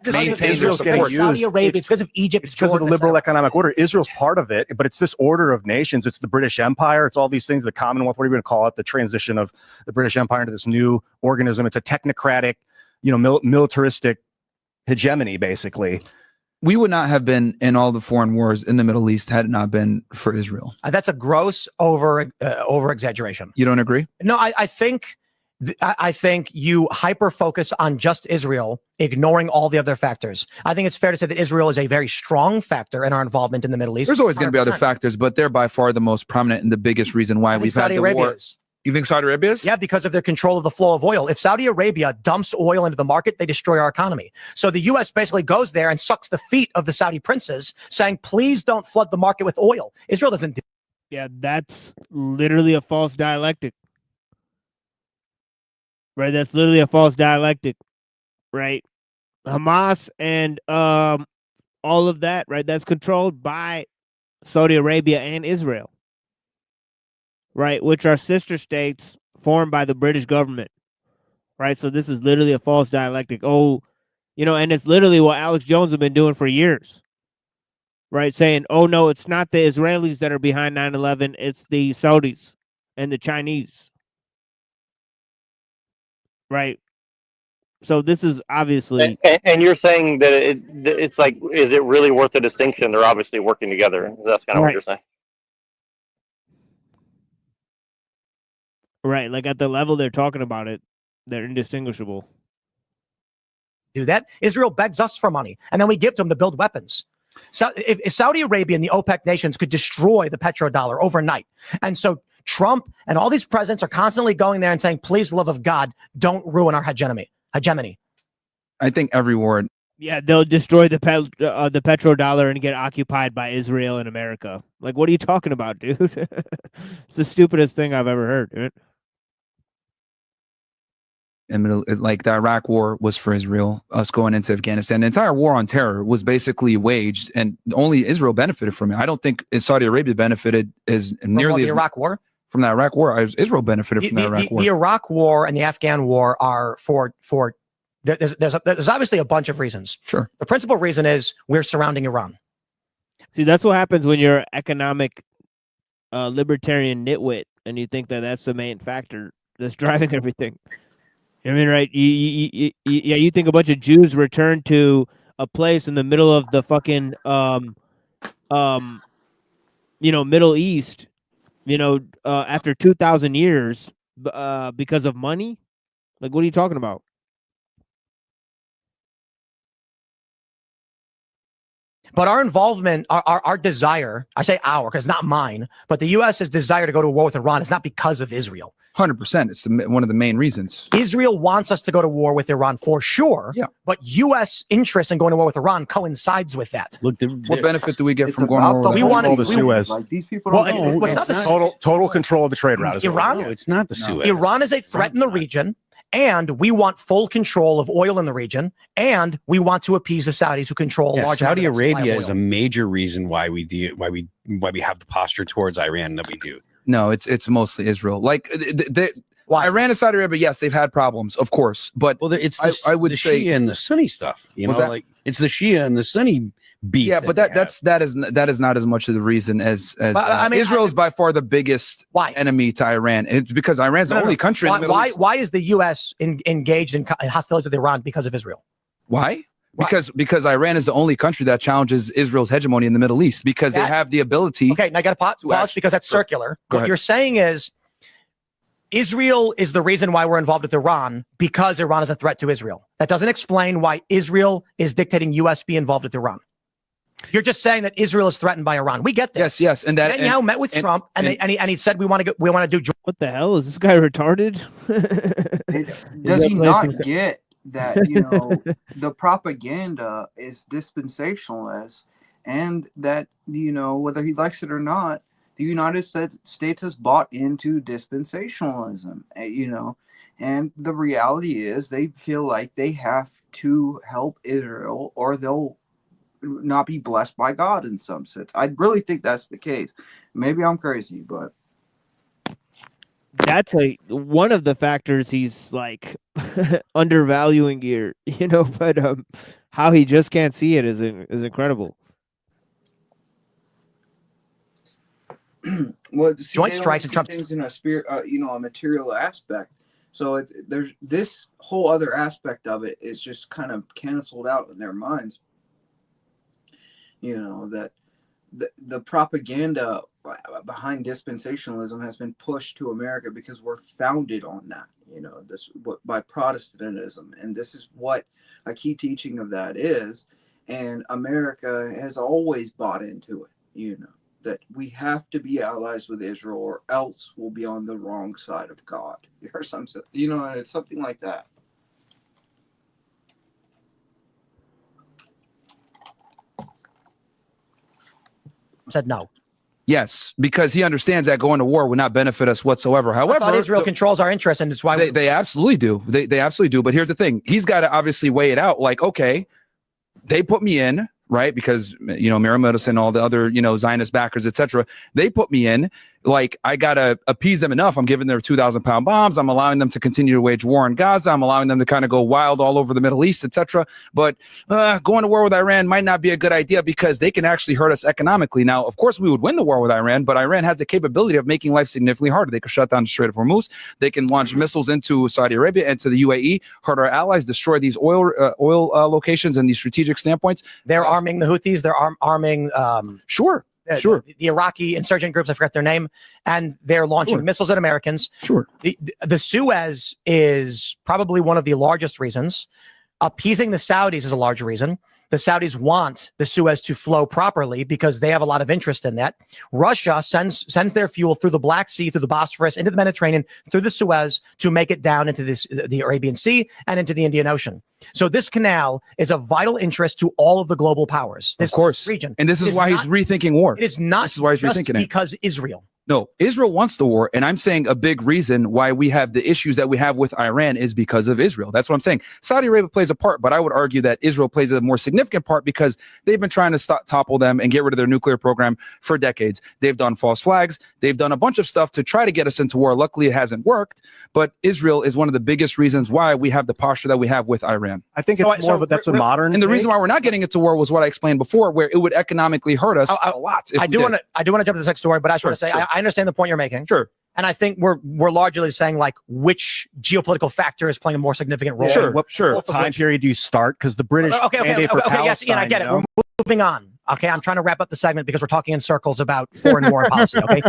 Israel's getting used. Saudi Arabia, it's because of Egypt. It's because of the liberal economic order. Israel's part of it, but it's this order of nations. It's the British Empire. It's all these things, the Commonwealth, what are you going to call it? The transition of the British Empire into this new organism. It's a technocratic, militaristic hegemony, basically. We would not have been in all the foreign wars in the Middle East had it not been for Israel. That's a gross over exaggeration. You don't agree? No, I think you hyper focus on just Israel, ignoring all the other factors. I think it's fair to say that Israel is a very strong factor in our involvement in the Middle East. There's always going to be other factors, but they're by far the most prominent and the biggest reason why we've had the war. You think Saudi Arabia is? Yeah, because of their control of the flow of oil. If Saudi Arabia dumps oil into the market, they destroy our economy. So the U.S. basically goes there and sucks the feet of the Saudi princes, saying, please don't flood the market with oil. Israel doesn't do. Yeah, that's literally a false dialectic. Right? That's literally a false dialectic. Right? Hamas and all of that, right? That's controlled by Saudi Arabia and Israel. Right? Which are sister states formed by the British government. Right? So this is literally a false dialectic. Oh, and it's literally what Alex Jones has been doing for years. Right? Saying, oh, no, it's not the Israelis that are behind 9/11. It's the Saudis and the Chinese. Right? So this is obviously... And you're saying that it's like, is it really worth the distinction? They're obviously working together. That's kind of what you're saying. Right. Like at the level they're talking about it, they're indistinguishable. Do that. Israel begs us for money, and then we give them to build weapons. So if Saudi Arabia and the OPEC nations could destroy the petrodollar overnight, and so Trump and all these presidents are constantly going there and saying, please, love of God, don't ruin our hegemony. I think every war. Yeah, they'll destroy the petrodollar and get occupied by Israel and America. Like, what are you talking about, dude? It's the stupidest thing I've ever heard, dude. And like the Iraq war was for Israel, us going into Afghanistan. The entire war on terror was basically waged, and only Israel benefited from it. I don't think Saudi Arabia benefited as nearly the Iraq war? From the Iraq war. Israel benefited from the Iraq war. The Iraq war and the Afghan war are for there's obviously a bunch of reasons. Sure. The principal reason is we're surrounding Iran. See, that's what happens when you're economic libertarian nitwit, and you think that that's the main factor that's driving everything. I mean, right? You think a bunch of Jews returned to a place in the middle of the fucking, Middle East, after 2,000 years, because of money? Like, what are you talking about? But our involvement, our desire, I say our, because it's not mine, but the U.S.'s desire to go to war with Iran is not because of Israel. 100%. It's one of the main reasons. Israel wants us to go to war with Iran for sure. Yeah. But U.S. interest in going to war with Iran coincides with that. Look, what benefit do we get from going to war with We want the Suez. Like these people Well, don't know. it's not the Total control of the trade route. Iran. No, it's not the Suez. Iran is a threat in the region, and we want full control of oil in the region, and we want to appease the Saudis who control large Saudi amount of that supply Arabia of is oil. a major reason why we have the posture towards Iran that we do. No, it's mostly Israel. Like Iran and Saudi Arabia, yes, they've had problems, of course, but it's I would the say Shia and the Sunni stuff. You know, like it's the Shia and the Sunni beef. Yeah, but that is not as much of the reason as I mean, Israel is by far the biggest enemy to Iran. And it's because Iran's the only country in the Middle East. Why is the U.S. engaged in hostility with Iran because of Israel? Why? Because Iran is the only country that challenges Israel's hegemony in the Middle East because they have the ability. Okay, now I got to pause because that's circular. What you're saying is Israel is the reason why we're involved with Iran because Iran is a threat to Israel. That doesn't explain why Israel is dictating U.S. be involved with Iran. You're just saying that Israel is threatened by Iran. We get that. Yes, and that Netanyahu met with Trump, and he said we want to do. What the hell is this guy retarded? Does he not get that the propaganda is dispensationalist, and that whether he likes it or not, the United States has bought into dispensationalism, and the reality is they feel like they have to help Israel or they'll not be blessed by God in some sense. I really think that's the case. Maybe I'm crazy, but that's one of the factors he's like undervaluing here, but how he just can't see it is incredible. Well, joint strikes and Trump things in a spirit, a material aspect. So there's this whole other aspect of it is just kind of canceled out in their minds. That the propaganda behind dispensationalism has been pushed to America because we're founded on that. By Protestantism, and this is what a key teaching of that is. And America has always bought into it. That we have to be allies with Israel or else we'll be on the wrong side of God or something, and it's something like that. Said no. Yes, because he understands that going to war would not benefit us whatsoever. I thought However, Israel controls our interests, and it's why they absolutely do. They absolutely do. But here's the thing: he's got to obviously weigh it out. Like, okay, they put me in, right? Because Mary Medicine, all the other Zionist backers, etc. They put me in. Like, I gotta appease them enough. I'm giving them 2,000-pound bombs. I'm allowing them to continue to wage war in Gaza. I'm allowing them to kind of go wild all over the Middle East, etc. But going to war with Iran might not be a good idea because they can actually hurt us economically. Now, of course, we would win the war with Iran, but Iran has the capability of making life significantly harder. They can shut down the Strait of Hormuz. They can launch missiles into Saudi Arabia and to the UAE, hurt our allies, destroy these oil locations and these strategic standpoints. They're arming the Houthis. They're arming. Sure. The Iraqi insurgent groups, I forgot their name, and they're launching missiles at Americans. Sure. The Suez is probably one of the largest reasons. Appeasing the Saudis is a large reason. The Saudis want the Suez to flow properly because they have a lot of interest in that. Russia sends their fuel through the Black Sea, through the Bosphorus, into the Mediterranean, through the Suez to make it down into the Arabian Sea and into the Indian Ocean. So this canal is of vital interest to all of the global powers. This region. And this is why he's rethinking war. It is not This is why he's just rethinking it. because Israel. No, Israel wants the war, and I'm saying a big reason why we have the issues that we have with Iran is because of Israel. That's what I'm saying. Saudi Arabia plays a part, but I would argue that Israel plays a more significant part because they've been trying to topple them and get rid of their nuclear program for decades. They've done false flags. They've done a bunch of stuff to try to get us into war. Luckily, it hasn't worked, but Israel is one of the biggest reasons why we have the posture that we have with Iran. I think it's more of that's a modern. And the reason why we're not getting into war was what I explained before, where it would economically hurt us a lot. I do want to jump to the next story, but I just want to say I understand the point you're making. Sure. And I think we're largely saying like which geopolitical factor is playing a more significant role. What time period do you start? Because the British mandate for Palestine. Yes, Ian, I get it. We're moving on. Okay, I'm trying to wrap up the segment because we're talking in circles about foreign war policy. Okay,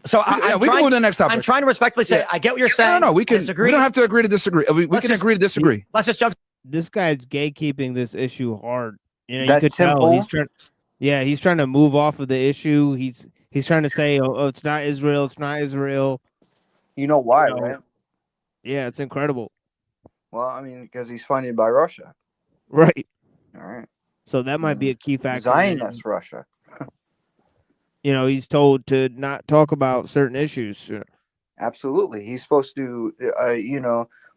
so we can move to the next topic. I'm trying to respectfully say I get what you're saying. No, we can. We don't have to agree to disagree. We can agree to disagree. Let's just jump. This guy's gatekeeping this issue hard. You That's could tell simple. he's trying. Yeah, he's trying to move off of the issue. He's trying to say, oh, it's not Israel. It's not Israel. You know why, right? Yeah, it's incredible. Well, I mean, because he's funded by Russia. Right. All right. So that might be a key factor. Zionist Russia. He's told to not talk about certain issues. Absolutely. He's supposed to,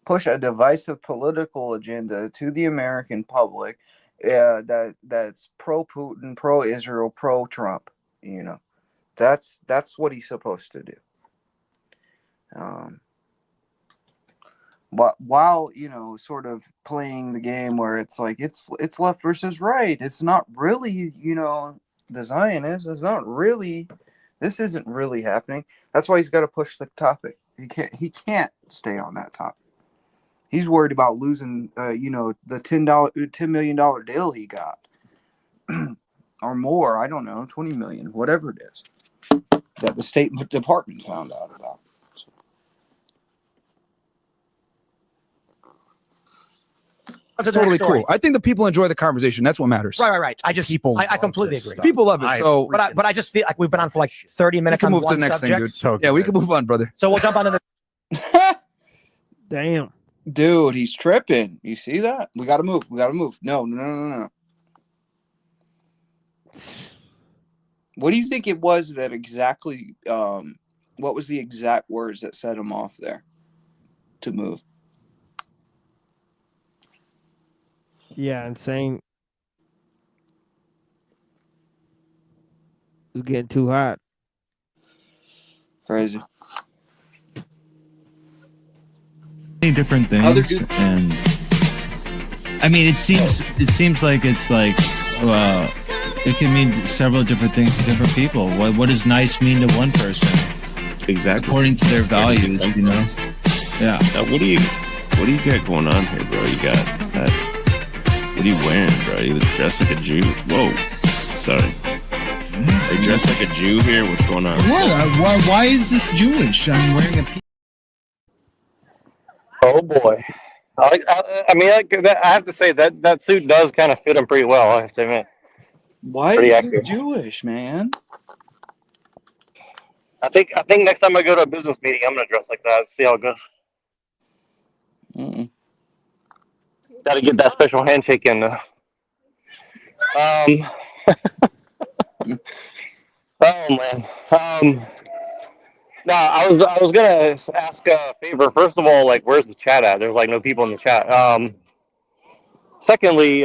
push a divisive political agenda to the American public that's pro-Putin, pro-Israel, pro-Trump. That's what he's supposed to do. But while sort of playing the game where it's like it's left versus right, it's not really the Zionists. It's not really. This isn't really happening. That's why he's got to push the topic. He can't stay on that topic. He's worried about losing the $10 million deal he got or more. I don't know, 20 million, whatever it is that the State Department found out about. That's totally cool. I think the people enjoy the conversation. That's what matters. Right. I completely agree. People love it. So, but I just feel like we've been on for like 30 minutes. We can on move to one the next subject. thing, dude. So yeah, we can move on, brother. So we'll jump on to the. Damn. Dude, he's tripping. You see that? We gotta move. No. What do you think it was that exactly? What was the exact words that set him off there to move? Yeah, and saying it's getting too hot. Crazy. Many different things, and I mean, it seems like it's like it can mean several different things to different people. What does nice mean to one person? Exactly, according to their values, Yeah. What do you got going on here, bro? You got that. What are you wearing, bro? You dressed like a Jew. Whoa, sorry. Are you dressed like a Jew here? What's going on? What? Why is this Jewish? I'm wearing a. Oh boy, I have to say that suit does kind of fit him pretty well. I have to admit. Why Pretty is accurate. he Jewish, man? I think next time I go to a business meeting, I'm gonna dress like that. See how it goes. Got to get that special handshake in. Oh man. No, I was gonna ask a favor. First of all, like, where's the chat at? There's like no people in the chat. Secondly,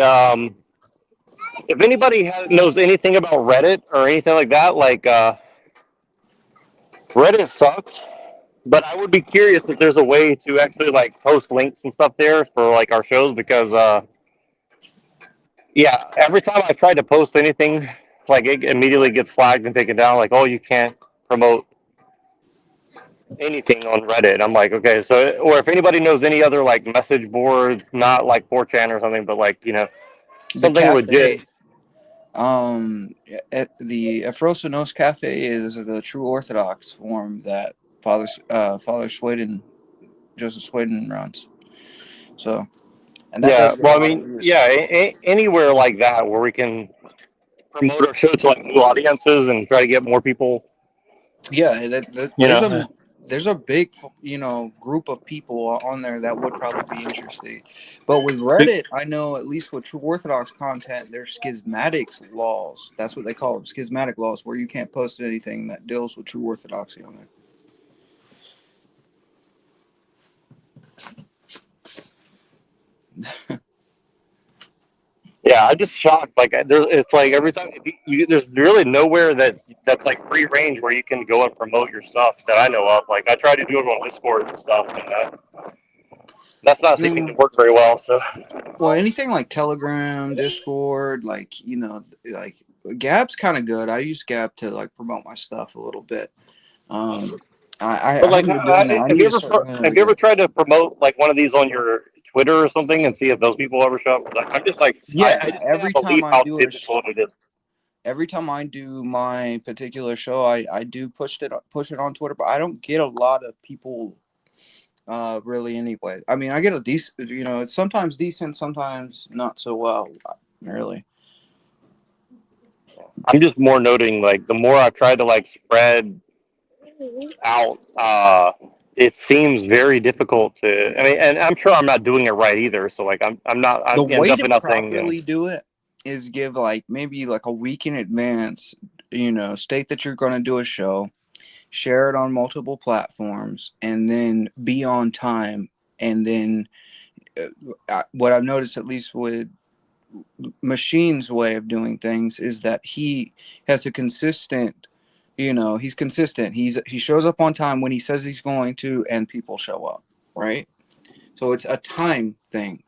if anybody knows anything about Reddit or anything like that, like Reddit sucks. But I would be curious if there's a way to actually like post links and stuff there for like our shows because yeah, every time I try to post anything, like it immediately gets flagged and taken down. Like, oh, you can't promote anything on Reddit. I'm like, okay, so or if anybody knows any other like message boards, not like 4chan or something, but like The something legit. cafe, the Afrosanos Cafe is the true Orthodox form that Father Sweden, Joseph Sweden runs. So, and that Yeah, does get a well, I lot of mean, views. yeah, anywhere like that where we can promote our show to like new audiences and try to get more people. Yeah, You know, there's a big group of people on there that would probably be interested. But with Reddit, I know at least with True Orthodox content, there's schismatics laws. That's what they call them, schismatic laws, where you can't post anything that deals with True Orthodoxy on there. yeah, I'm just shocked. Like, it's like every time there's really nowhere that's like free range where you can go and promote your stuff that I know of. Like, I try to do it on Discord and stuff, and that's not seeming to work very well. So, Well, anything like Telegram, Discord, like Gab's kind of good. I use Gab to like promote my stuff a little bit. I but like, haven't been doing that. I need to start doing that have you ever again. tried to promote like one of these on your Twitter or something and see if those people ever show up? 'Cause I'm just like, Yeah, I just every can't believe time I how do difficult it is. every time I do my particular show, I do push it on Twitter, but I don't get a lot of people really anyway. I mean, I get a decent, it's sometimes decent, sometimes not so well, really. I'm just more noting like the more I've tried to like spread out, it seems very difficult to. I mean, and I'm sure I'm not doing it right either. So like, I'm not. The I'm way to definitely not saying. properly do it is give like maybe like a week in advance, state that you're going to do a show, share it on multiple platforms, and then be on time. And then what I've noticed, at least with Machine's way of doing things, is that he has a consistent, he's consistent. He shows up on time when he says he's going to, and people show up, right? So it's a time thing.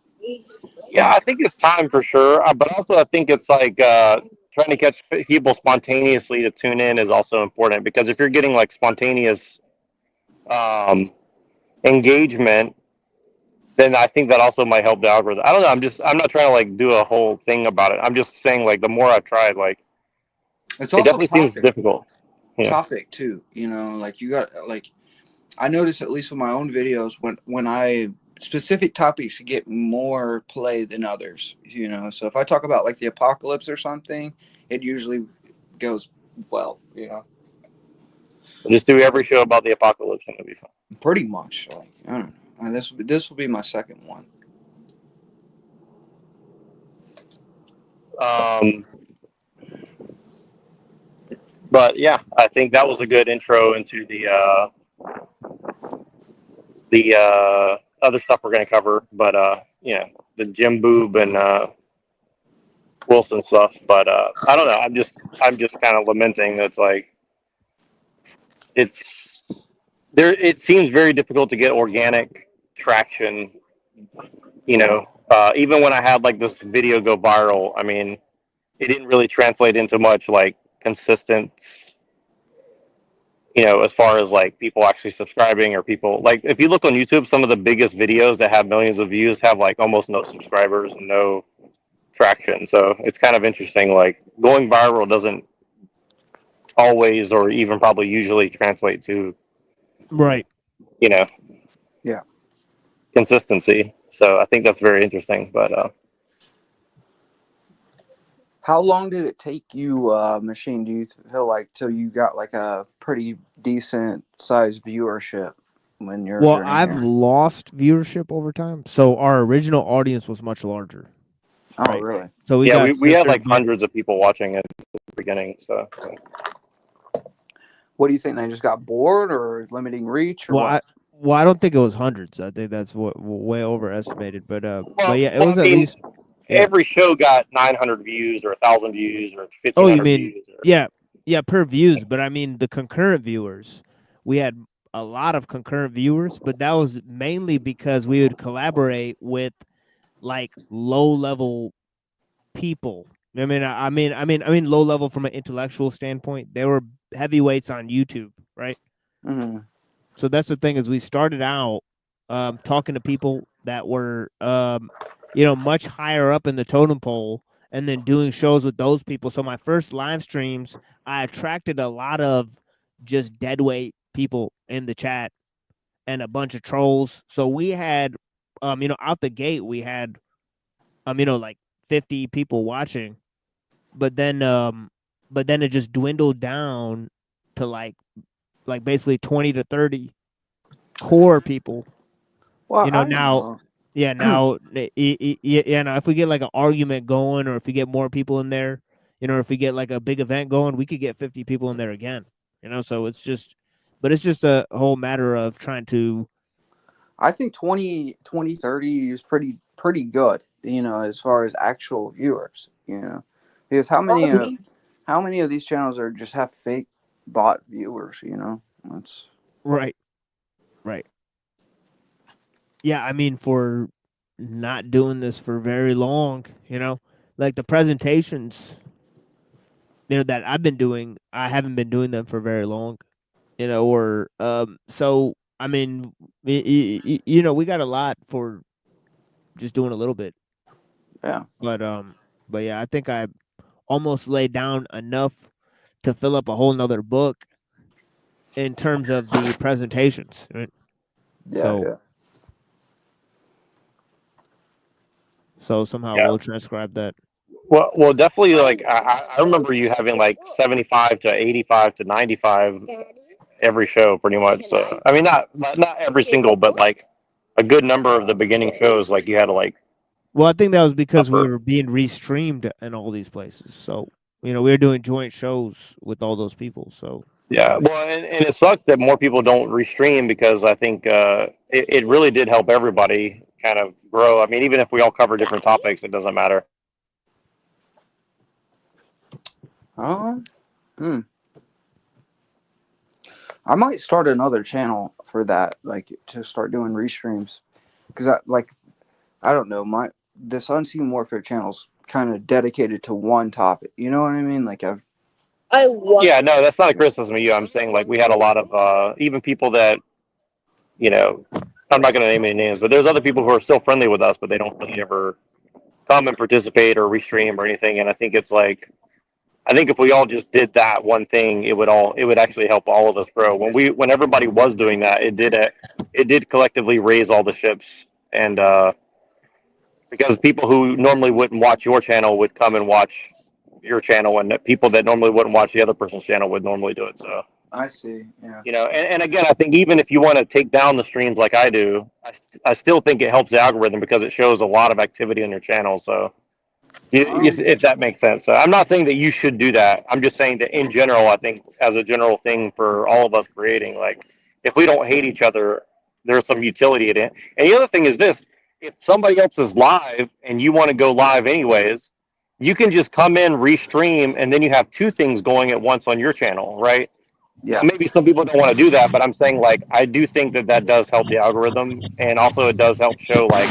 Yeah, I think it's time for sure. But also, I think it's like trying to catch people spontaneously to tune in is also important because if you're getting like spontaneous engagement, then I think that also might help the algorithm. I don't know. I'm not trying to like do a whole thing about it. I'm just saying like the more I've tried, like It's it also definitely seems difficult. Yeah. topic too. Like you got like I notice at least with my own videos when I specific topics get more play than others. So if I talk about like the apocalypse or something, it usually goes well. Just do every show about the apocalypse and it'll be fun. Pretty much. Like I don't know. This will be my second one. But yeah, I think that was a good intro into the other stuff we're going to cover. But the Jim Boob and Wilson stuff. But I don't know. I'm just kind of lamenting that it's like it's there. It seems very difficult to get organic traction. Even when I had like this video go viral, I mean, it didn't really translate into much like consistent. As far as like people actually subscribing or people like if you look on YouTube, some of the biggest videos that have millions of views have like almost no subscribers and no traction. So it's kind of interesting. Like going viral doesn't always or even probably usually translate to right. Yeah. Consistency. So I think that's very interesting. But how long did it take you, Machine? Do you feel like till you got like a pretty decent sized viewership when you're? Well, I've lost viewership over time, so our original audience was much larger. Oh, really? So we had like hundreds of people watching at the beginning. So What do you think? They just got bored or limiting reach or what? I don't think it was hundreds. I think that's way overestimated. But yeah, it Well, was I at mean, least every show got 900 views or 1,000 views or Oh, you 1,500 mean views. Or, yeah, per views, but I mean the concurrent viewers. We had a lot of concurrent viewers, but that was mainly because we would collaborate with like low level people. I mean low level from an intellectual standpoint. They were heavyweights on YouTube, right? Mm-hmm. So that's the thing is we started out talking to people that were much higher up in the totem pole and then doing shows with those people. So my first live streams, I attracted a lot of just deadweight people in the chat and a bunch of trolls. So we had out the gate we had like 50 people watching. But then it just dwindled down to like basically 20 to 30 core people. Well, I don't Now, know. yeah, now, now if we get like an argument going, or if we get more people in there, if we get like a big event going, we could get 50 people in there again. So it's just a whole matter of trying to. I think 20, 30 is pretty good, as far as actual viewers, because how many of these channels are just have fake bot viewers, That's Right. Yeah, I mean, for not doing this for very long, like the presentations, that I've been doing, I haven't been doing them for very long, or so I mean, we got a lot for just doing a little bit. Yeah. But yeah, I think I almost laid down enough to fill up a whole nother book in terms of the presentations. Right? Yeah. So somehow Yeah. we'll transcribe that. well, definitely. Like I remember you having like 75 to 85 to 95 every show, pretty much. So I mean, not every single, but like a good number of the beginning shows. Like you had to like. Well, I think that was because we were being restreamed in all these places. So we were doing joint shows with all those people. So Yeah, well, and it sucked that more people don't restream because I think it really did help everybody kind of grow. I mean, even if we all cover different topics, it doesn't matter. I might start another channel for that, like to start doing restreams, because I don't know, this Unseen Warfare channel's kind of dedicated to one topic. You know what I mean? Like Yeah, no, that's not a criticism of you. I'm saying like we had a lot of even people that I'm not going to name any names, but there's other people who are still friendly with us, but they don't really ever come and participate or restream or anything. And I think it's like, I think if we all just did that one thing, it would actually help all of us grow. When everybody was doing that, it did collectively raise all the ships, and because people who normally wouldn't watch your channel would come and watch your channel, and people that normally wouldn't watch the other person's channel would normally do it. So I see, yeah. And again, I think even if you want to take down the streams like I do, I still think it helps the algorithm because it shows a lot of activity on your channel. So if that makes sense. So I'm not saying that you should do that. I'm just saying that in general, I think as a general thing for all of us creating, like if we don't hate each other, there's some utility in it. And the other thing is this: if somebody else is live and you want to go live anyways, you can just come in, restream, and then you have two things going at once on your channel, right? Yeah. Maybe some people don't want to do that, but I'm saying like I do think that does help the algorithm, and also it does help show like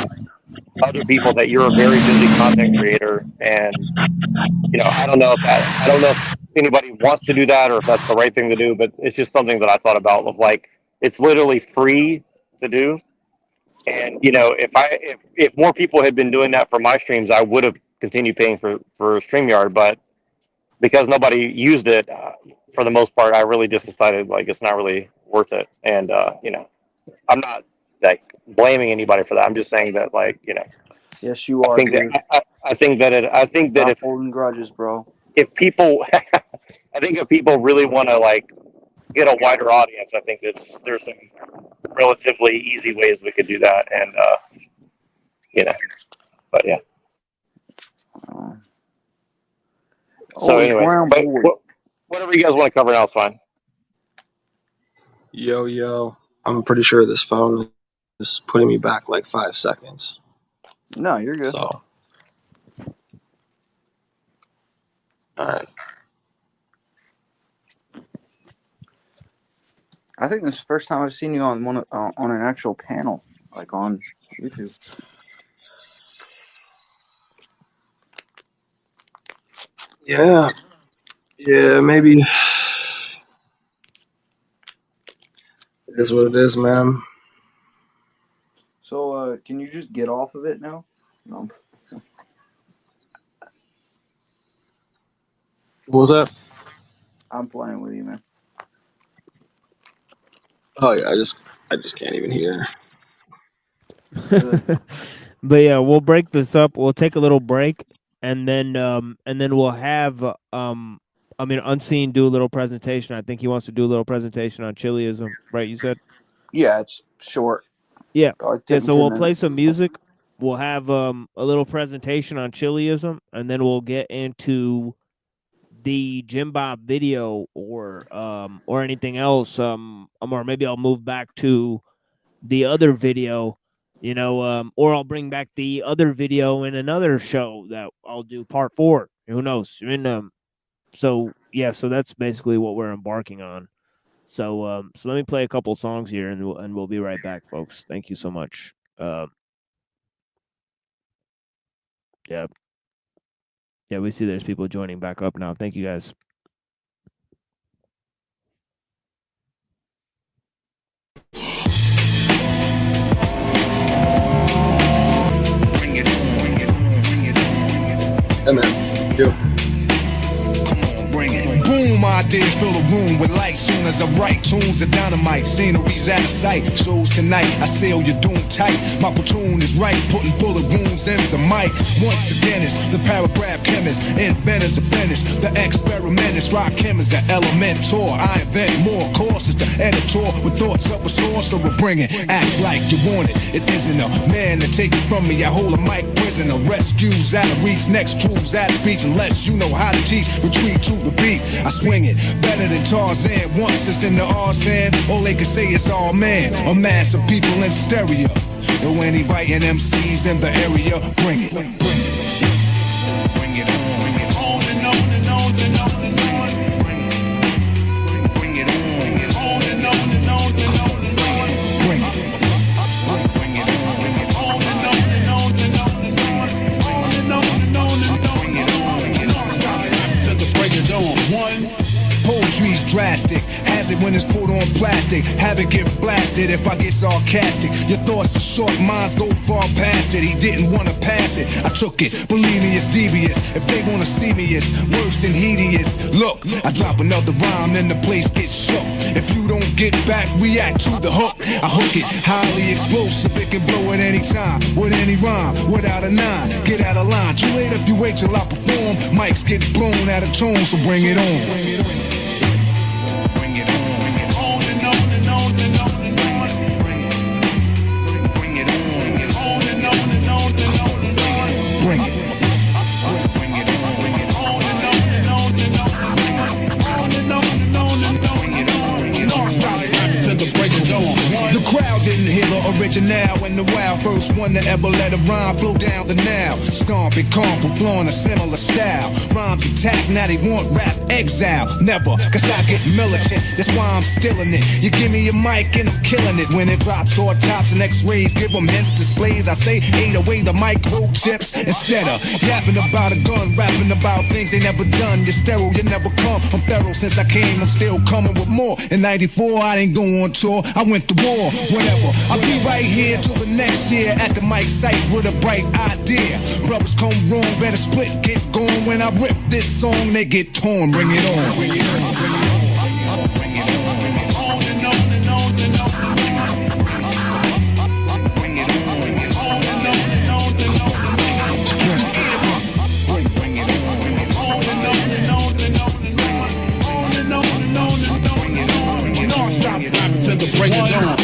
other people that you're a very busy content creator, and I don't know if anybody wants to do that or if that's the right thing to do, but it's just something that I thought about of like it's literally free to do, and if more people had been doing that for my streams, I would have continued paying for StreamYard, but because nobody used it for the most part, I really just decided like it's not really worth it, and I'm not like blaming anybody for that. I'm just saying that like Yes, you are, dude. I think that Stop holding grudges, bro. if people I think if people really want to like get a wider audience, I think there's some relatively easy ways we could do that, and but yeah. So anyway, whatever you guys want to cover now is fine. Yo, yo. I'm pretty sure this phone is putting me back like 5 seconds. No, you're good. So, all right. I think this is the first time I've seen you on on an actual panel, like on YouTube. Yeah. Yeah, maybe. It is what it is, man. So, can you just get off of it now? No. What was that? I'm playing with you, man. Oh yeah, I just can't even hear. But yeah, we'll break this up. We'll take a little break, and then we'll have Unseen do a little presentation. I think he wants to do a little presentation on Chiliism, right? You said. Yeah, it's short. Yeah. Like Yeah. 10 So we'll play minutes. some music. We'll have a little presentation on Chiliism, and then we'll get into the Jim Bob video or anything else. Or maybe I'll move back to the other video, or I'll bring back the other video in another show that I'll do part 4. Who knows? So that's basically what we're embarking on. So let me play a couple songs here, and we'll be right back, folks. Thank you so much. Yeah, we see there's people joining back up now. Thank you guys. Hey man, yo. Boom, ideas fill a room with light. Soon as I write tunes of dynamite, sceneries out of sight. Shows tonight, I sail your doom tight. My platoon is right, putting bullet wounds in the mic. Once again, it's the paragraph chemist, inventors to finish. The experimentist, rock chemist, the elementor. I invent more courses, the editor with thoughts of a source, so we're bringing. Act like you want it. It isn't a man to take it from me. I hold a mic prisoner, rescues out of reach, next cruise out of speech. Unless you know how to teach, retreat to the beat. I swing it better than Tarzan. Once it's in the Arslan, all they can say is all man. A mass of people in stereo. Yo, any writing MCs in the area, bring it. Bring it. Bring it on. Bring it on and on and on and on and on. Bring it on. Bring it on and on and on and on and on. Bring it. Bring it on. Bring it on and on and on and on and on. On and on and on and on. Bring it on. Bring it on. Stop it. Till the break it on. Poetry's drastic, has it when it's put on plastic. Have it get blasted if I get sarcastic. Your thoughts are short, minds go far past it. He didn't want to pass it, I took it. Believe me, it's devious. If they want to see me, it's worse than hideous. Look, I drop another rhyme, then the place gets shook. If you don't get back, react to the hook. I hook it, highly explosive. It can blow at any time, with any rhyme, without a 9. Get out of line, too late if you wait till I perform. Mics get blown out of tone, so bring it on. Bring it on. The crowd didn't hear the original when the wild first one to ever let a rhyme flow down the Nile. Stomp and comp, flowing a similar style. Rhymes attack, now they want rap exile. Never, cause I get militant, that's why I'm still in it. You give me a mic and I'm killing it. When it drops short tops and x-rays, give them hints, displays. I say, ate away the microchips. Instead of yapping about a gun, rapping about things they never done. You're sterile, you never come. I'm thorough since I came, I'm still coming with more. In 94, I didn't go on tour, I went to war. Whatever, I'll be right here till the next year at the mic site with a bright idea. Brothers come wrong, better split, get going. When I rip this song, they get torn. Bring it on. Bring it on. Bring it on. Bring it on.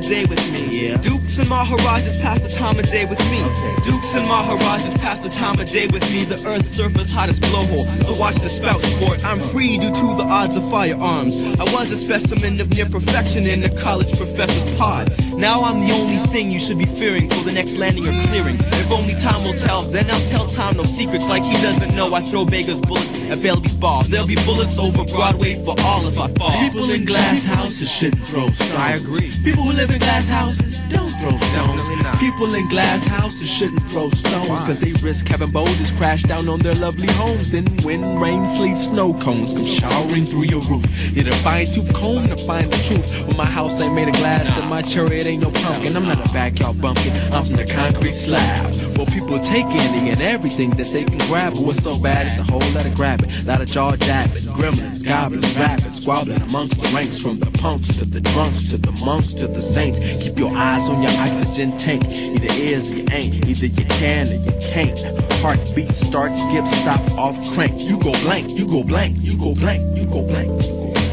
day with me. Dukes and Maharajas pass the time of day with me. Dukes and Maharajas pass the time of day with me. The earth's surface hottest blowhole, so watch the spout sport. I'm free due to the odds of firearms. I was a specimen of near perfection in the college professor's pod. Now I'm the only thing you should be fearing for the next landing or clearing. If only time will tell, then I'll tell time no secrets like he doesn't know. I throw Beggars bullets at Bellevue Ball. There'll be bullets over Broadway for all if I fall. People in glass houses shouldn't throw stones. I agree. People who live in glass houses don't throw stones. People in glass houses shouldn't throw stones, cause they risk having boulders crash down on their lovely homes. Then wind, rain, sleet, snow cones come showering through your roof. Hit a fine-tooth comb to find the truth. Well, my house ain't made of glass and my cherry, it ain't no pumpkin. I'm not a backyard bumpkin, I'm from the concrete slab. Well, people take any and everything that they can grab. But what's so bad, it's a whole lot of grabbing. Lot of jaw jabbing, gremlins, goblins, rappers, squabbling amongst the ranks. From the punks to the drunks to the monks to the saints. Keep your eyes on your oxygen tank. Either is or you ain't, either you can or you can't. Heartbeat, start, skip, stop, off, crank. You go blank, you go blank, you go blank, you go blank.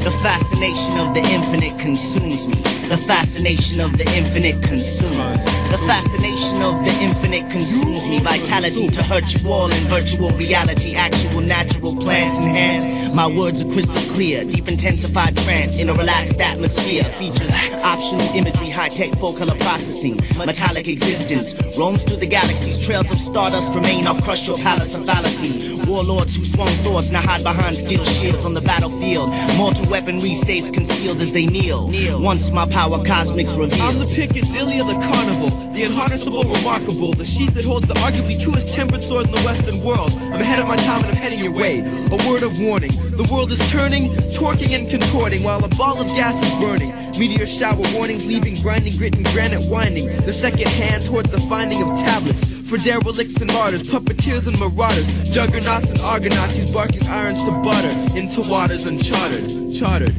The fascination of the infinite consumes me. The fascination of the infinite consumes. The fascination of the infinite consumes me. Vitality to virtual and virtual reality. Actual natural plants enhance. My words are crystal clear. Deep intensified trance in a relaxed atmosphere. Features optional imagery, high-tech full color processing. Metallic existence roams through the galaxies. Trails of stardust remain. I'll crush your palace of fallacies. Warlords who swung swords now hide behind steel shields on the battlefield. Mortal weaponry stays concealed as they kneel. Once my power cosmics reveal. I'm the Piccadilly of the carnival, the unharnessable, remarkable, the sheath that holds the arguably truest tempered sword in the Western world. I'm ahead of my time and I'm heading your way. A word of warning: the world is turning, torquing and contorting while a ball of gas is burning. Meteor shower warnings, leaving grinding grit and granite winding. The second hand towards the finding of tablets for derelicts and martyrs, puppeteers and marauders, juggernauts and argonauts, who's barking irons to butter into waters uncharted. Chartered.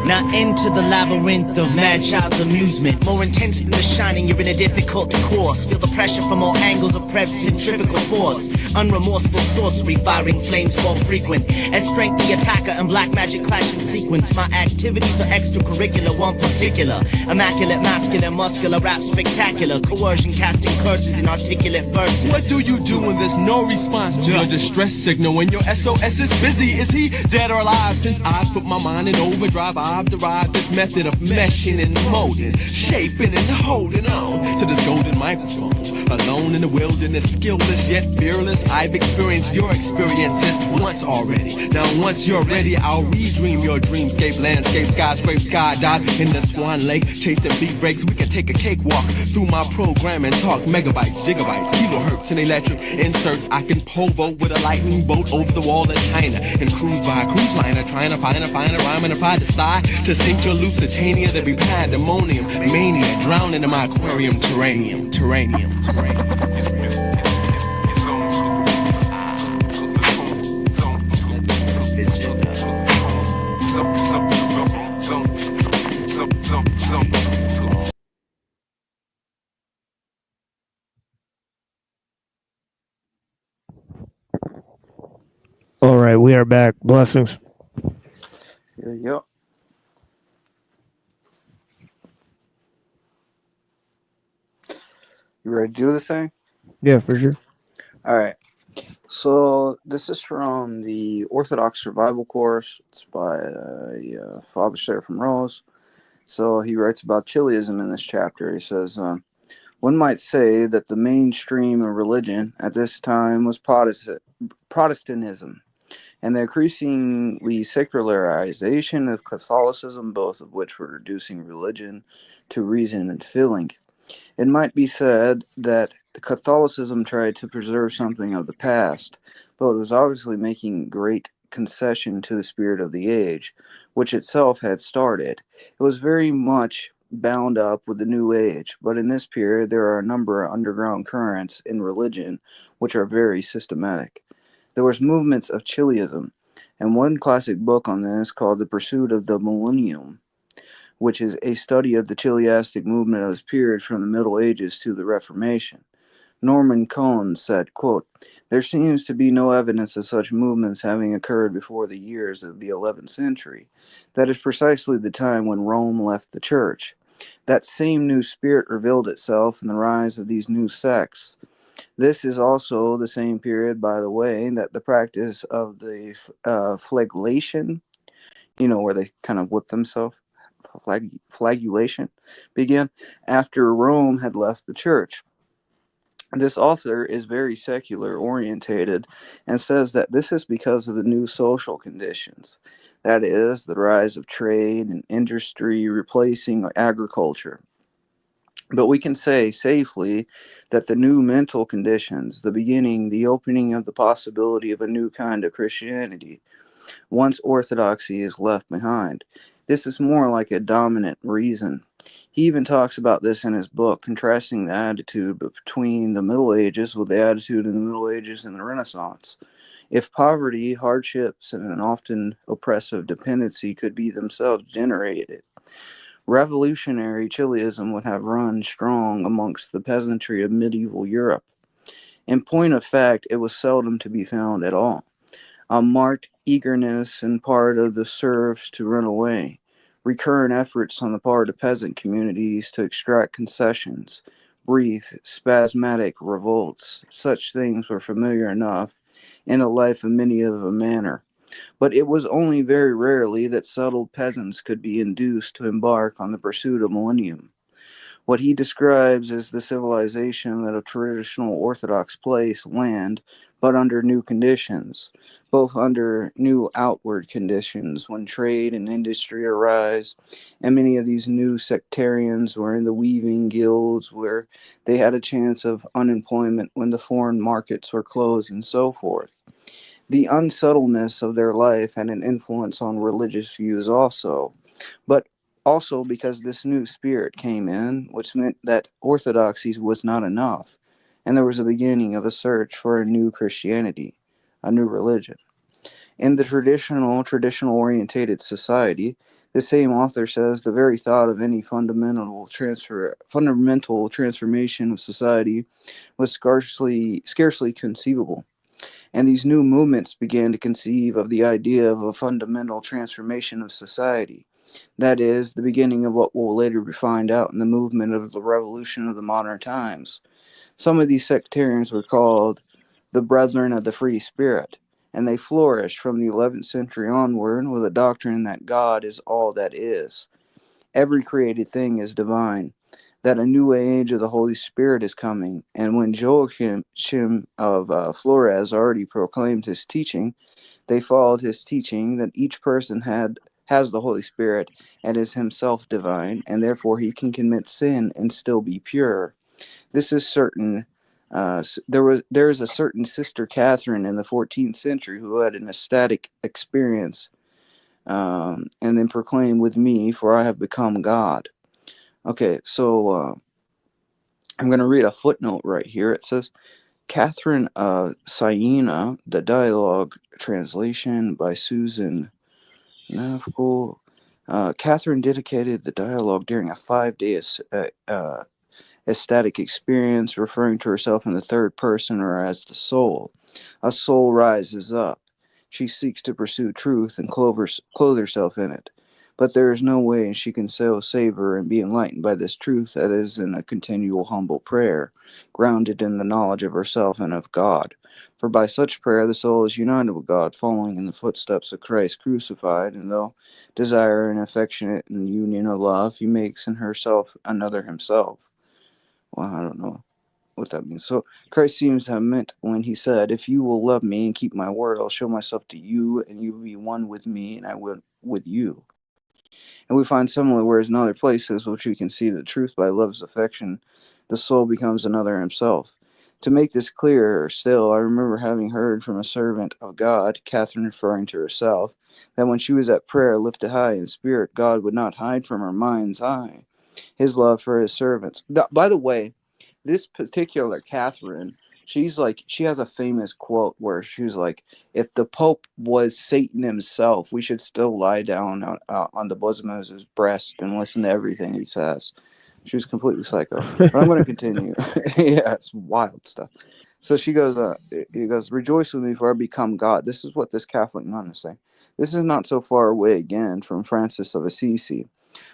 Now enter the labyrinth of mad child's amusement. More intense than the shining, you're in a difficult course. Feel the pressure from all angles of Prev's centrifugal force. Unremorseful sorcery, firing flames more frequent. As strength the attacker and black magic clash in sequence. My activities are extracurricular, one particular. Immaculate, masculine, muscular, rap spectacular. Coercion casting curses in articulate verses. What do you do when there's no response to your distress signal? When your SOS is busy, is he dead or alive? Since I put my mind in overdrive, I've derived this method of meshing and molding, shaping and holding on to this golden microphone. Alone in the wilderness, skillless yet fearless, I've experienced your experiences once already. Now once you're ready, I'll redream your dreamscape, landscape, skyscrape, skydive in the Swan Lake, chasing beat breaks. We can take a cakewalk through my program and talk megabytes, gigabytes, kilohertz and electric inserts. I can povo with a lightning bolt over the wall of China and cruise by a cruise liner, trying to find a rhyme and if I decide to sink your Lusitania, there'll be pandemonium, mania, drowning in my aquarium, terranium. All right, we are back. Blessings. Yeah. You ready to do this thing? Yeah, for sure. All right. So this is from the Orthodox Survival Course. It's by Father Seraphim Rose. So he writes about Chiliism in this chapter. He says, one might say that the mainstream of religion at this time was Protestantism, and the increasingly secularization of Catholicism, both of which were reducing religion to reason and feeling. It might be said that Catholicism tried to preserve something of the past, but it was obviously making great concession to the spirit of the age, which itself had started. It was very much bound up with the New Age, but in this period there are a number of underground currents in religion which are very systematic. There was movements of Chiliism, and one classic book on this called The Pursuit of the Millennium, which is a study of the Chiliastic movement of this period from the Middle Ages to the Reformation. Norman Cohn said, quote, "There seems to be no evidence of such movements having occurred before the years of the 11th century. That is precisely the time when Rome left the church. That same new spirit revealed itself in the rise of these new sects. This is also the same period, by the way, that the practice of the flagellation, where they kind of whip themselves, flagellation, began after Rome had left the church. This author is very secular orientated and says that this is because of the new social conditions. That is, the rise of trade and industry replacing agriculture. But we can say safely that the new mental conditions, the opening of the possibility of a new kind of Christianity, once orthodoxy is left behind. This is more like a dominant reason. He even talks about this in his book, contrasting the attitude between the Middle Ages with the attitude in the Middle Ages and the Renaissance. If poverty, hardships, and an often oppressive dependency could be themselves generated, revolutionary Chiliism would have run strong amongst the peasantry of medieval Europe. In point of fact, it was seldom to be found at all. A marked eagerness on part of the serfs to run away, recurrent efforts on the part of peasant communities to extract concessions, brief, spasmodic revolts. Such things were familiar enough in the life of many of a manor. But it was only very rarely that settled peasants could be induced to embark on the pursuit of millennium. What he describes as the civilization that a traditional Orthodox place land, but under new conditions, both under new outward conditions when trade and industry arise, and many of these new sectarians were in the weaving guilds where they had a chance of unemployment when the foreign markets were closed and so forth. The unsettledness of their life had an influence on religious views also, but also because this new spirit came in, which meant that orthodoxy was not enough, and there was a beginning of a search for a new Christianity, a new religion. In the traditional orientated society, the same author says the very thought of any fundamental transformation of society was scarcely conceivable. And these new movements began to conceive of the idea of a fundamental transformation of society. That is, the beginning of what will later be found out in the movement of the revolution of the modern times. Some of these sectarians were called the Brethren of the Free Spirit, and they flourished from the 11th century onward with a doctrine that God is all that is. Every created thing is divine, that a new age of the Holy Spirit is coming, and when Joachim of Flores already proclaimed his teaching, they followed his teaching that each person has the Holy Spirit and is himself divine, and therefore he can commit sin and still be pure. This is certain. There is a certain Sister Catherine in the 14th century who had an ecstatic experience, and then proclaimed with me, "For I have become God." Okay, so I'm going to read a footnote right here. It says, Catherine Siena, the dialogue translation by Susan Navkul. Catherine dedicated the dialogue during a 5-day ecstatic experience, referring to herself in the third person or as the soul. A soul rises up. She seeks to pursue truth and clothe herself in it. But there is no way she can so savor and be enlightened by this truth that is in a continual humble prayer, grounded in the knowledge of herself and of God. For by such prayer the soul is united with God, following in the footsteps of Christ crucified, and though desire and affectionate in union of love, he makes in herself another himself. Well, I don't know what that means. So Christ seems to have meant when he said, "If you will love me and keep my word, I'll show myself to you, and you will be one with me, and I will with you." And we find similar words in other places, which we can see the truth by love's affection, the soul becomes another himself. To make this clearer still, I remember having heard from a servant of God, Catherine referring to herself, that when she was at prayer lifted high in spirit, God would not hide from her mind's eye. his love for his servants. By the way, this particular Catherine, she has a famous quote where she's like, if the Pope was Satan himself, we should still lie down on the bosom of his breast and listen to everything he says. She was completely psycho. But I'm going to continue. Yeah, it's wild stuff. So she goes, he goes, rejoice with me for I become God. This is what this Catholic nun is saying. This is not so far away again from Francis of Assisi.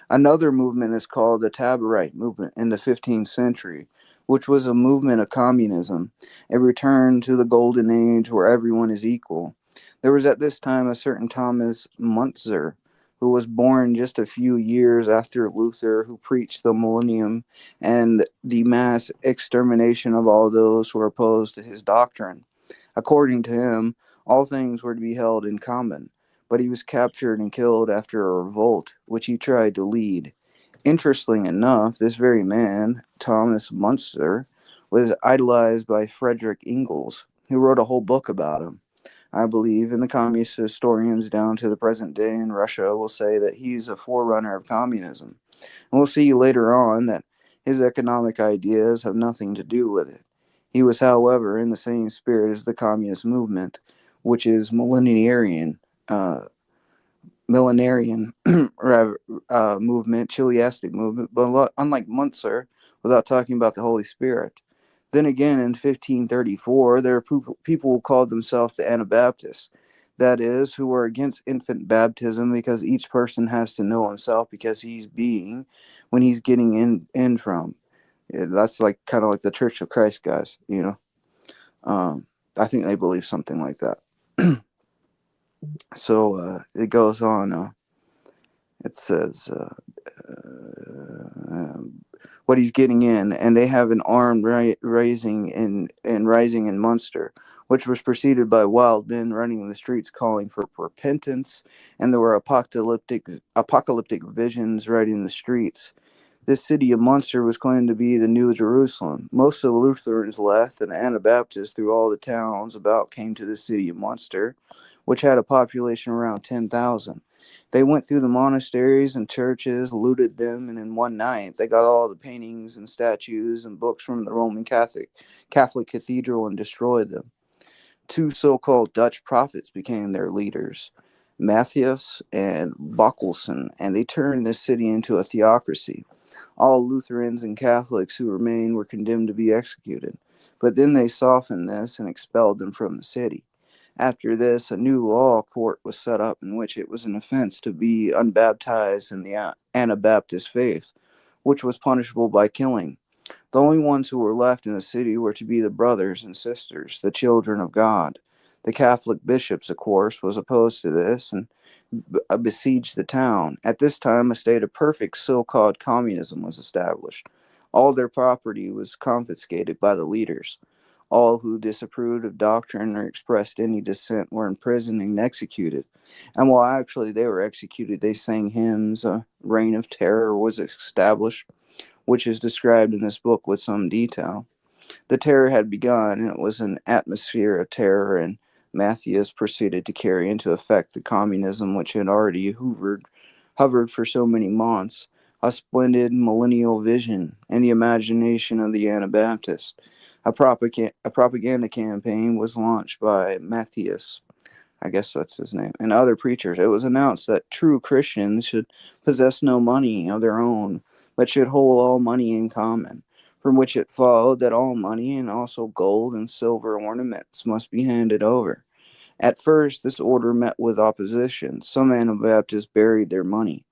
Another movement is called the Taborite movement in the 15th century, which was a movement of communism, a return to the golden age where everyone is equal. There was at this time a certain Thomas Muntzer, who was born just a few years after Luther, who preached the millennium and the mass extermination of all those who were opposed to his doctrine. According to him, all things were to be held in common, but he was captured and killed after a revolt, which he tried to lead. Interestingly enough, this very man, Thomas Muntzer, was idolized by Frederick Engels, who wrote a whole book about him. I believe, and the communist historians down to the present day in Russia will say that he's a forerunner of communism. And we'll see later on that his economic ideas have nothing to do with it. He was, however, in the same spirit as the communist movement, which is millenarian movement, chiliastic movement, but unlike Muntzer, without talking about the Holy Spirit. Then again, in 1534, there were people who called themselves the Anabaptists, that is, who were against infant baptism because each person has to know himself because he's being when he's getting in from. Yeah, that's like kind of like the Church of Christ guys, you know. I think they believe something like that. So it goes on. It says what he's getting in, and they have an armed rising in Munster, which was preceded by wild men running the streets calling for repentance, and there were apocalyptic visions right in the streets. This city of Munster was claimed to be the New Jerusalem. Most of the Lutherans left, and the Anabaptists through all the towns about came to the city of Munster, which had a population around 10,000. They went through the monasteries and churches, looted them, and in one night they got all the paintings and statues and books from the Roman Catholic cathedral and destroyed them. Two so-called Dutch prophets became their leaders, Matthias and Bockelson, and they turned this city into a theocracy. All Lutherans and Catholics who remained were condemned to be executed, but then they softened this and expelled them from the city. After this, a new law court was set up in which it was an offense to be unbaptized in the Anabaptist faith, which was punishable by killing. The only ones who were left in the city were to be the brothers and sisters, the children of God. The Catholic bishops, of course, was opposed to this and besieged the town. At this time, a state of perfect so-called communism was established. All their property was confiscated by the leaders. All who disapproved of doctrine or expressed any dissent were imprisoned and executed. And while actually they were executed, they sang hymns. A reign of terror was established, which is described in this book with some detail. The terror had begun, and it was an atmosphere of terror, and Matthias proceeded to carry into effect the communism which had already hovered for so many months, a splendid millennial vision in the imagination of the Anabaptist. A propaganda campaign was launched by Matthias, I guess that's his name, and other preachers. It was announced that true Christians should possess no money of their own, but should hold all money in common, from which it followed that all money and also gold and silver ornaments must be handed over. At first, this order met with opposition. Some Anabaptists buried their money.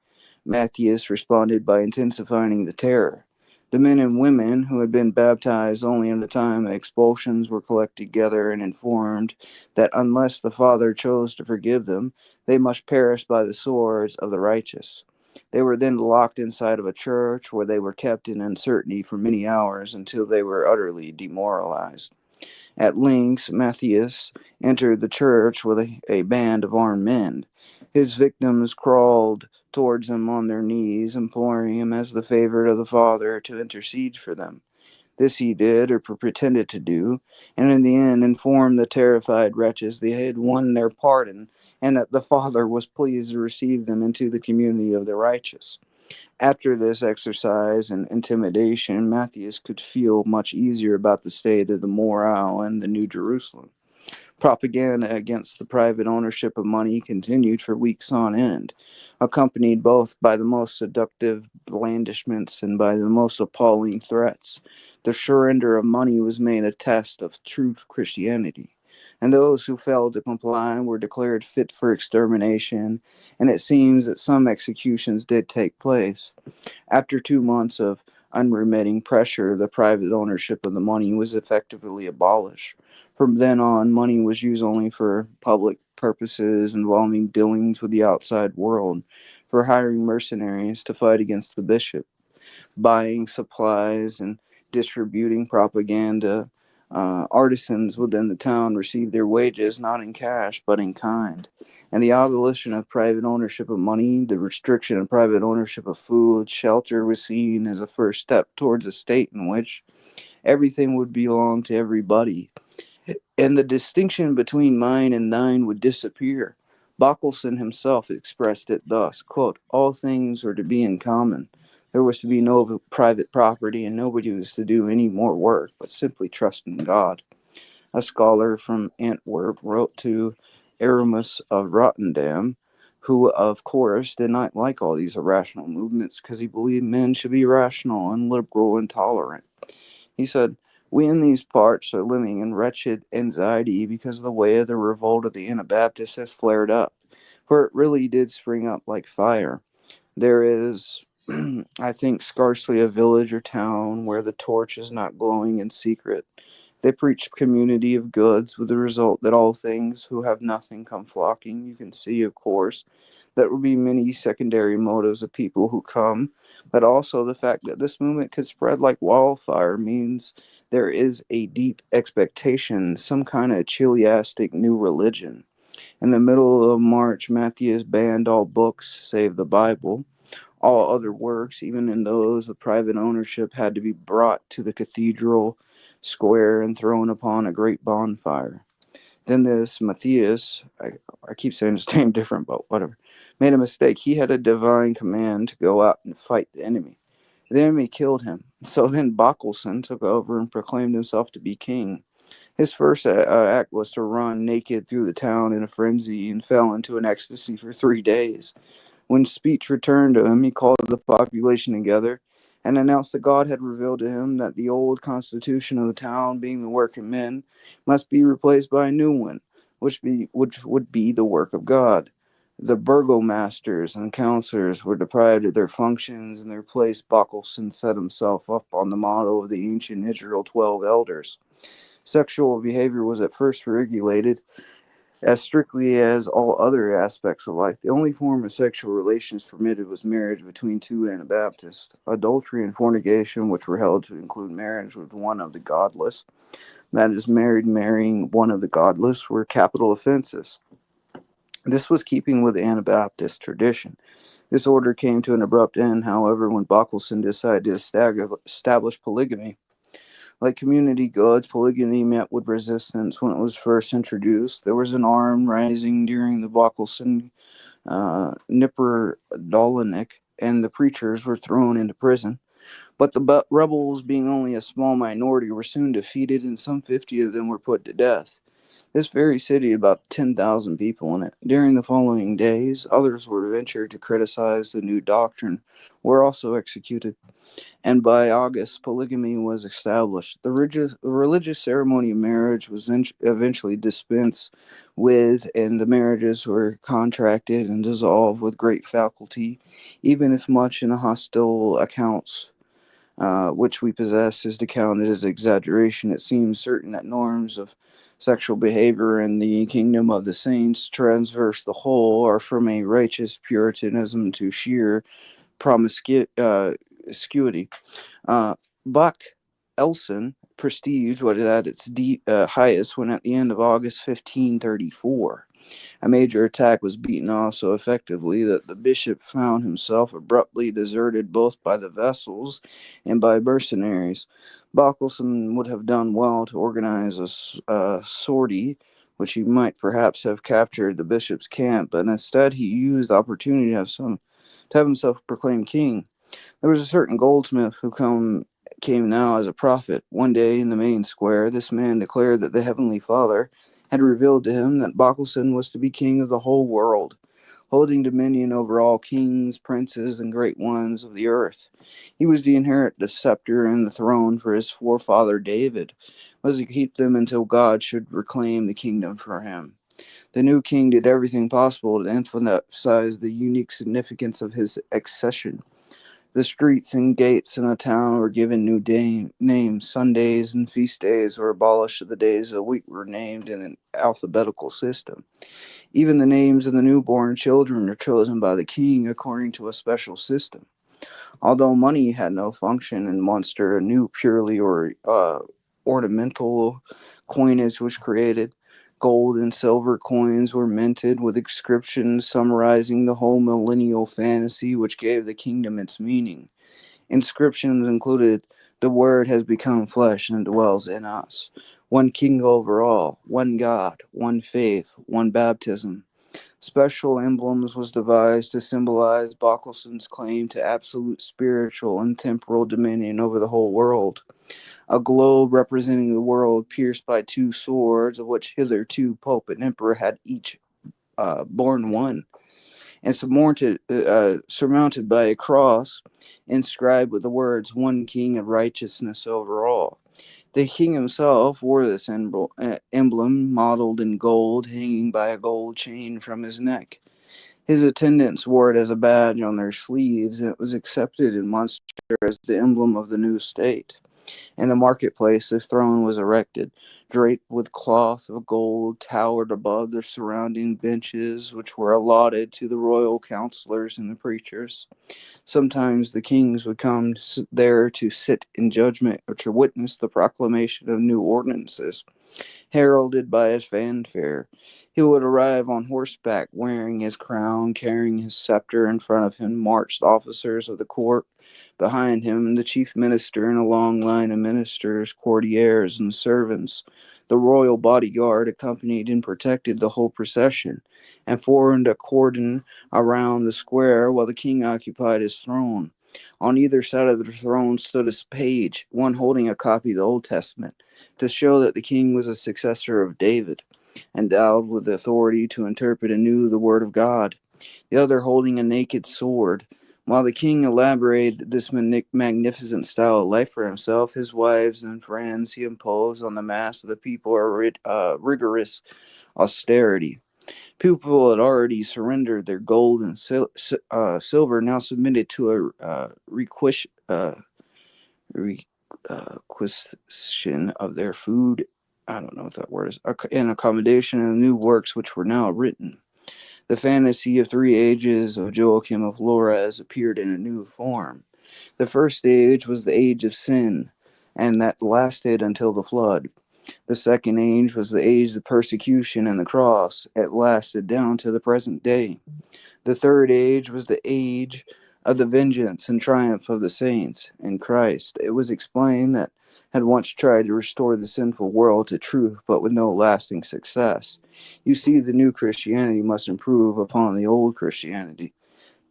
Matthias responded by intensifying the terror. The men and women who had been baptized only in the time of expulsions were collected together and informed that unless the Father chose to forgive them, they must perish by the swords of the righteous. They were then locked inside of a church where they were kept in uncertainty for many hours until they were utterly demoralized. At length, Matthias entered the church with a band of armed men. His victims crawled towards him on their knees, imploring him as the favorite of the Father to intercede for them. This he did, or pretended to do, and in the end informed the terrified wretches they had won their pardon, and that the Father was pleased to receive them into the community of the righteous. After this exercise and intimidation, Matthias could feel much easier about the state of the morale in the New Jerusalem. Propaganda against the private ownership of money continued for weeks on end, accompanied both by the most seductive blandishments and by the most appalling threats. The surrender of money was made a test of true Christianity, and those who failed to comply were declared fit for extermination, and it seems that some executions did take place. After 2 months of unremitting pressure, the private ownership of the money was effectively abolished. From then on, money was used only for public purposes involving dealings with the outside world, for hiring mercenaries to fight against the bishop, buying supplies, and distributing propaganda. Artisans within the town received their wages not in cash but in kind. And the abolition of private ownership of money, the restriction of private ownership of food, shelter was seen as a first step towards a state in which everything would belong to everybody, and the distinction between mine and thine would disappear. Bockelson himself expressed it thus, quote, all things were to be in common. There was to be no private property, and nobody was to do any more work, but simply trust in God. A scholar from Antwerp wrote to Aramus of Rotterdam, who, of course, did not like all these irrational movements because he believed men should be rational and liberal and tolerant. He said, we in these parts are living in wretched anxiety because the way of the revolt of the Anabaptists has flared up, for it really did spring up like fire. There is, I think, scarcely a village or town where the torch is not glowing in secret. They preach community of goods, with the result that all things who have nothing come flocking. You can see, of course, that will be many secondary motives of people who come, but also the fact that this movement could spread like wildfire means there is a deep expectation, some kind of chiliastic new religion. In the middle of March, Matthias banned all books save the Bible. All other works, even in those of private ownership, had to be brought to the cathedral square and thrown upon a great bonfire. Then this Matthias, I keep saying his name different, but whatever, made a mistake. He had a divine command to go out and fight the enemy. The enemy killed him. So then Bockelson took over and proclaimed himself to be king. His first act was to run naked through the town in a frenzy and fell into an ecstasy for 3 days. When speech returned to him, he called the population together and announced that God had revealed to him that the old constitution of the town, being the work of men, must be replaced by a new one, which would be the work of God. The burgomasters and councillors were deprived of their functions. In their place, Bockelson set himself up on the model of the ancient Israel 12 elders. Sexual behavior was at first regulated as strictly as all other aspects of life. The only form of sexual relations permitted was marriage between two Anabaptists. Adultery and fornication, which were held to include marriage with one of the godless, that is, marrying one of the godless, were capital offenses. This was keeping with the Anabaptist tradition. This order came to an abrupt end, however, when Bockelson decided to establish polygamy. Like community goods, polygamy met with resistance when it was first introduced. There was an arm rising during the Bockelson Nipper Dolinik, and the preachers were thrown into prison. But the rebels, being only a small minority, were soon defeated, and some 50 of them were put to death. This very city had about 10,000 people in it. During the following days, others who ventured to criticize the new doctrine were also executed, and by August, polygamy was established. The religious ceremony of marriage was eventually dispensed with, and the marriages were contracted and dissolved with great facility, even if much in the hostile accounts which we possess is counted as exaggeration. It seems certain that norms of sexual behavior in the kingdom of the saints transverse the whole are from a righteous puritanism to sheer promiscuity. Buck Elson prestige was at its highest when at the end of August 1534. A major attack was beaten off so effectively that the bishop found himself abruptly deserted both by the vessels and by mercenaries. Bockelson would have done well to organize a sortie, which he might perhaps have captured the bishop's camp, but instead he used the opportunity to have some to have himself proclaimed king. There was a certain goldsmith who came now as a prophet. One day in the main square, this man declared that the Heavenly Father had revealed to him that Bockelson was to be king of the whole world, holding dominion over all kings, princes, and great ones of the earth. He was to inherit the scepter and the throne for his forefather David, was to keep them until God should reclaim the kingdom for him. The new king did everything possible to emphasize the unique significance of his accession. The streets and gates in a town were given new names. Sundays and feast days were abolished. The days of the week were named in an alphabetical system. Even the names of the newborn children are chosen by the king according to a special system. Although money had no function in Munster, a new purely ornamental coinage was created. Gold and silver coins were minted with inscriptions summarizing the whole millennial fantasy which gave the kingdom its meaning. Inscriptions included, "The Word has become flesh and dwells in us. One king over all, one God, one faith, one baptism." Special emblems was devised to symbolize Bockelson's claim to absolute spiritual and temporal dominion over the whole world. A globe representing the world pierced by two swords, of which hitherto Pope and Emperor had each borne one, and surmounted by a cross inscribed with the words, "One King of righteousness over all." The king himself wore this emblem modeled in gold, hanging by a gold chain from his neck. His attendants wore it as a badge on their sleeves, and it was accepted in Munster as the emblem of the new state. In the marketplace, the throne was erected, draped with cloth of gold, towered above the surrounding benches, which were allotted to the royal counselors and the preachers. Sometimes the kings would come there to sit in judgment or to witness the proclamation of new ordinances, heralded by his fanfare. He would arrive on horseback, wearing his crown, carrying his scepter. In front of him marched officers of the court. Behind him, the chief minister and a long line of ministers, courtiers, and servants. The royal bodyguard accompanied and protected the whole procession, and formed a cordon around the square while the king occupied his throne. On either side of the throne stood a page, one holding a copy of the Old Testament, to show that the king was a successor of David, endowed with authority to interpret anew the word of God, the other holding a naked sword. While the king elaborated this magnificent style of life for himself, his wives and friends, he imposed on the mass of the people a rigorous austerity. People had already surrendered their gold and silver, now submitted to a requisition of their food. I don't know what that word is. And accommodation and new works which were now written. The fantasy of 3 ages of Joachim of Flores appeared in a new form. The first age was the age of sin, and that lasted until the flood. The second age was the age of persecution and the cross. It lasted down to the present day. The third age was the age of the vengeance and triumph of the saints in Christ. It was explained that had once tried to restore the sinful world to truth, but with no lasting success. You see, the new Christianity must improve upon the old Christianity.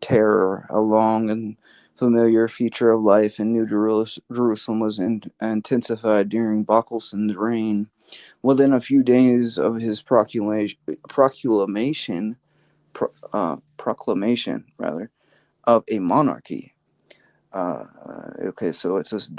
Terror, a long and familiar feature of life in New Jerusalem, was intensified during Bockelson's reign. Within a few days of his proclamation of a monarchy. So it says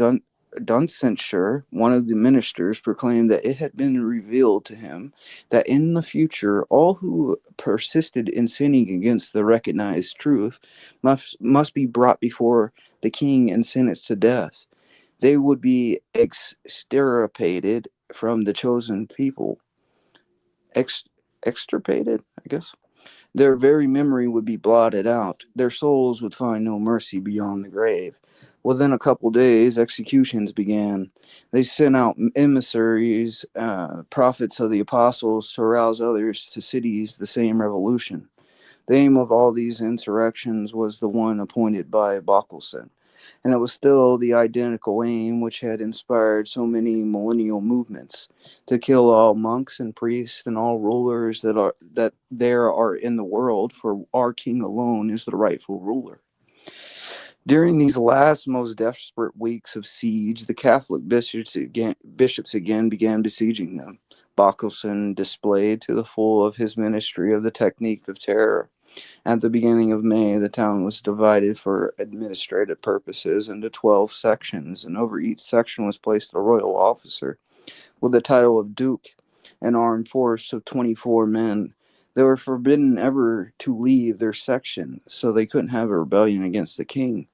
Duncenture, one of the ministers, proclaimed that it had been revealed to him that in the future all who persisted in sinning against the recognized truth must be brought before the king and sentenced to death. They would be extirpated from the chosen people. Extirpated, I guess. Their very memory would be blotted out. Their souls would find no mercy beyond the grave. Within a couple days, executions began. They sent out emissaries, prophets of the apostles, to arouse others to seize the same revolution. The aim of all these insurrections was the one appointed by Bockelson, and it was still the identical aim which had inspired so many millennial movements, to kill all monks and priests and all rulers that there are in the world, for our king alone is the rightful ruler. During these last most desperate weeks of siege, the Catholic bishops again began besieging them. Bockelson displayed to the full of his ministry of the technique of terror. At the beginning of May, the town was divided for administrative purposes into 12 sections, and over each section was placed a royal officer with the title of Duke, an armed force of 24 men. They were forbidden ever to leave their section, so they couldn't have a rebellion against the king.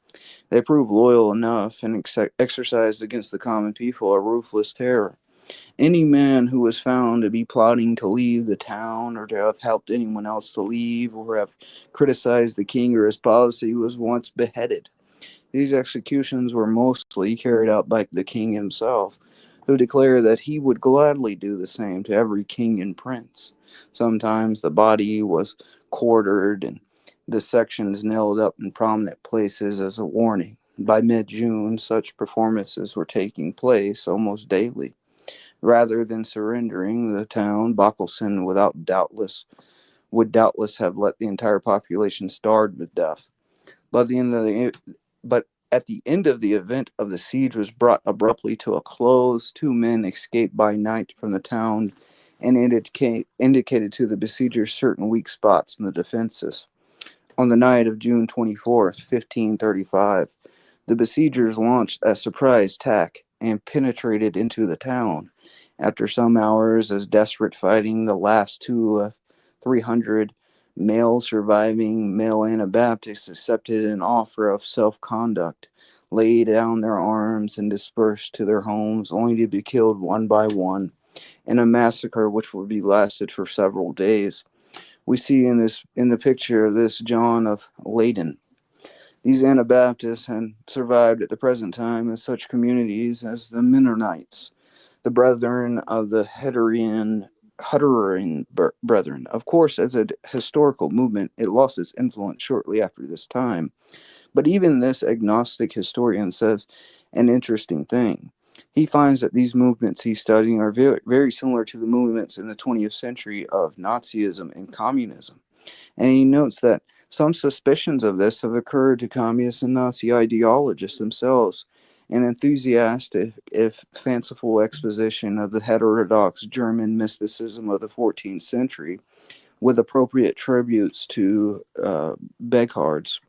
They proved loyal enough and exercised against the common people a ruthless terror. Any man who was found to be plotting to leave the town, or to have helped anyone else to leave, or have criticized the king or his policy, was once beheaded. These executions were mostly carried out by the king himself, who declared that he would gladly do the same to every king and prince. Sometimes the body was quartered and the sections nailed up in prominent places as a warning. By mid-June, such performances were taking place almost daily. Rather than surrendering the town, Bockelson would doubtless have let the entire population starve to death. But at the end of the event of the siege was brought abruptly to a close. 2 men escaped by night from the town and indicated to the besiegers certain weak spots in the defenses. On the night of June 24th, 1535, the besiegers launched a surprise attack and penetrated into the town. After some hours of desperate fighting, the last 300 surviving male Anabaptists accepted an offer of self-conduct, laid down their arms, and dispersed to their homes, only to be killed one by one in a massacre which would be lasted for several days. We see in the picture this John of Leyden. These Anabaptists had survived at the present time in such communities as the Mennonites, the brethren of the Hutterian brethren. Of course, as a historical movement, it lost its influence shortly after this time. But even this agnostic historian says an interesting thing. He finds that these movements he's studying are very, very similar to the movements in the 20th century of Nazism and communism. And he notes that some suspicions of this have occurred to communist and Nazi ideologists themselves. An enthusiastic, if fanciful, exposition of the heterodox German mysticism of the 14th century, with appropriate tributes to Beckhards,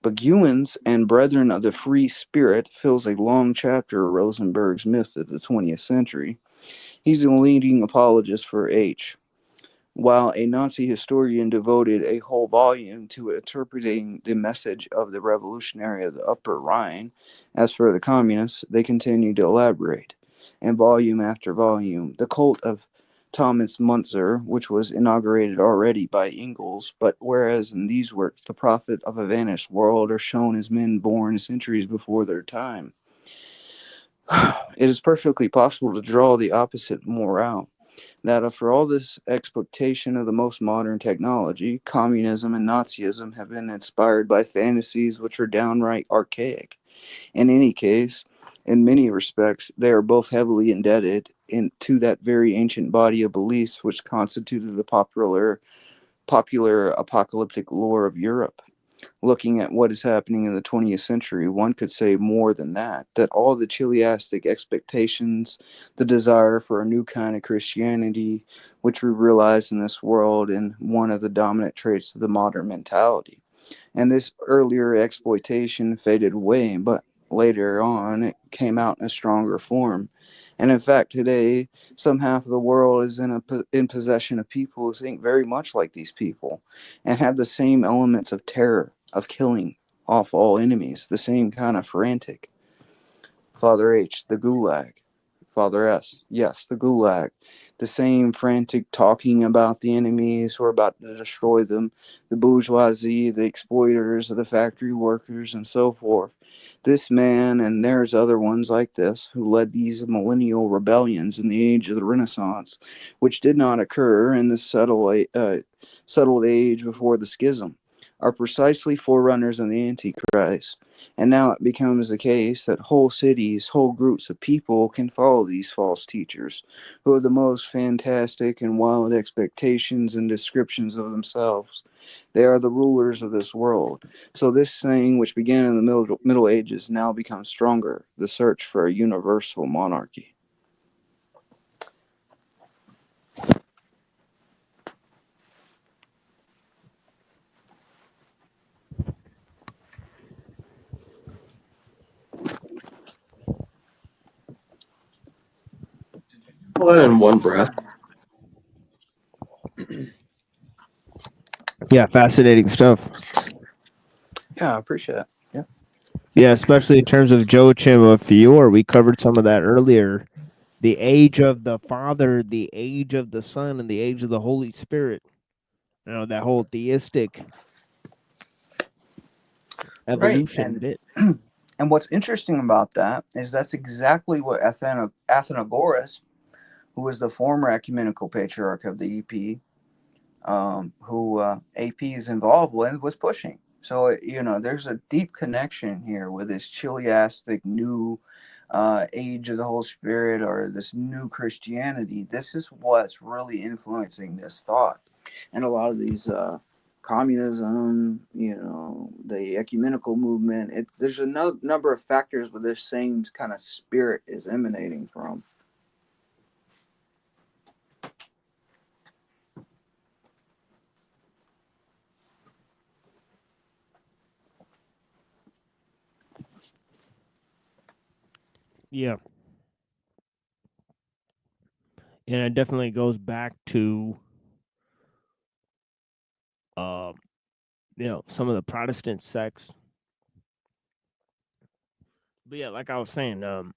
Beguines and Brethren of the Free Spirit fills a long chapter of Rosenberg's myth of the 20th century. He's a leading apologist for H. While a Nazi historian devoted a whole volume to interpreting the message of the revolutionary of the Upper Rhine, as for the communists, they continue to elaborate. In volume after volume, the cult of Thomas Munzer, which was inaugurated already by Engels, but whereas in these works the prophet of a vanished world are shown as men born centuries before their time, it is perfectly possible to draw the opposite morale. That for all this exploitation of the most modern technology, communism and Nazism have been inspired by fantasies which are downright archaic. In any case, in many respects, they are both heavily indebted to that very ancient body of beliefs which constituted the popular apocalyptic lore of Europe. Looking at what is happening in the 20th century, one could say more than that all the chiliastic expectations, the desire for a new kind of Christianity, which we realize in this world, in one of the dominant traits of the modern mentality. And this earlier exploitation faded away, but later on it came out in a stronger form. And in fact, today, some half of the world is in possession of people who think very much like these people and have the same elements of terror, of killing off all enemies, the same kind of frantic. Father H, the Gulag. Father S, yes, the Gulag. The same frantic talking about the enemies who are about to destroy them, the bourgeoisie, the exploiters, the factory workers, and so forth. This man, and there's other ones like this, who led these millennial rebellions in the age of the Renaissance, which did not occur in the settled age before the schism, are precisely forerunners of the Antichrist. And now it becomes the case that whole cities, whole groups of people can follow these false teachers, who have the most fantastic and wild expectations and descriptions of themselves. They are the rulers of this world. So this thing, which began in the Middle Ages, now becomes stronger, the search for a universal monarchy. All that in one breath. Yeah, fascinating stuff. Yeah, I appreciate it. Yeah. Yeah, especially in terms of Joachim of Fior. We covered some of that earlier. The age of the Father, the age of the Son, and the age of the Holy Spirit. You know, that whole theistic evolution Right. bit. And what's interesting about that is that's exactly what Athenagoras, who was the former ecumenical patriarch of the EP, who AP is involved with, was pushing. So, there's a deep connection here with this chiliastic new age of the Holy Spirit, or this new Christianity. This is what's really influencing this thought. And a lot of these communism, the ecumenical movement, there's a number of factors where this same kind of spirit is emanating from. Yeah. And it definitely goes back to some of the Protestant sects. But yeah, like I was saying, and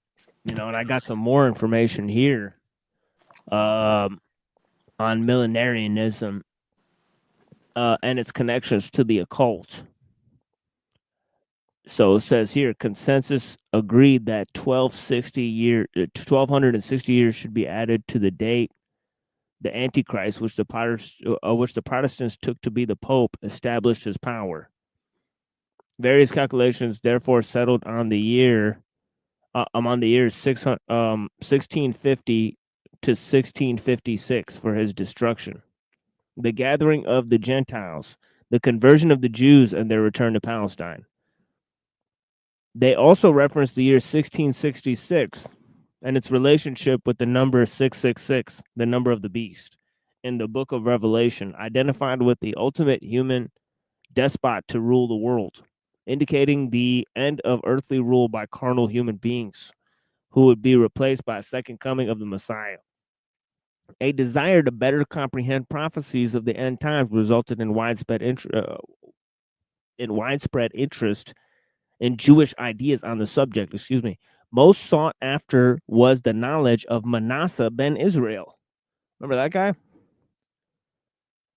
I got some more information here on millenarianism and its connections to the occult. So it says here, consensus agreed that 1260 years should be added to the date the Antichrist, which the Protestants took to be the Pope, established his power. Various calculations therefore settled on the year, among the years 1650 to 1656 for his destruction. The gathering of the Gentiles, the conversion of the Jews, and their return to Palestine. They also reference the year 1666 and its relationship with the number 666, the number of the beast, in the book of Revelation, identified with the ultimate human despot to rule the world, indicating the end of earthly rule by carnal human beings, who would be replaced by a second coming of the Messiah. A desire to better comprehend prophecies of the end times resulted in widespread interest in Jewish ideas on the subject. Most sought after was the knowledge of Manasseh ben Israel. Remember that guy?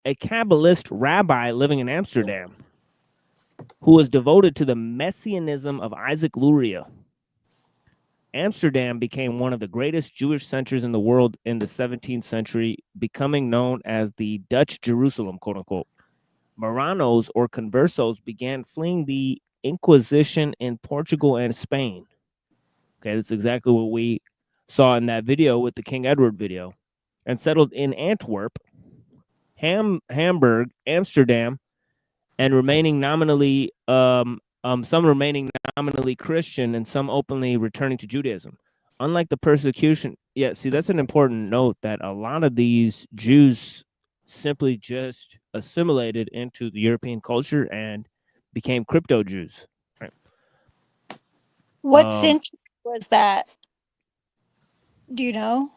A Kabbalist rabbi living in Amsterdam who was devoted to the messianism of Isaac Luria. Amsterdam became one of the greatest Jewish centers in the world in the 17th century, becoming known as the Dutch Jerusalem, quote unquote. Marranos or conversos began fleeing the Inquisition in Portugal and Spain. Okay, that's exactly what we saw in that video with the King Edward video, and settled in Antwerp, Hamburg, Amsterdam, and remaining nominally some remaining nominally Christian and some openly returning to Judaism. Unlike the persecution, that's an important note, that a lot of these Jews simply just assimilated into the European culture and became crypto Jews. Right. What century was that? Do you know?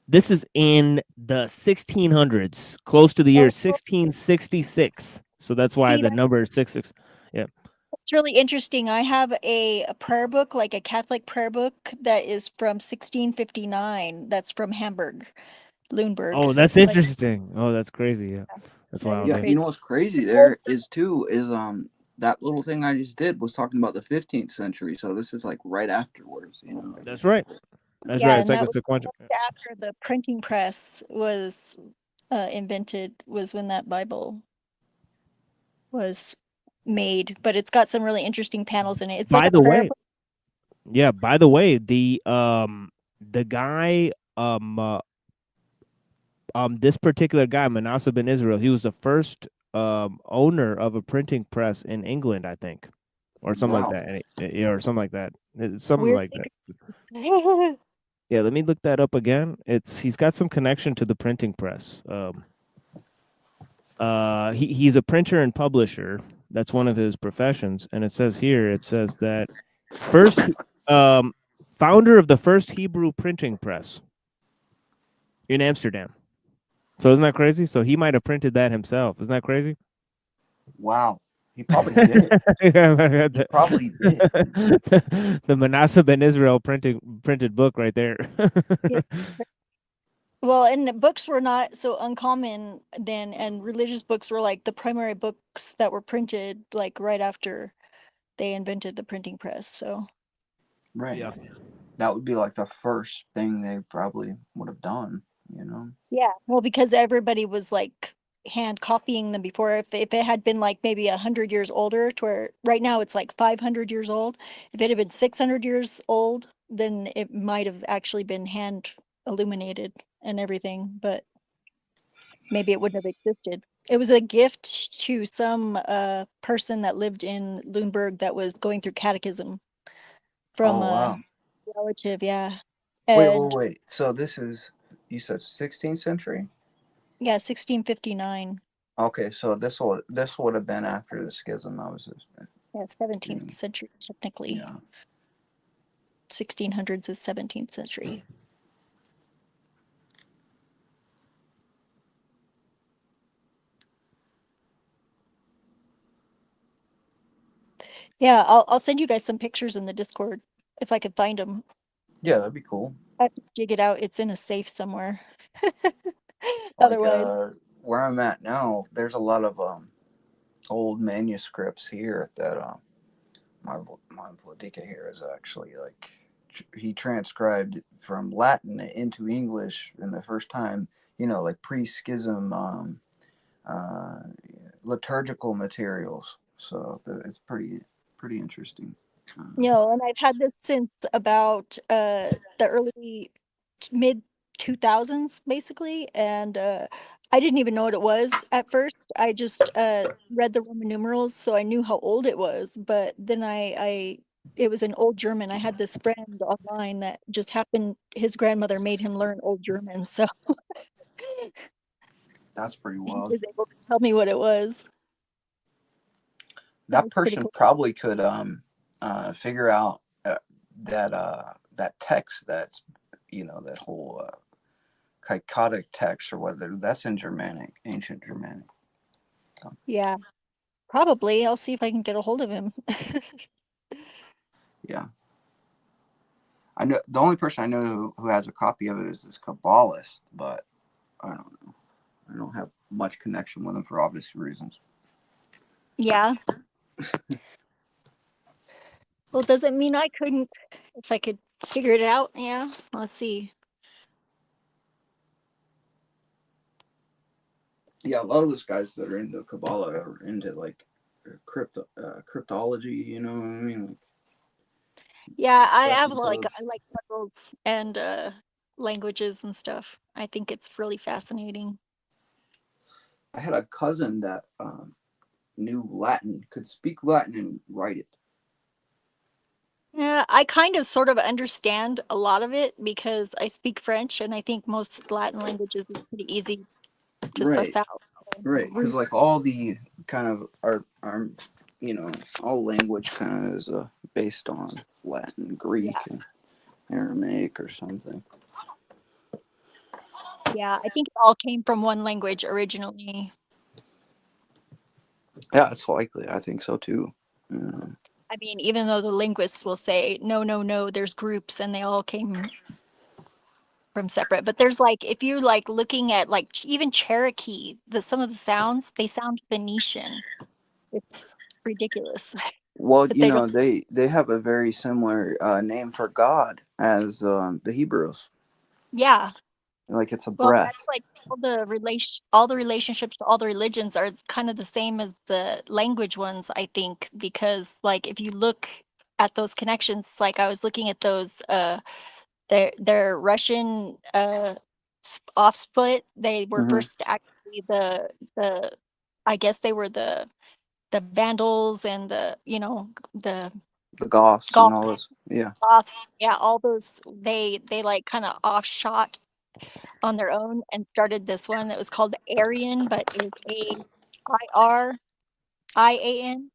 This is in the 1600s, close to the year 1666. So that's why the number is 66. Yeah. It's really interesting. I have a prayer book, like a Catholic prayer book, that is from 1659. That's from Hamburg, Lüneburg. Oh, that's interesting. That's crazy. Yeah, that's wild. Yeah, you know what's crazy there is that little thing I just did was talking about the 15th century. So this is like right afterwards. That's right. That's Yeah, right. It's and like that a was sequential. just after the printing press was invented, was when that Bible was made, but it's got some really interesting panels in it. It's like By a the prayer way, book. yeah. By the way, the guy this particular guy, Manasseh ben Israel, he was the first owner of a printing press in England, I think, or something like Wow. that, or something like that. It's something Weird like that. secrets. Yeah, let me look that up again. He's got some connection to the printing press. He's a printer and publisher. That's one of his professions, and it says that first founder of the first Hebrew printing press in Amsterdam. So isn't that crazy? So he might have printed that himself. Isn't that crazy? Wow. He probably did. He probably did. The Manasseh ben Israel printed book right there. Yeah, it's well, and the books were not so uncommon then, and religious books were like the primary books that were printed like right after they invented the printing press. So Right. Yeah. That would be like the first thing they probably would have done, you know? yeah, well, because everybody was like hand copying them before. If it had been like maybe 100 years older, to where right now it's like 500 years old. If it had been 600 years old, then it might have actually been hand illuminated and everything, but maybe it wouldn't have existed. It was a gift to some person that lived in Lüneburg that was going through catechism from Oh, wow. a relative, yeah. Wait, And wait. So this is, you said 16th century? yeah, 1659. Okay, so this would have been after the schism. I was just, Yeah, 17th century technically. yeah. 1600s is 17th century. Yeah, I'll send you guys some pictures in the Discord if I could find them. Yeah, that'd be cool. I have to dig it out. It's in a safe somewhere. Like Otherwise, where I'm at now, there's a lot of old manuscripts here that my Vladika here is actually like he transcribed from Latin into English in the first time, you know, like pre-schism uh, liturgical materials. So it's pretty interesting. no, and I've had this since about the early mid 2000s basically, and I didn't even know what it was at first. I just read the Roman numerals, so I knew how old it was, but then I it was in Old German. I had this friend online that just happened his grandmother made him learn Old German, so That's pretty he wild. was able to tell me what it was. That was pretty person cool. probably could figure out that text that's, you know, that whole kychotic text, or whether that's in Germanic, ancient Germanic. So, Yeah, probably. I'll see if I can get a hold of him. yeah. I know the only person I know who has a copy of it is this Kabbalist, but I don't know. I don't have much connection with him for obvious reasons. Yeah. Well, doesn't mean I couldn't if I could figure it out. Yeah, let's see. Yeah, a lot of those guys that are into Kabbalah are into like cryptology. You know what I mean? Like, Yeah, I that's have just like I like puzzles and languages and stuff. I think it's really fascinating. I had a cousin that knew Latin, could speak Latin and write it. Yeah, I kind of sort of understand a lot of it because I speak French, and I think most Latin languages is pretty easy to suss Right, out. right. Because like all the kind of our you know, all language kind of is based on Latin, Greek, and Aramaic or something. Yeah, I think it all came from one language originally. Yeah, it's likely. I think so too. I mean, even though the linguists will say, no, no, no, there's groups and they all came from separate. But there's like, if you're like looking at like even Cherokee, some of the sounds, they sound Phoenician. It's ridiculous. Well, But you they know, don't. they have a very similar name for God as the Hebrews. Yeah. like it's a Well, breath. that's like all the relationships to all the religions are kind of the same as the language ones, I think, because like if you look at those connections, like I was looking at those their Russian off split, they were Hmm. first actually the I guess they were the Vandals and the, you know, the The Goths and Goths, all this. Yeah. yeah, all those they like kind of offshot on their own and started this one that was called Aryan, but it was ARIAN,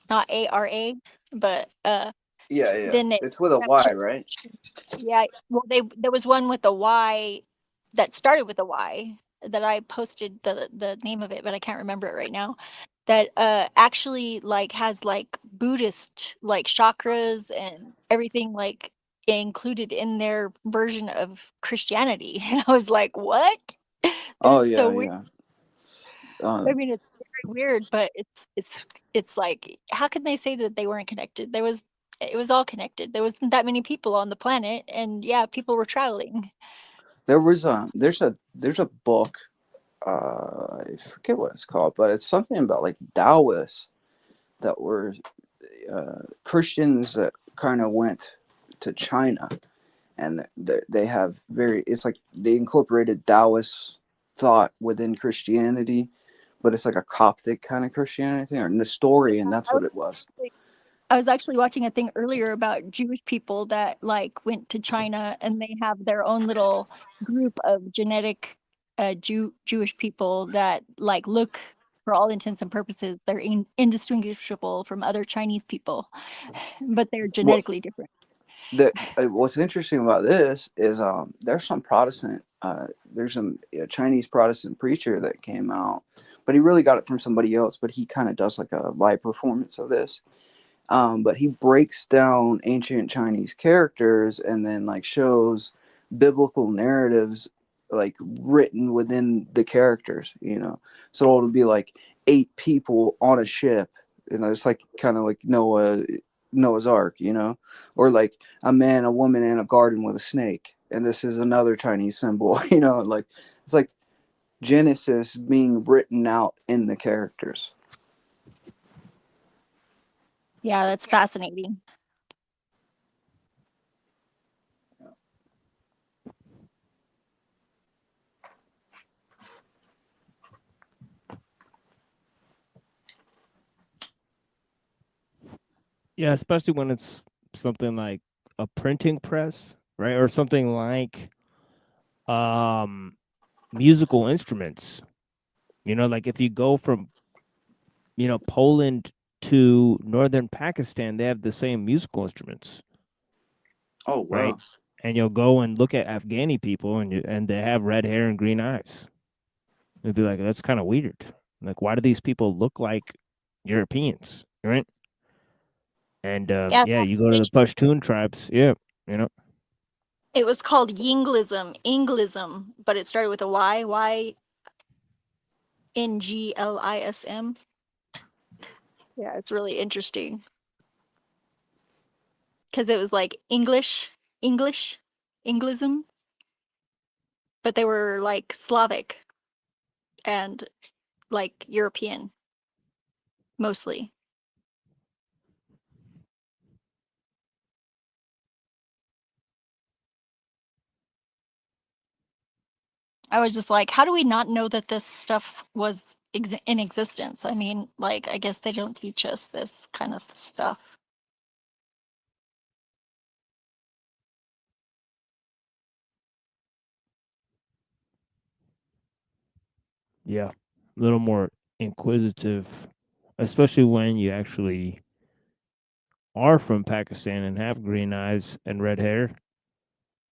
not ARA, but Yeah, yeah. then it It's with a kind of Y, changed. right? Yeah, well there was one with a Y that started with a Y that I posted the name of it, but I can't remember it right now. That actually like has like Buddhist like chakras and everything like included in their version of Christianity. And I was like, what? That Oh is yeah, so weird. yeah. I mean, it's very weird, but it's like, how can they say that they weren't connected? It was all connected. There wasn't that many people on the planet, and yeah, people were traveling. There was there's a book, I forget what it's called, but it's something about like Taoists that were Christians that kind of went to China, and they have it's like they incorporated Taoist thought within Christianity, but it's like a Coptic kind of Christianity or Nestorian. That's what it was. I was actually watching a thing earlier about Jewish people that like went to China and they have their own little group of genetic Jewish people that like look, for all intents and purposes, they're indistinguishable from other Chinese people, but they're Well, genetically different. what's interesting about this is there's some Protestant there's some Chinese Protestant preacher that came out, but he really got it from somebody else. But he kind of does like a live performance of this. But he breaks down ancient Chinese characters and then like shows biblical narratives like written within the characters, So it'll be like 8 people on a ship, and it's like kind of like Noah's Ark, or like a man, a woman, and a garden with a snake, and this is another Chinese symbol, like it's like Genesis being written out in the characters. Yeah, that's fascinating. Yeah, especially when it's something like a printing press, right? Or something like um musical instruments. Like if you go from, Poland to northern Pakistan, they have the same musical instruments, Oh right? wow. And you'll go and look at Afghani people and they have red hair and green eyes. It'd be like, that's kind of weird. Like, why do these people look like Europeans, right? And Yeah, yeah, you go to the Pashtun tribes. Yeah, it was called Yinglism, but it started with a Y, YNGLISM. Yeah, it's really interesting because it was like Englism, but they were like Slavic and like European mostly. I was just like, how do we not know that this stuff was in existence? I mean, like, I guess they don't teach us this kind of stuff. yeah, a little more inquisitive, especially when you actually are from Pakistan and have green eyes and red hair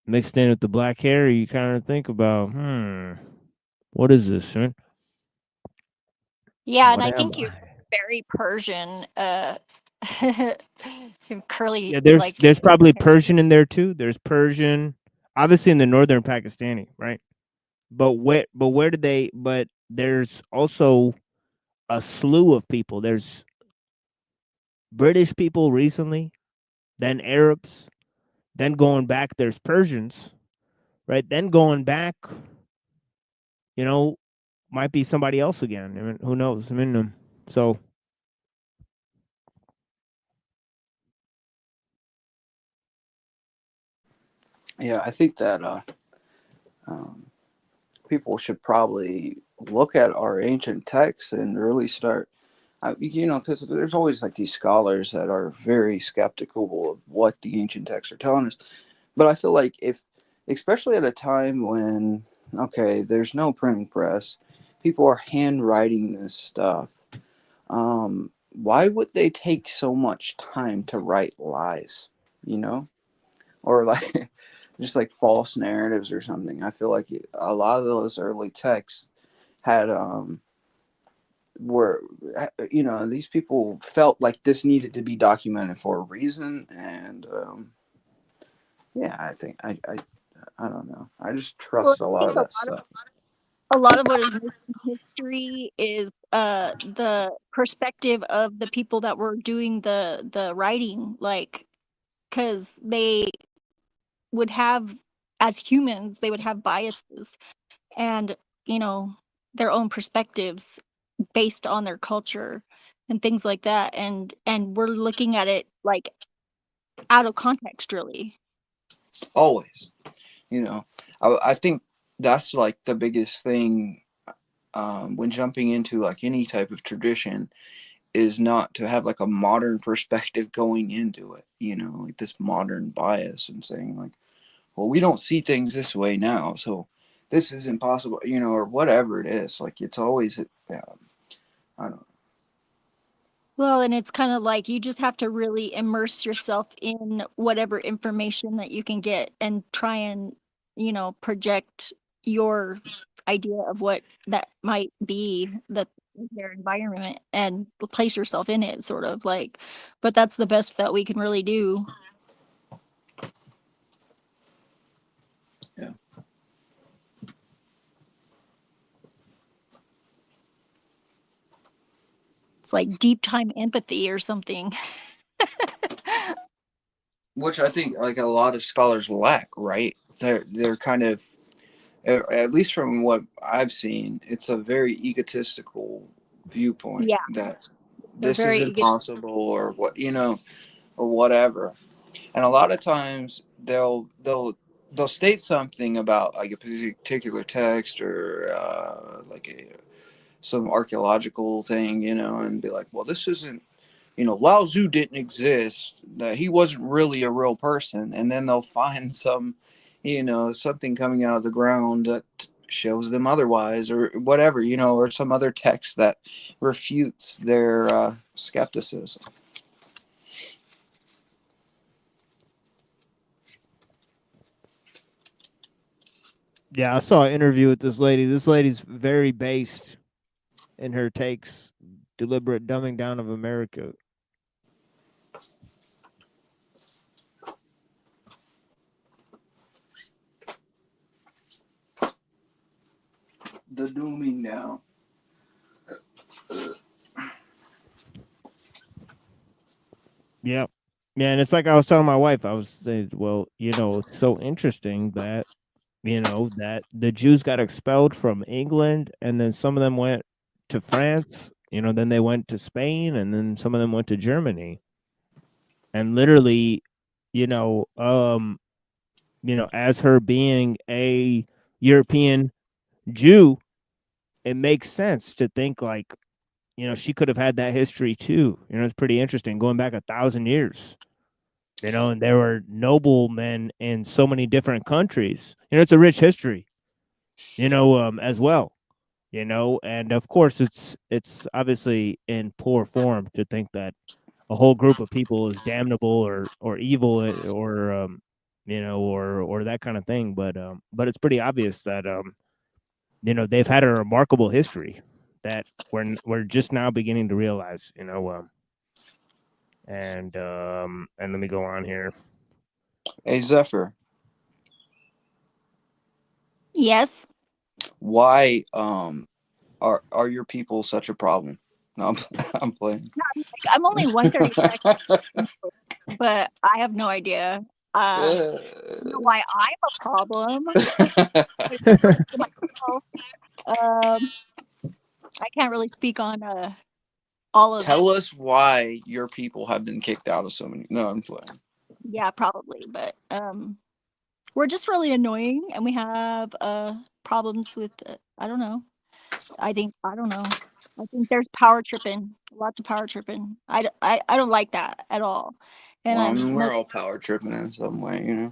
mixed in with the black hair. You kind of think about, what is this, man? Yeah, and What I am think you're I? very Persian, curly, Yeah, there's like there's probably Persian in there too. There's Persian, obviously in the northern Pakistani, right? But where did they? But there's also a slew of people. There's British people recently, then Arabs, then going back there's Persians, right? Then going back, you know, might be somebody else again. I mean, who knows? I mean, so. Yeah, I think that people should probably look at our ancient texts and really start, because there's always like these scholars that are very skeptical of what the ancient texts are telling us. But I feel like if, especially at a time when, okay, there's no printing press, people are handwriting this stuff. Why would they take so much time to write lies, or like just like false narratives or something? I feel like a lot of those early texts had were these people felt like this needed to be documented for a reason, and yeah, I think I don't know. I just Well, trust a I lot think of that stuff. a lot of what is missing in history is the perspective of the people that were doing the writing, like, because they would have, as humans, they would have biases and, you know, their own perspectives based on their culture and things like that, and we're looking at it like out of context, really. Always, I think that's like the biggest thing when jumping into like any type of tradition, is not to have like a modern perspective going into it, like this modern bias and saying like, well, we don't see things this way now, so this is impossible, or whatever it is. Like it's always, I don't know. Well, and it's kind of like you just have to really immerse yourself in whatever information that you can get and try and, project your idea of what that might be, their environment, and place yourself in it, sort of like. But that's the best that we can really do. Yeah. It's like deep time empathy or something. Which I think like a lot of scholars lack, right? They're kind of, at least from what I've seen, it's a very egotistical viewpoint Yeah, that they're this is very impossible, or what, or whatever. And a lot of times they'll state something about like a particular text, or like some archaeological thing, and be like, well, this isn't, Lao Tzu didn't exist, that he wasn't really a real person. And then they'll find some, something coming out of the ground that shows them otherwise, or whatever, or some other text that refutes their skepticism. Yeah, I saw an interview with this lady. This lady's very based in her takes, deliberate dumbing down of America. The dooming down. Yep. Yeah, and it's like I was telling my wife, I was saying, well, it's so interesting that, that the Jews got expelled from England, and then some of them went to France, then they went to Spain, and then some of them went to Germany. And literally, as her being a European Jew, it makes sense to think like, she could have had that history too. It's pretty interesting going back 1,000 years. And there were noblemen in so many different countries. It's a rich history, as well. And of course it's obviously in poor form to think that a whole group of people is damnable or evil, or or that kind of thing. But it's pretty obvious that they've had a remarkable history that we're just now beginning to realize. And let me go on here. Hey, Zephyr. Yes. Why are your people such a problem? No, I'm playing. I'm only 136, but I have no idea. know why I'm a problem. For myself, I can't really speak on all of. Tell us why your people have been kicked out of so many. No, I'm playing. Yeah, probably, but we're just really annoying, and we have problems with. I don't know. I don't know. I think there's power tripping, lots of power tripping. I don't like that at all. And Well, I I'm mean, more we're all power tripping in some way, you know.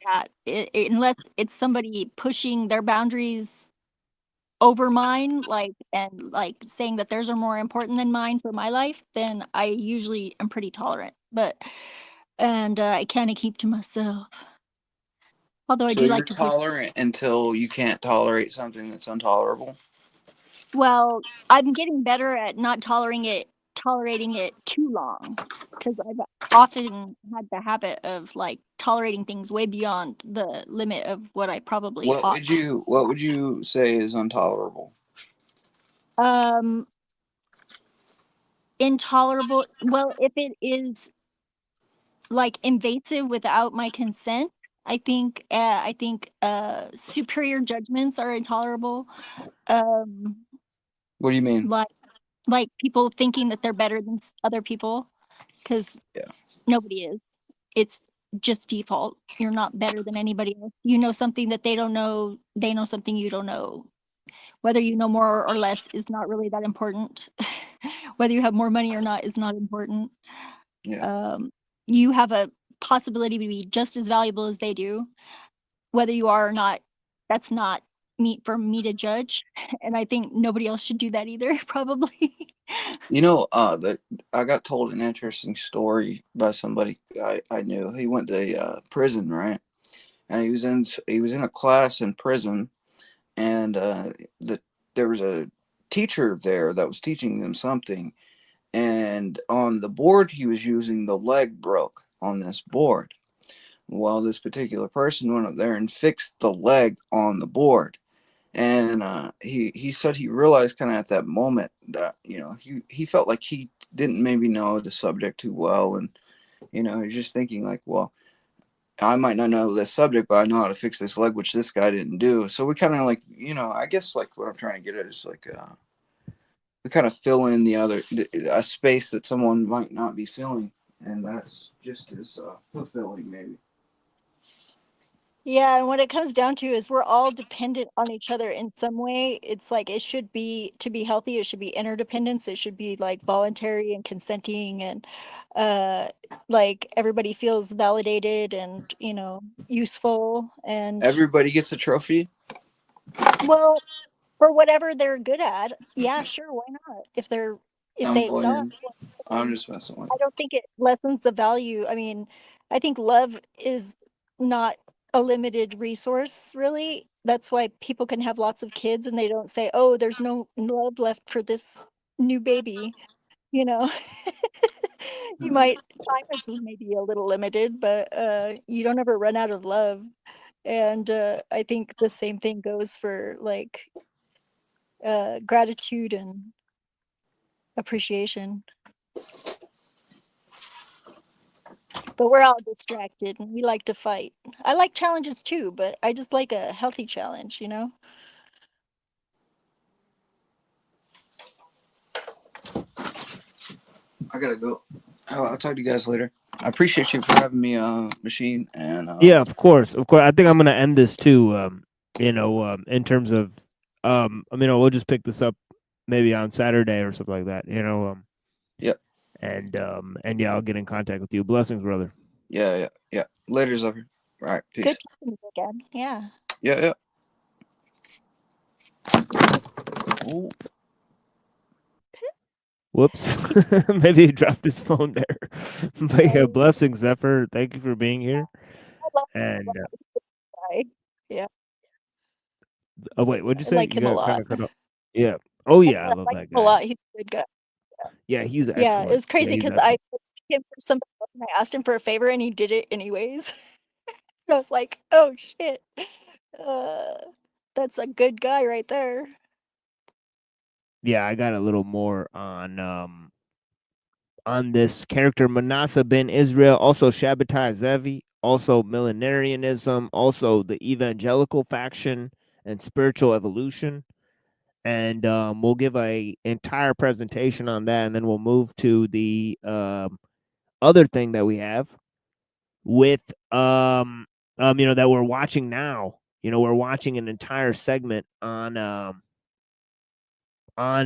that unless it's somebody pushing their boundaries over mine, like and like saying that theirs are more important than mine for my life, then I usually am pretty tolerant. But I kind of keep to myself. Although I So do you're like to take. tolerant until you can't tolerate something that's intolerable. Well, I'm getting better at not tolerating it too long, because I've often had the habit of like tolerating things way beyond the limit of what I probably ought. What would you say is intolerable? Intolerable. Well, if it is like invasive without my consent, I think superior judgments are intolerable. Um, What do you mean? like people thinking that they're better than other people, because nobody is. It's just default. You're not better than anybody else. You know something that they don't know. They know something you don't know. Whether you know more or less is not really that important. Whether you have more money or not is not important. Yeah. You have a possibility to be just as valuable as they do. Whether you are or not, that's not meat for me to judge. And I think nobody else should do that either, probably. You know, that I got told an interesting story by somebody I knew. He went to prison, right? And he was in a class in prison, and there was a teacher there that was teaching them something, and on the board he was using, the leg broke on this board. Well, this particular person went up there and fixed the leg on the board. And he said he realized kind of at that moment that, you know, he felt like he didn't maybe know the subject too well. And, you know, he's just thinking like, well, I might not know this subject, but I know how to fix this leg, which this guy didn't do. So we kind of like, you know, I guess like what I'm trying to get at is like, we kind of fill in a space that someone might not be filling. And that's just as fulfilling, maybe. Yeah, and what it comes down to is we're all dependent on each other in some way. It's like it should be, to be healthy, it should be interdependence. It should be like voluntary and consenting, and like everybody feels validated and, you know, useful. And Everybody gets a trophy. well, for whatever they're good at, yeah, sure, why not? If I'm they excel at playing. it, I'm just messing with I don't think it lessens the value. I mean, I think love is not a limited resource, really. That's why people can have lots of kids and they don't say, "Oh, there's no love left for this new baby." You know, you might time is maybe a little limited, but you don't ever run out of love. And I think the same thing goes for like gratitude and appreciation. But we're all distracted and we like to fight. I like challenges too, but I just like a healthy challenge, you know? I gotta go. I'll talk to you guys later. I appreciate you for having me, Machine. And Yeah, of course, of course. I think I'm gonna end this too. In terms of, we'll just pick this up maybe on Saturday or something like that. Yep. And yeah, I'll get in contact with you. Blessings, brother. Yeah. Later, Zucker. All right. Peace. Good talking to you again. Yeah. Yeah. Ooh. Whoops. Maybe he dropped his phone there. But yeah, blessings, Zephyr. Thank you for being here. And yeah. oh wait, what'd you I say? like You him a got kind lot. of cut off. Yeah. Oh yeah, I I love like that him a guy. lot. He's a good guy. Yeah, he's Yeah, it excellent. was crazy Yeah, he's because I excellent. asked him for something else and I asked him for a favor and he did it anyways. I was like, oh shit. Uh, that's a good guy right there. Yeah, I got a little more on this character Manasseh ben Israel, also Shabbatai Zevi. also millenarianism, also the evangelical faction and spiritual evolution. And we'll give a entire presentation on that, and then we'll move to the other thing that we have with that we're watching now. We're watching an entire segment on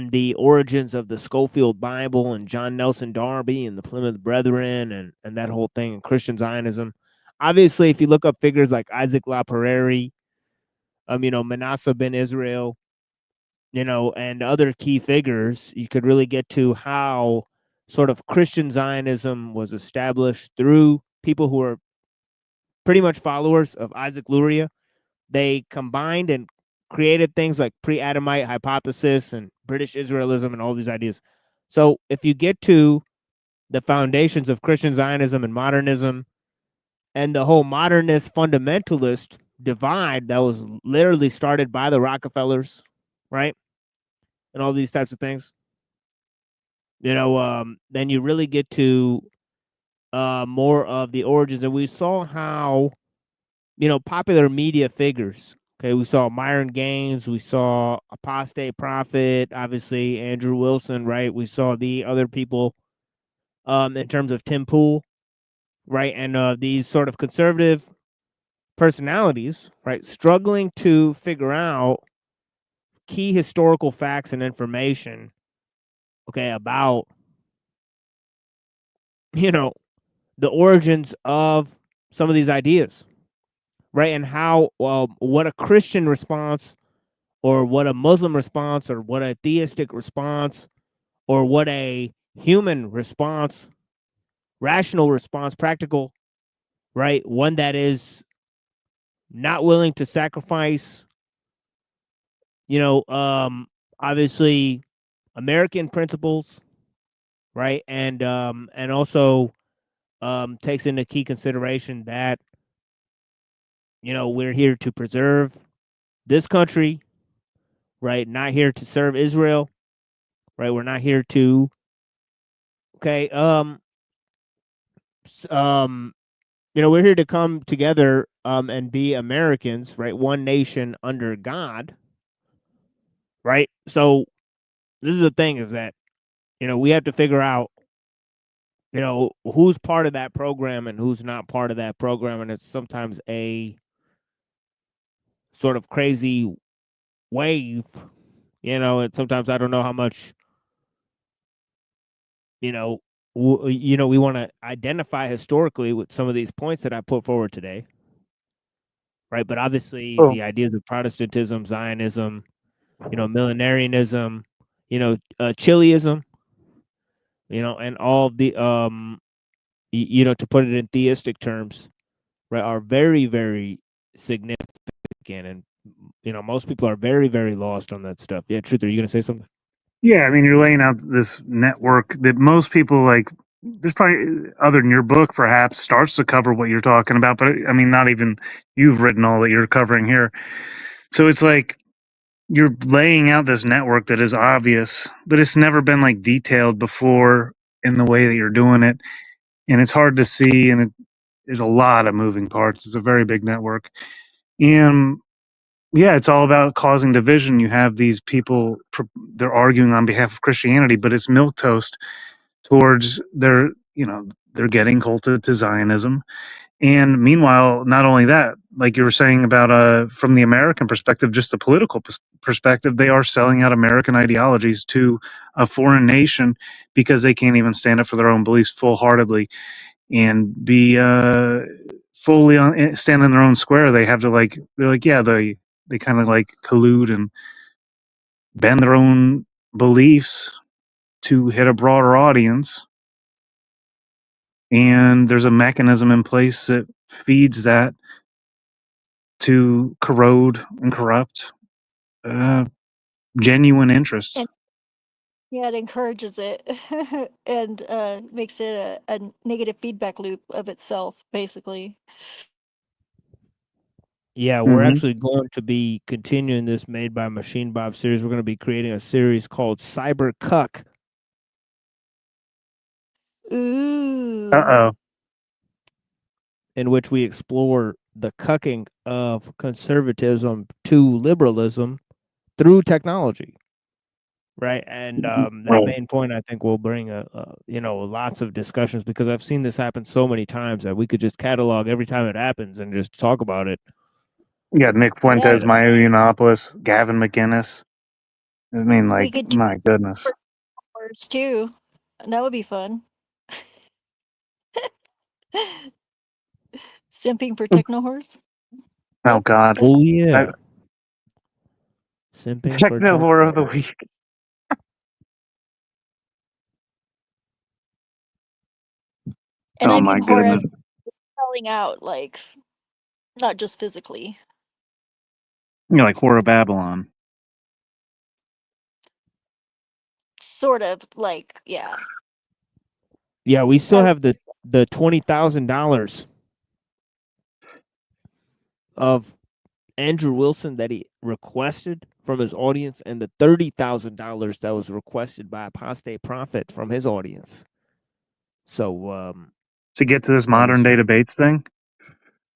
the origins of the Schofield Bible and John Nelson Darby and the Plymouth Brethren and that whole thing and Christian Zionism. Obviously, if you look up figures like Isaac LaPrairie, Manasseh ben Israel, and other key figures, you could really get to how sort of Christian Zionism was established through people who are pretty much followers of Isaac Luria. They combined and created things like pre-Adamite hypothesis and British Israelism and all these ideas. So if you get to the foundations of Christian Zionism and modernism and the whole modernist fundamentalist divide that was literally started by the Rockefellers, right? And all these types of things, then you really get to more of the origins. And we saw how, popular media figures. Okay, we saw Myron Gaines, we saw Apostate Prophet, obviously Andrew Wilson, right? We saw the other people in terms of Tim Pool, right? And these sort of conservative personalities, right, struggling to figure out key historical facts and information, okay, about, the origins of some of these ideas, right? And how, what a Christian response or what a Muslim response or what a theistic response or what a human response, rational response, practical, right? One that is not willing to sacrifice, obviously American principles, right? And also takes into key consideration that, we're here to preserve this country, right? Not here to serve Israel, right? We're not here to, okay, we're here to come together and be Americans, right? One nation under God, right? So this is the thing is that, we have to figure out, who's part of that program and who's not part of that program. And it's sometimes a sort of crazy wave, and sometimes I don't know how much, we want to identify historically with some of these points that I put forward today, right? But obviously, the ideas of Protestantism, Zionism, millenarianism, Chileism, and all of the to put it in theistic terms, right, are very, very significant, and most people are very, very lost on that stuff. Yeah, Truth, are you going to say something? Yeah, I mean, you're laying out this network that most people like. There's probably, other than your book, perhaps, starts to cover what you're talking about, but I mean, not even you've written all that you're covering here. So it's like you're laying out this network that is obvious, but it's never been like detailed before in the way that you're doing it, and it's hard to see, and there's a lot of moving parts. It's a very big network, and yeah, it's all about causing division. You have these people, they're arguing on behalf of Christianity, but it's milquetoast towards they're getting culted to Zionism. And meanwhile, not only that, like you were saying about from the American perspective, just the political perspective, they are selling out American ideologies to a foreign nation because they can't even stand up for their own beliefs full-heartedly and be fully stand in their own square. They have to they kind of like collude and bend their own beliefs to hit a broader audience. And there's a mechanism in place that feeds that to corrode and corrupt genuine interests. And yeah, it encourages it and makes it a negative feedback loop of itself, basically. Yeah, we're actually going to be continuing this Made by Machine Bob series. We're going to be creating a series called Cyber Cuck. Ooh. Uh-oh. in which we explore the cucking of conservatism to liberalism through technology. Right. And that main point, I think, will bring lots of discussions, because I've seen this happen so many times that we could just catalog every time it happens and just talk about it. Yeah, Nick Fuentes, Yeah. Maya Yiannopoulos, Gavin McInnes. I mean, We like, could do my goodness. words too. That would be fun. Simping for techno horse. Oh God. Oh yeah. Simping for Techno horror of the week. And I Oh my mean horror goodness. as selling out, like not just physically. You're like Horror Babylon. Sort of like, yeah. Yeah, we still have the $20,000 of Andrew Wilson that he requested from his audience, and the $30,000 that was requested by Apostate Prophet from his audience. So to get to this modern day debates thing?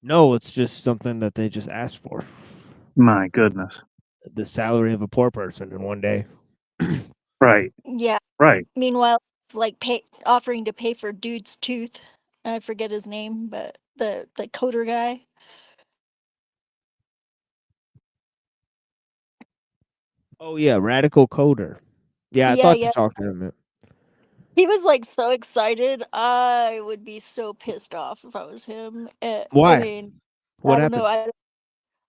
No, it's just something that they just asked for. My goodness. The salary of a poor person in one day. Right. Yeah. Right. Meanwhile, it's like offering to pay for dude's tooth. I forget his name, but the coder guy. Oh yeah, Radical Coder. Yeah, I thought you talked to him. He was like so excited. I would be so pissed off if I was him. Why? I mean, What I don't know. happened?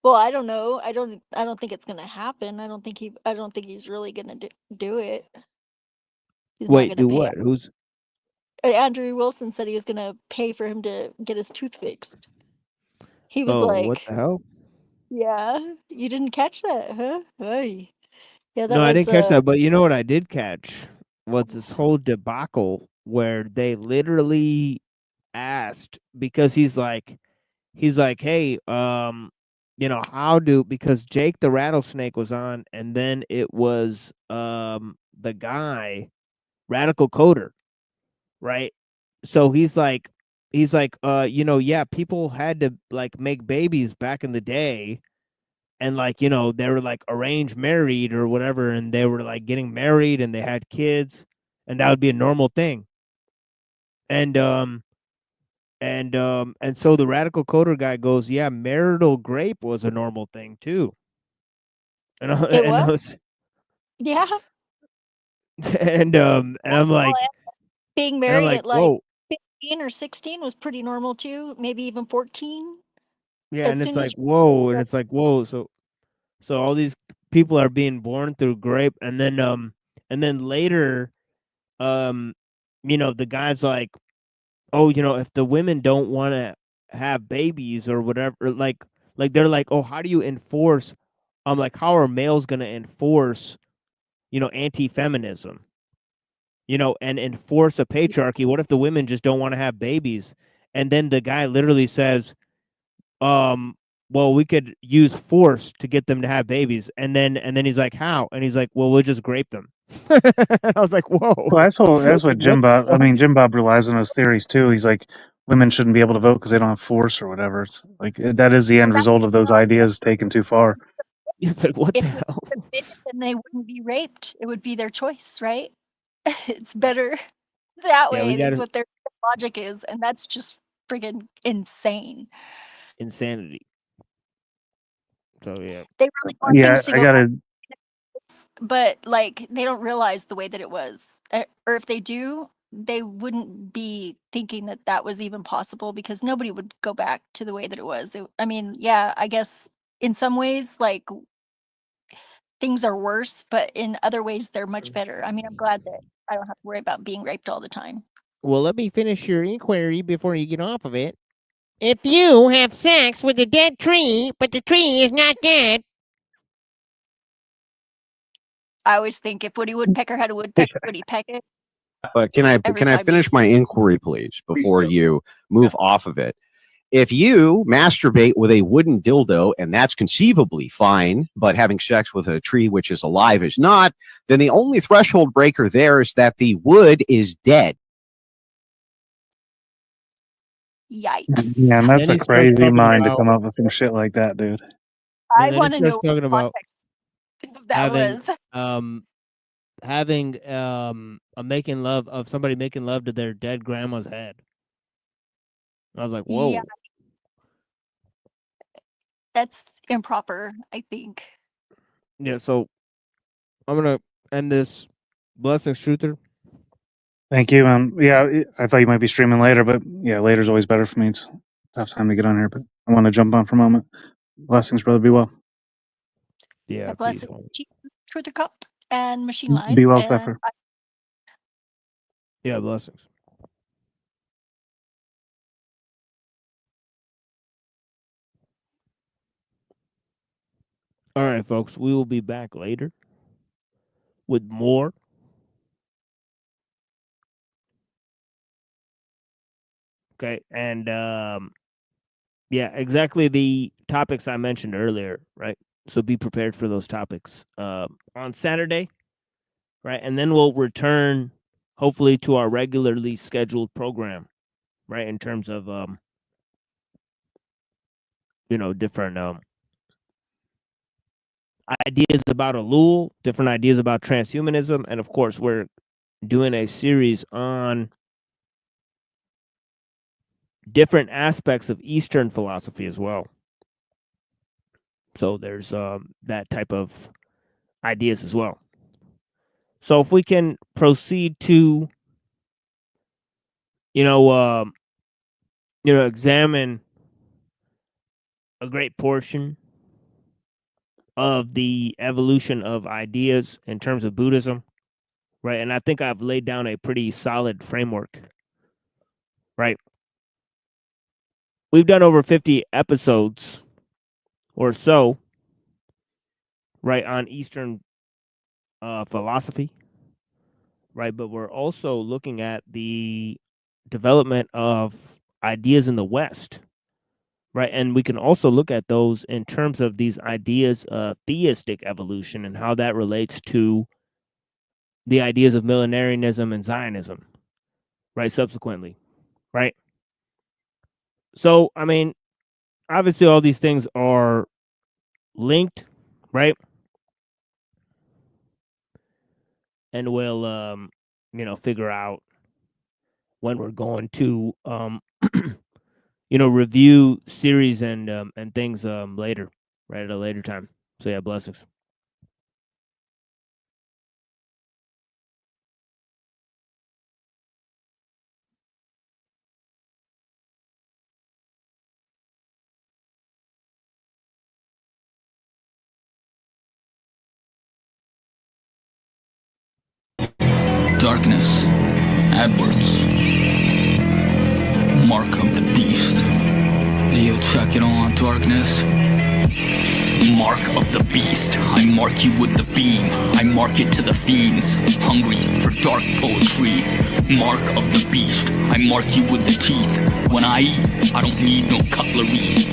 Well, I don't know. I don't think it's gonna happen. I don't think he's really gonna do it. He's not Wait, gonna do pay. what? Who's Andrew Wilson said he was gonna pay for him to get his tooth fixed. He was what like, the hell? "Yeah, you didn't catch that, huh? Oy." Yeah, that No, I was didn't catch that, but you know what I did catch was this whole debacle where they literally asked, because he's like, hey, because Jake the Rattlesnake was on, and then it was the guy, Radical Coder, right? So he's like, yeah, people had to like make babies back in the day, and like, they were like arranged married or whatever, and they were like getting married and they had kids, and that would be a normal thing. And so the Radical Coder guy goes, yeah, marital grape was a normal thing too. And it was. Yeah. And I'm like, being I'm married like, at like whoa. 15 or 16 was pretty normal too. Maybe even 14. Yeah, As and it's soon as like, whoa, and it's like, whoa. So all these people are being born through grape, and then later, the guy's like, oh, if the women don't want to have babies or whatever, like they're like, oh, how do you enforce? Like, how are males gonna enforce, anti-feminism? And enforce a patriarchy. What if the women just don't want to have babies? And then the guy literally says, well, we could use force to get them to have babies. And then he's like, how? And he's like, well, we'll just grape them. I was like, whoa. Well, that's what Jim Bob. I fuck? mean, Jim Bob relies on those theories too. He's like, women shouldn't be able to vote because they don't have force or whatever. It's like that is the end result of those ideas taken too far. It's like, what if the it hell? was forbidden, then they wouldn't be raped. It would be their choice, right? It's better that Yeah, way. we got Is what their logic is, and that's just friggin' insane. insanity. So yeah. They really want Yeah, things to I go, gotta. but like they don't realize the way that it was, or if they do, they wouldn't be thinking that that was even possible, because nobody would go back to the way that it was. I mean, yeah, I guess in some ways, like things are worse, but in other ways, they're much better. I mean, I'm glad that I don't have to worry about being raped all the time. Well, let me finish your inquiry before you get off of it. If you have sex with a dead tree, but the tree is not dead. I always think if Woody Woodpecker had a woodpecker, would he peck it? But can I time finish my inquiry, please, before you move off of it? If you masturbate with a wooden dildo, and that's conceivably fine, but having sex with a tree which is alive is not, then the only threshold breaker there is that the wood is dead. Yikes. Yeah, and Then that's he a starts crazy talking mind to about come up with some shit like that, dude. I then he want to know starts what the talking about context of that having was. having a making love of somebody making love to their dead grandma's head. I was like, whoa. Yeah, that's improper, I think. Yeah, so I'm gonna end this. Blessings, Truther. Thank you. Yeah, I thought you might be streaming later, but yeah, later's always better for me. It's a tough time to get on here, but I want to jump on for a moment. Blessings, brother. Be well. Yeah, God bless Truth or Cup and Machine Lies. Be well, And Zephyr. Yeah, blessings. All right, folks. We will be back later with more. Okay, and yeah, exactly the topics I mentioned earlier, right? So be prepared for those topics on Saturday, right? And then we'll return hopefully to our regularly scheduled program, right? In terms of different ideas about Elul, different ideas about transhumanism, and of course we're doing a series on different aspects of Eastern philosophy as well. So there's that type of ideas as well. So if we can proceed to, examine a great portion of the evolution of ideas in terms of Buddhism, right? And I think I've laid down a pretty solid framework, right? We've done over 50 episodes or so, right, on Eastern philosophy, right? But we're also looking at the development of ideas in the West, right? And we can also look at those in terms of these ideas of theistic evolution and how that relates to the ideas of millenarianism and Zionism, right? Subsequently, right? So, I mean, obviously all these things are linked, right? And we'll, figure out when we're going to, review series and things later, right, at a later time. So yeah, blessings. Darkness, AdWords, Mark of the Beast. Yo, check it on, Darkness. Mark of the Beast, I mark you with the beam. I mark it to the fiends, hungry for dark poetry. Mark of the Beast, I mark you with the teeth. When I eat, I don't need no cutlery,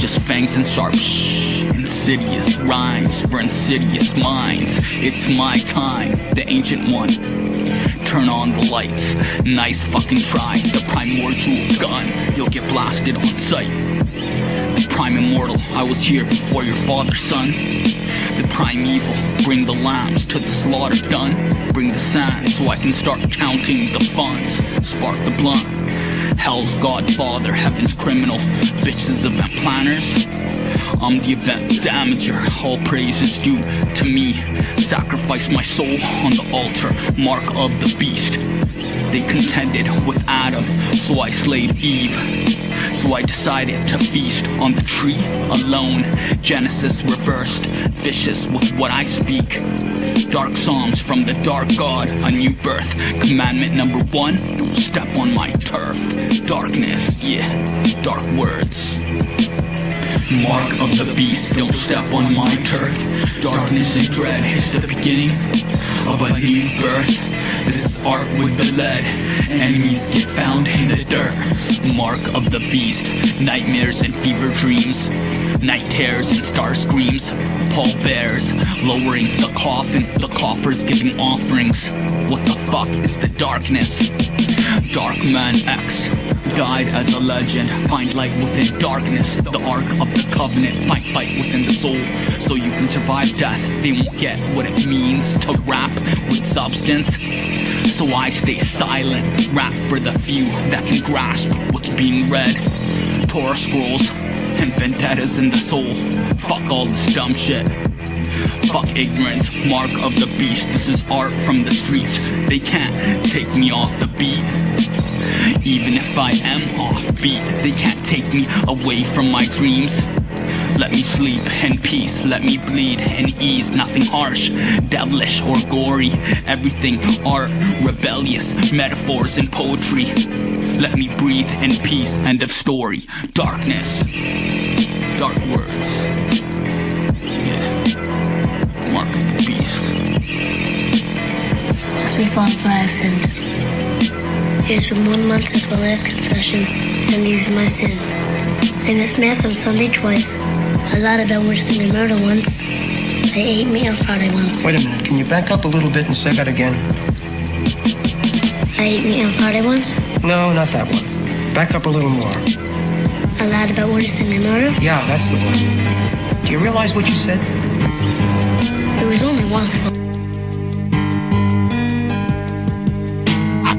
just fangs and sharp insidious rhymes for insidious minds. It's my time, the ancient one. Turn on the lights, nice fucking try. The primordial gun, you'll get blasted on sight. The prime immortal, I was here before your father, son. The primeval, bring the lambs to the slaughter done. Bring the sand so I can start counting the funds. Spark the blunt, hell's godfather, heaven's criminal. Bitches event planners, I'm the event damager. All praise is due to me. Sacrifice my soul on the altar, mark of the beast. They contended with Adam, so I slayed Eve. So I decided to feast on the tree alone. Genesis reversed, vicious with what I speak. Dark psalms from the dark god, a new birth. Commandment number 1, don't step on my turf. Darkness, yeah, dark words. Mark of the beast, don't step on my turf. Darkness and dread is the beginning of a new birth. This is art with the lead. Enemies get found in the dirt. Mark of the beast, nightmares and fever dreams. Night tears and star screams. Pall bears, lowering the coffin. The coffers giving offerings. What the fuck is the darkness? Dark Man X, died as a legend. Find light within darkness, the ark of the covenant. Fight within the soul, so you can survive death. They won't get what it means to rap with substance, so I stay silent. Rap for the few that can grasp what's being read. Torah scrolls and vendettas in the soul. Fuck all this dumb shit. Fuck ignorance, mark of the beast. This is art from the streets. They can't take me off the beat. Even if I am offbeat, they can't take me away from my dreams. Let me sleep in peace, let me bleed in ease. Nothing harsh, devilish or gory. Everything art, rebellious, metaphors and poetry. Let me breathe in peace, end of story. Darkness, dark words. Yeah. Mark of the beast. As we fall for our sin. It has been 1 month since my last confession, and these are my sins. I missed Mass on Sunday twice. I lied about witnessing a murder once. I ate meat on Friday once. Wait a minute, can you back up a little bit and say that again? I ate meat on Friday once. No, not that one. Back up a little more. I lied about witnessing a murder. Yeah, that's the one. Do you realize what you said? It was only once.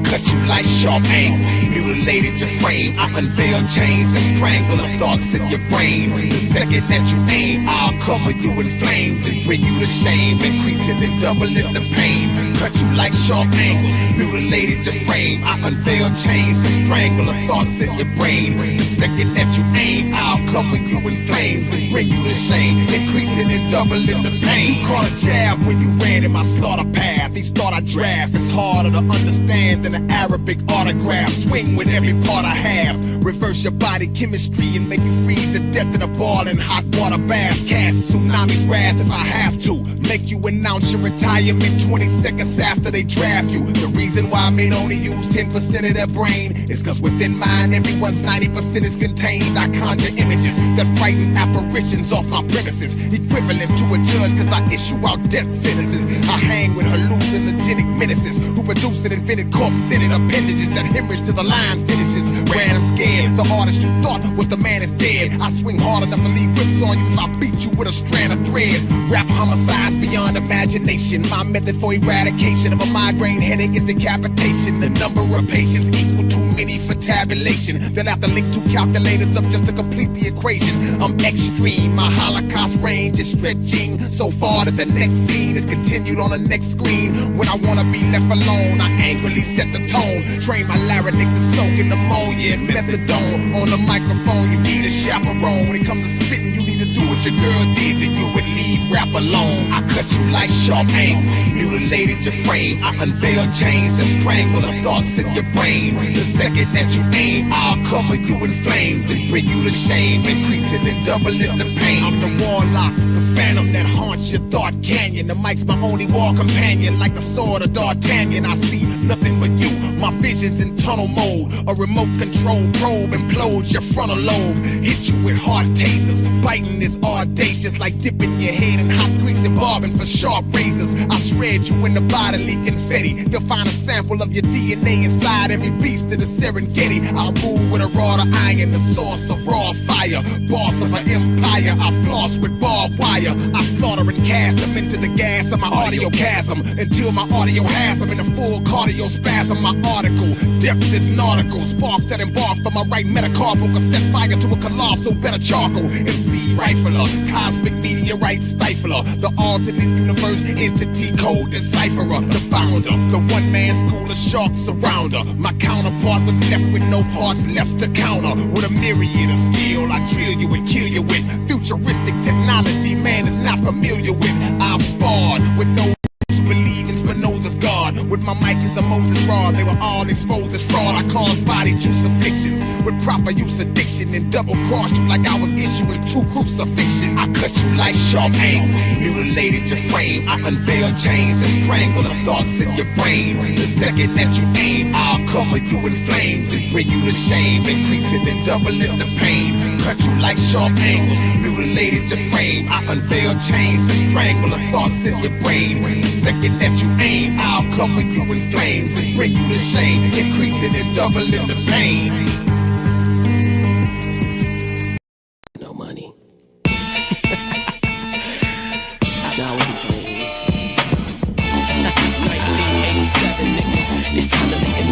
Cut you like sharp angles, mutilated your frame. I unveil chains that strangle the thoughts in your brain. The second that you aim, I'll cover you in flames and bring you to shame, increasing and doubling the pain. Cut you like sharp angles, mutilated your frame. I unveil chains that strangle the thoughts in your brain. The second that you aim, I'll cover you in flames and bring you to shame, increasing and doubling the pain. You caught a jab when you ran in my slaughter path. Each thought I draft is harder to understand than an Arabic autograph. Swing with every part I have. Reverse your body chemistry and make you freeze to death in a ball in hot water bath. Cast tsunami's wrath if I have to. Make you announce your retirement 20 seconds after they draft you. The reason why men only use 10% of their brain is cause within mine everyone's 90% is contained. I conjure images that frighten apparitions off my premises. Equivalent to a judge cause I issue out death sentences. I hang with hallucinogenic menaces who produce an invented corpse-scented appendages that hemorrhage till the line finishes. Ran and scared, the artist you thought was the man is dead. I swing hard enough to leave whips on you if I beat you with a strand of thread. Rap homicides beyond imagination. My method for eradication of a migraine headache is decapitation. The number of patients equal too many for tabulation. They'll have to link two calculators up just to complete the equation. I'm extreme, my Holocaust range is stretching so far that the next scene is continued on the next screen. When I wanna be left alone, I angrily set the tone. Train my larynx to soak in ammonia and methadone. On the microphone, you need a chaperone. When it comes to spitting, you need to do what your girl did to you and leave rap alone. I cut you like sharp angles, mutilated your frame. I unveil chains that strangle the thoughts in your brain. The second that you aim, I'll cover you in flames and bring you to shame, increasing and doubling the pain. I'm the warlock, the phantom that haunts your thought canyon. The mic's my only war companion, like the sword of D'Artagnan. I see nothing but you. My vision's in tunnel mode. A remote control probe implodes your frontal lobe. Hit you with hard tasers. Biting is audacious, like dipping your head in hot grease and bobbing for sharp razors. I shred you in the bodily confetti. You'll find a sample of your DNA inside every beast of the Serengeti. I rule with a rod of iron, the source of raw fire. Boss of an empire, I floss with barbed wire. I slaughter and cast them into the gas of my audio chasm until my audio has them in a full cardio spasm. My article, depth is nautical. Sparks that embark from my right metacarpal can set fire to a colossal better charcoal. MC rifler, cosmic meteorite stifler, the alternate universe entity code decipherer, the founder, the one-man school of shark surrounder. My counterpart was left with no parts left to counter. With a myriad of skill, I drill you and kill you with futuristic technology man is not familiar with. I've sparred with those who believe in Spinoza's God. With my mic as a Moses rod, they were all exposed as fraud. I caused body juice afflictions with proper use of diction and double crossed you like I was issuing two crucifixions. I cut you like sharp angles, mutilated your frame. I unveil chains that strangle the thoughts in your brain. The second that you aim, I'll cover you in flames and bring you to shame, increasing and doubling the pain. Cut you like sharp angles, mutilated your frame. I unveil chains that strangle the thoughts in your brain. The second that you aim, I'll cover you in flames and bring you to shame, increasing and doubling the pain.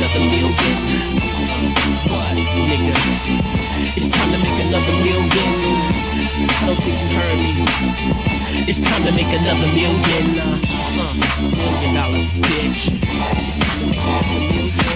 another million. What, nigga? It's time to make another million. I don't think you heard me. It's time to make another million. $1 million, bitch.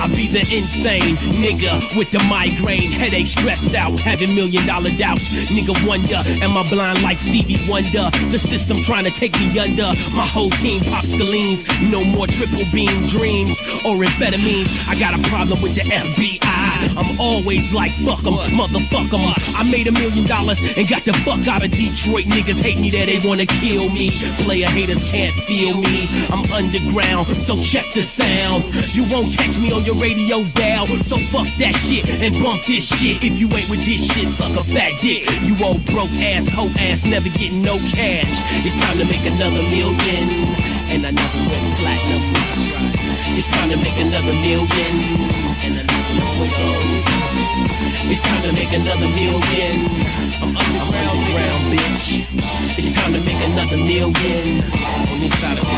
I be the insane nigga with the migraine, headache, stressed out, having $1 million doubts. Nigga wonder, am I blind like Stevie Wonder? The system trying to take me under. My whole team pops scalenes, no more triple beam dreams or amphetamines. I got a problem with the FBI. I'm always like fuck 'em, motherfuck 'em. I made $1 million and got the fuck out of Detroit. Niggas hate me there, they wanna kill me. Player haters can't feel me. I'm underground, so check the sound. You won't catch me on your radio dial, so fuck that shit and bump this shit. If you ain't with this shit, suck a fat dick. You old broke ass, hoe ass, never getting no cash. It's time to make another million and another win platinum. It's time to make another million and another win. It's time to make another million. I'm underground, bitch. It's time to make another million. On this side of the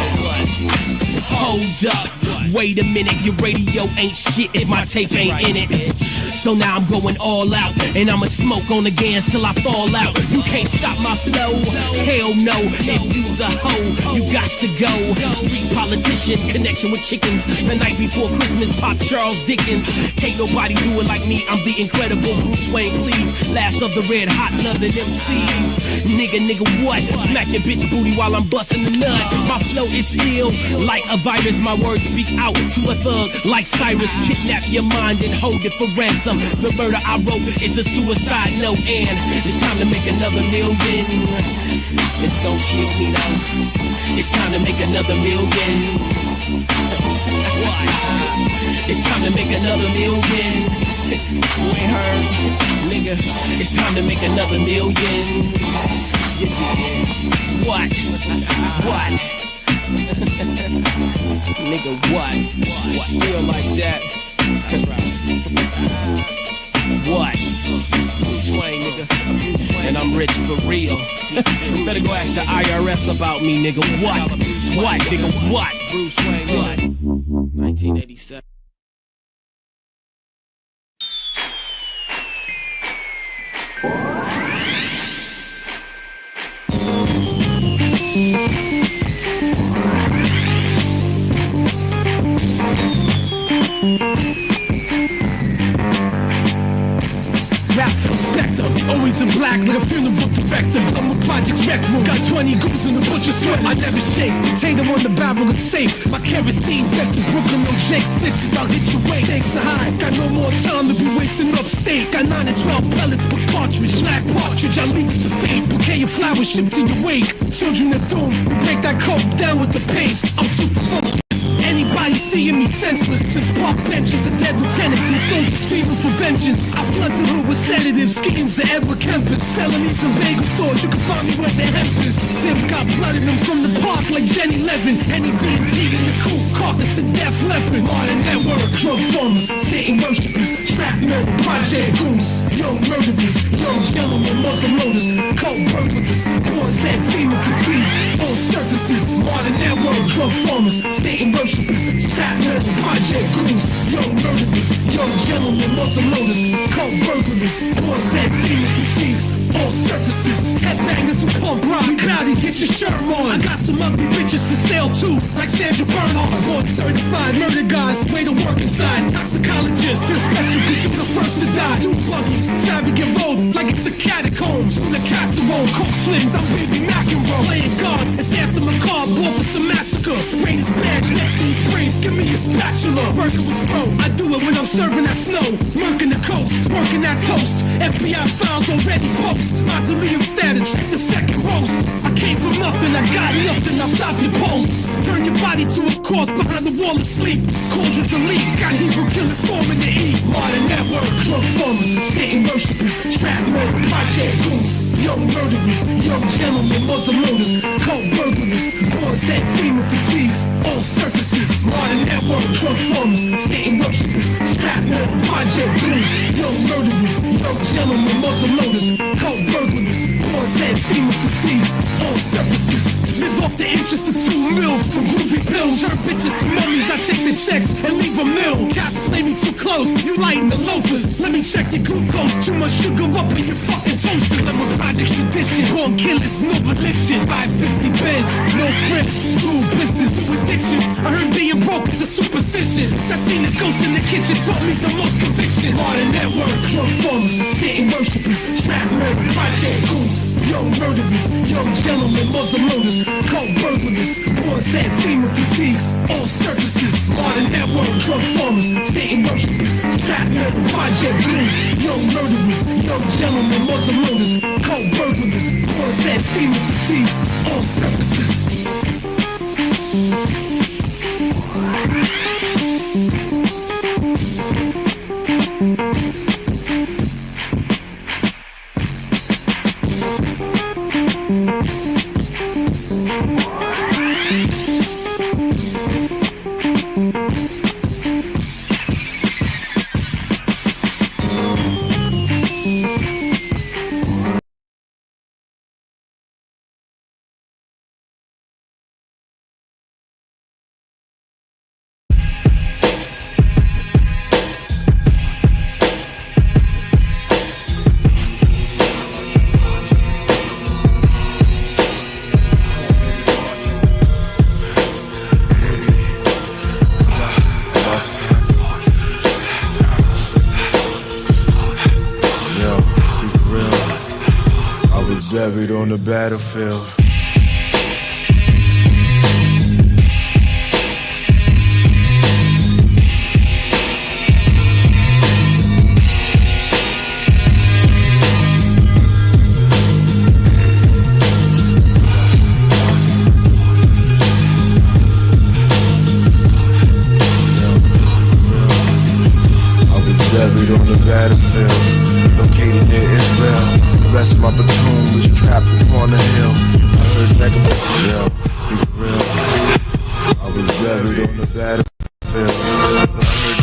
hold up, wait a minute, your radio ain't shit if my tape ain't in it. So now I'm going all out, and I'ma smoke on the gas till I fall out. You can't stop my flow, hell no. If you's a hoe, you got to go. Street politician, connection with chickens. The night before Christmas, pop Charles Dickens. Can't nobody do it like me, I'm the incredible Bruce Wayne, please. Last of the red hot London MCs. Nigga, what? Smack your bitch booty while I'm busting the nut. My flow is ill, like a virus. My words speak out to a thug like Cyrus. Kidnap your mind and hold it for ransom. The murder I wrote is a suicide note, and it's time to make another million. It's gon' kill me though. It's time to make another million. It's time to make another million. You ain't heard, nigga. It's time to make another million. What? What? Nigga, what? Feel like that? What? Bruce Wayne, nigga. And I'm rich for real. You better go ask the IRS about me, nigga. What? What, nigga? What? Bruce Wayne, what? 1987. Rap for Spectre, always in black like a funeral director. I'm a Project Rec Room, got 20 goons in the butcher sweat. I never shake, potato on the barrel, it's safe. My kerosene, best in Brooklyn, no Jake snitches, I'll hit your way. Stakes are high, got no more time to be wasting upstate. Got 9 and 12 pellets per cartridge, black partridge, I leave it to fate. Bouquet of flowers shipped to your wake. Children of doom, we break that coke down with the pace. I'm too ferocious. Anybody seeing me senseless since park benches and dead lieutenants and soldiers screaming for vengeance. I flood the hood with sedatives, schemes of Edward Kempis, felonies and bagel stores. You can find me where the hemp is. Tim got blood in them from the park like Jenny Levin. Any D&T in the cool carcass and Def Leppard. Modern network, drug farmers, Satan worshippers, shrapnel, project goons, young murderers, young gentlemen, muzzle loaders, cold burglars, boys head female fatigues, all surfaces. Modern network, drug farmers, Satan worshippers, shrapnel, project goons, young murderers, young gentlemen, muzzle loaders, cold burglars, boys head female fatigues, all surfaces. Headbangers who pump rock, we crowded, get your shirt on. I got some ugly bitches for sale too, like Sandra Bernhardt. Board certified murder guys, way to work inside. Toxicologists, feel special cause you're the first to die. Two buggies, fabric and road, like it's a catacombs. From the casserole, coke slings, I'm baby McEnroe. Playing God, it's after macabre, born for some massacre. Sprain his badge next to his brains, give me a spatula. Working with bro, I do it when I'm serving that snow. Murking the coast, working that toast. FBI files already post. Mausoleum status, check the second roast. I came from nothing, I got nothing, I'll stop your pulse. Turn your body to a corpse behind the wall of sleep. Cauldron delete, got Hebrew killers storming the E. Modern network, drug farmers, Satan worshippers, shrapnel, project goons, young murderers, young gentlemen, muzzle loaders, cold burglars, boys head female fatigues, all surfaces. Modern network, drug farmers, Satan worshippers, shrapnel, project goons, young murderers, young gentlemen, muzzle loaders, cold burglars, boys had female fatigues, all surfaces. Live off the interest of 2 mil from groovy pills. Turn bitches to mummies, I take the checks and leave a mill. Cops play me too close, you lighten the loafers. Let me check your glucose, too much sugar up in your fucking toasters. I'm a project tradition, born killers, no religion. 550 beds, no friends, dual business, new addictions. I heard being broke is a superstition. I seen the ghost in the kitchen, taught me the most conviction. Modern network, drug farmers, Satan worshippers, trap murder, project goons, young murderers, young gentlemen, muzzle loaders, cold burglars, boys had female fatigues, all circuses. Modern network, drug farmers, Satan worshippers, trap murder, project goons, young murderers, young gentlemen, muzzle loaders, cold burglars, boys had female fatigues, all circuses. Buried on the battlefield. Buried on the battlefield, located near Israel. The rest of my platoon was trapped upon a hill. I heard mega real. I was buried on the battlefield. I heard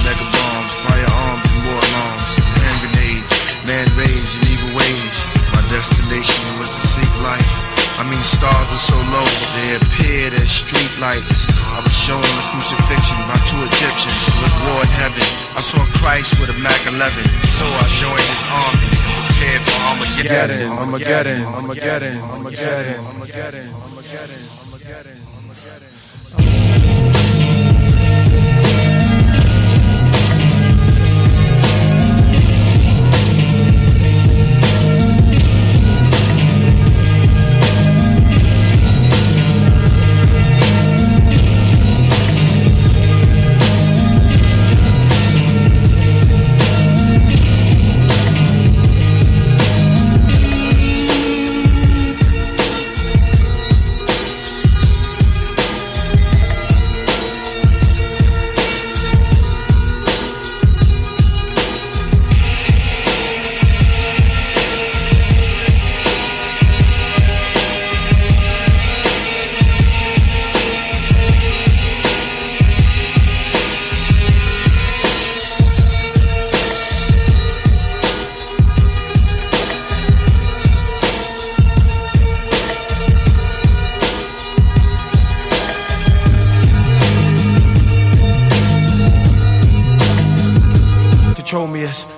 mega bombs, firearms, and war alarms, hand grenades, man rage in evil ways. My destination was to seek life. I mean, stars were so low, they appeared as street lights. I was shown the crucifixion by 2 Egyptians with war in heaven. I saw Christ with a Mac 11, so I joined his army, prepared for Armageddon. Armageddon, Armageddon, Armageddon, Armageddon, Armageddon, Armageddon.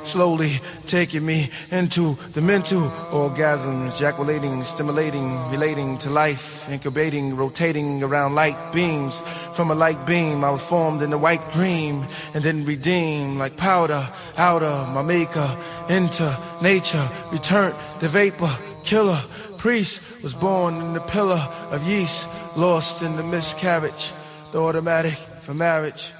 Slowly taking me into the mental orgasms, ejaculating, stimulating, relating to life, incubating, rotating around light beams. From a light beam, I was formed in the white dream, and then redeemed like powder out of my maker, into nature, returned the vapor, killer, priest, was born in the pillar of yeast, lost in the miscarriage, the automatic for marriage.